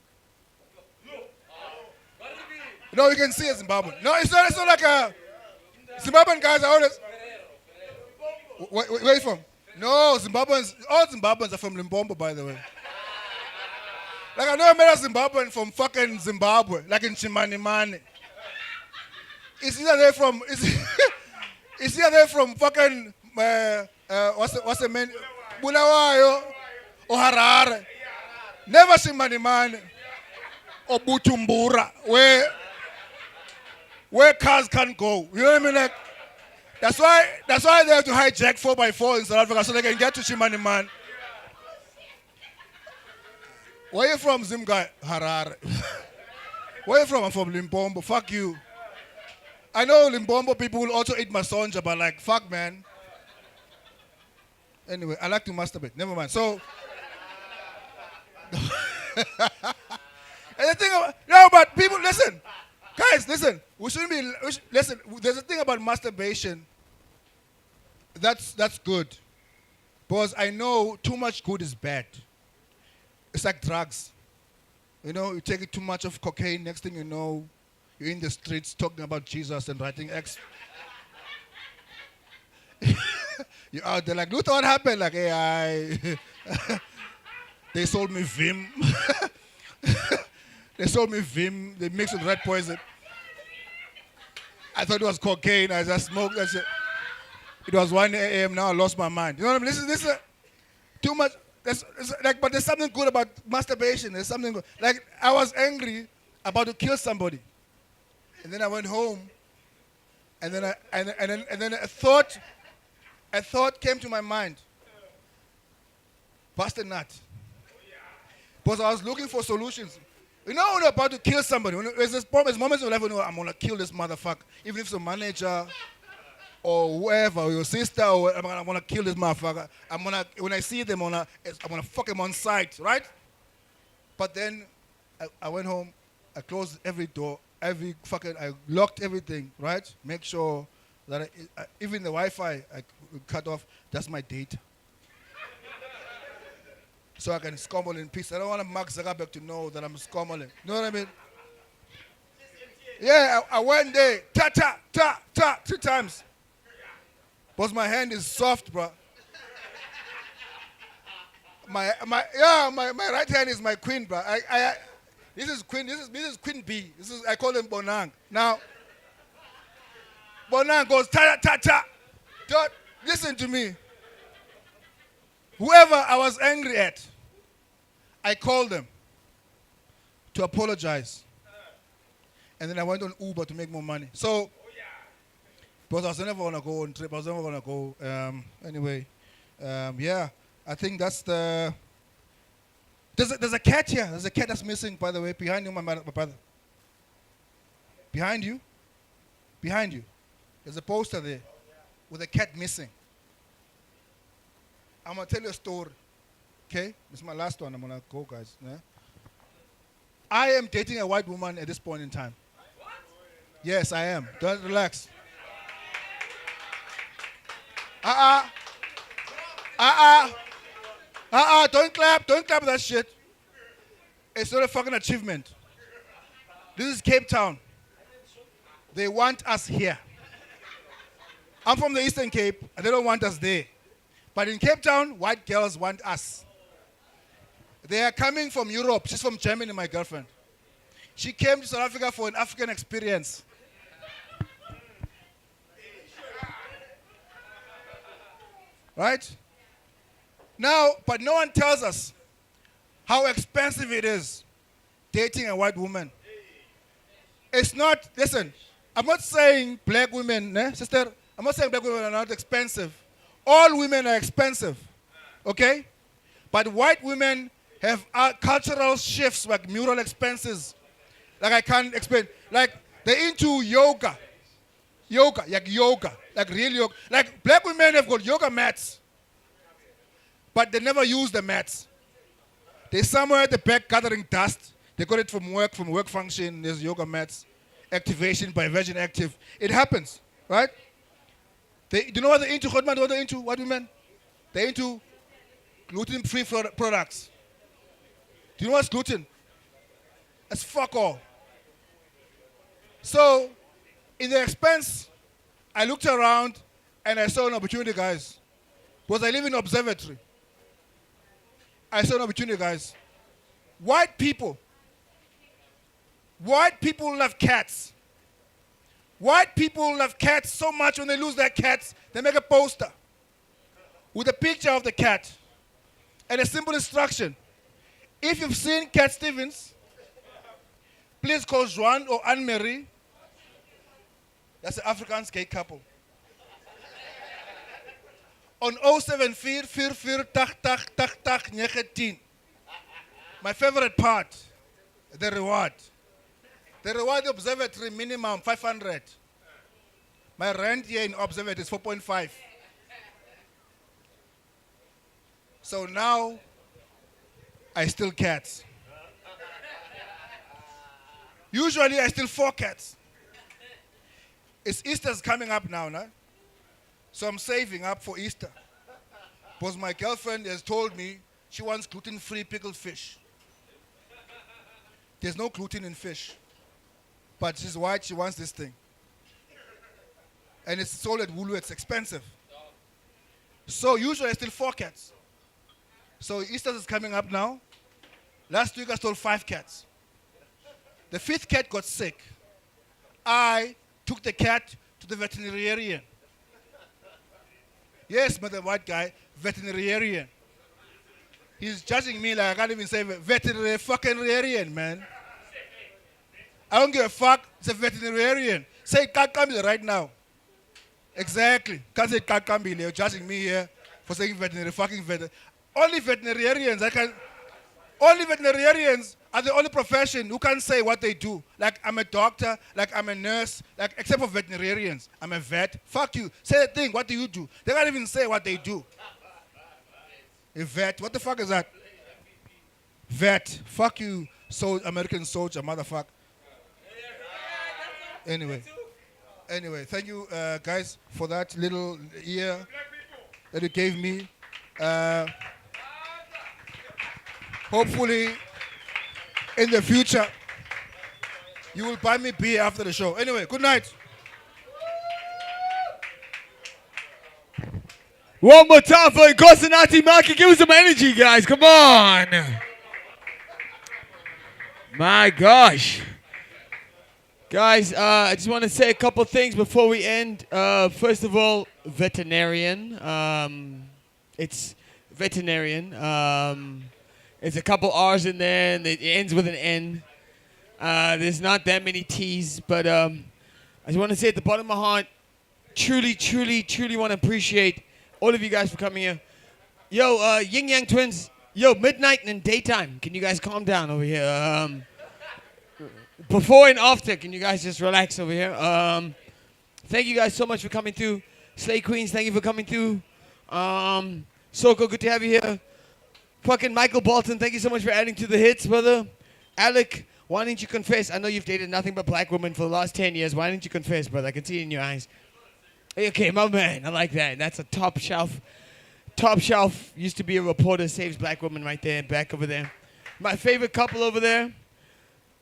No, you can see it's Zimbabwe. No, it's not like a Zimbabwean guys are always. Where are you from? No, Zimbabweans. All Zimbabweans are from Limpopo, by the way. Like I know I met a Zimbabwean from fucking Zimbabwe, like in Chimanimani. It's either they're from fucking what's the main Bulawayo or Harare. Never Chimanimani or Bujumbura, where cars can't go. You know what I mean? Like that's why they have to hijack 4x4 in South Africa so they can get to Chimanimani. Where you from, Zimgai? Harare. Where you from? I'm from Limpopo. Fuck you. I know Limpopo people will also eat masonja, but like, fuck, man. Anyway, I like to masturbate. Never mind. So, and the thing about, no, but people, listen. Guys, listen. Listen, there's a thing about masturbation that's good. Because I know too much good is bad. It's like drugs. You know, you take too much of cocaine, next thing you know, you're in the streets talking about Jesus and writing X. You're out there like, Luther, what happened? Like, hey, they sold me Vim. They sold me Vim. They mixed with red poison. I thought it was cocaine. I just smoked that shit. It was 1 a.m. Now I lost my mind. You know what I mean? This is too much. But there's something good about masturbation. There's something good. Like I was angry about to kill somebody, and then I went home, and then a thought came to my mind. Bust a nut. Because I was looking for solutions. You know when you're about to kill somebody, there's moments in your life when I'm gonna kill this motherfucker, even if it's a manager. Or whoever, or your sister, or I'm gonna kill this motherfucker. When I see them, I'm gonna fuck him on sight, right? But then I went home, I closed every door, I locked everything, right? Make sure that even the Wi-Fi I cut off. That's my data, so I can scumble in peace. I don't want Mark Zuckerberg to know that I'm scumbling. You know what I mean? Yeah, I went there, ta 2 times. Because my hand is soft, bro. My right hand is my queen, bro. This is queen B. I call him Bonang. Now, Bonang goes ta. Listen to me. Whoever I was angry at, I called them to apologize. And then I went on Uber to make more money. So, because I was never going to go on trip. I was never going to go. Anyway, yeah, I think that's the... There's a cat here. There's a cat that's missing, by the way, behind you, my brother. Behind you. There's a poster there with a cat missing. I'm going to tell you a story. Okay? This is my last one. I'm going to go, guys. Yeah? I am dating a white woman at this point in time. What? Yes, I am. Don't relax. Don't clap that shit. It's not a fucking achievement. This is Cape Town. They want us here. I'm from the Eastern Cape, and they don't want us there. But in Cape Town, white girls want us. They are coming from Europe. She's from Germany, my girlfriend. She came to South Africa for an African experience. Right? Now, but no one tells us how expensive it is dating a white woman. It's not, listen, I'm not saying black women, sister, I'm not saying black women are not expensive. All women are expensive, okay? But white women have cultural shifts like mural expenses. Like I can't explain. Like they're into yoga. Like real yoga. Like black women have got yoga mats, but they never use the mats. They're somewhere at the back gathering dust. They got it from work function. There's yoga mats, activation by Virgin Active. It happens, right? Do you know what they're into? What they're into? What women? They're into gluten-free products. Do you know what's gluten? It's fuck all. So, in the expense, I looked around and I saw an opportunity, guys. Because I live in an observatory. I saw an opportunity, guys. White people love cats. White people love cats so much when they lose their cats, they make a poster with a picture of the cat and a simple instruction. If you've seen Cat Stevens, please call Juan or Anne-Marie. That's an Afrikaans gay couple. On 074 44 80 80 19. My favorite part, the reward. The reward observatory minimum 500. My rent here in observatory is 4.5. So now, I steal cats. Usually I steal 4 cats. It's Easter's coming up now, no? So I'm saving up for Easter. Because my girlfriend has told me she wants gluten-free pickled fish. There's no gluten in fish. But she's white, she wants this thing. And it's sold at Woolworths, it's expensive. So usually I steal 4 cats. So Easter is coming up now. Last week I stole 5 cats. The 5th cat got sick. I took the cat to the veterinarian. Yes, but the white guy, veterinarian. He's judging me like I can't even say veterinarian, man. I don't give a fuck. It's a veterinarian. Say Kakambile right now. Exactly. Can't say Kakambile. You're judging me here for saying veterinary, fucking veterinary. Only veterinarians are the only profession who can say what they do. Like I'm a doctor, like I'm a nurse, like except for veterinarians. I'm a vet. Fuck you. Say the thing. What do you do? They can't even say what they do. A vet. What the fuck is that? Vet. Fuck you, American soldier, motherfucker. Anyway, thank you guys for that little ear that you gave me. Hopefully, in the future, you will buy me beer after the show. Anyway, good night. One more time for Nkosinati Maki. Give us some energy, guys. Come on. My gosh. Guys, I just want to say a couple things before we end. First of all, veterinarian. It's veterinarian. There's a couple R's in there, and it ends with an N. There's not that many T's, but I just want to say at the bottom of my heart, truly, truly, truly want to appreciate all of you guys for coming here. Yo, Yin Yang Twins. Yo, midnight and daytime. Can you guys calm down over here? Before and after, can you guys just relax over here? Thank you guys so much for coming through. Slay Queens, thank you for coming through. Soko, good to have you here. Fucking Michael Bolton, thank you so much for adding to the hits, brother. Alec, why didn't you confess? I know you've dated nothing but black women for the last 10 years. Why didn't you confess, brother? I can see it in your eyes. Okay, my man, I like that. That's a top shelf. Top shelf used to be a reporter, saves black women right there, back over there. My favorite couple over there.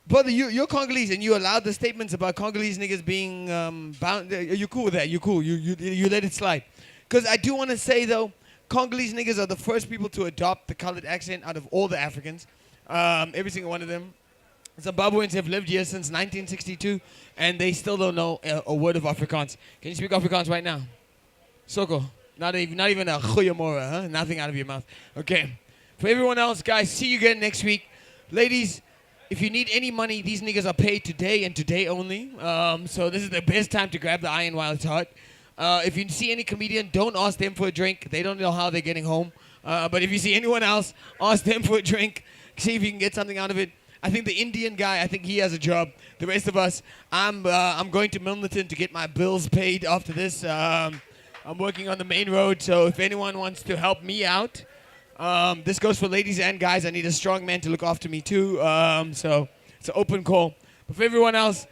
Brother, you're Congolese, and you allowed the statements about Congolese niggas being bound. You're cool with that. You're cool. You let it slide. Because I do want to say, though, Congolese niggas are the first people to adopt the colored accent out of all the Africans. Every single one of them. Zimbabweans have lived here since 1962, and they still don't know a word of Afrikaans. Can you speak Afrikaans right now? Soko. Not even a goeiemorgen, huh? Nothing out of your mouth. Okay. For everyone else, guys, see you again next week. Ladies, if you need any money, these niggas are paid today and today only. So this is the best time to grab the iron while it's hot. If you see any comedian, don't ask them for a drink. They don't know how they're getting home. But if you see anyone else, ask them for a drink. See if you can get something out of it. I think the Indian guy, I think he has a job. The rest of us, I'm going to Milnerton to get my bills paid after this. I'm working on the main road, so if anyone wants to help me out, this goes for ladies and guys. I need a strong man to look after me too. So it's an open call. But for everyone else,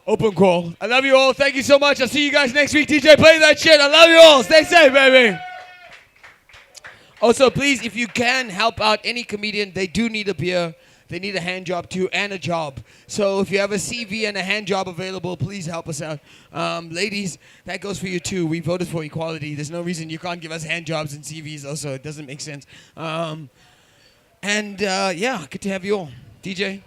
open call. I love you all. Thank you so much. I'll see you guys next week. DJ, play that shit. I love you all. Stay safe, baby. Also, please, if you can help out any comedian, they do need a beer. They need a hand job too and a job. So if you have a CV and a hand job available, please help us out. Ladies, that goes for you too. We voted for equality. There's no reason you can't give us hand jobs and CVs also. It doesn't make sense. Yeah, good to have you all. DJ?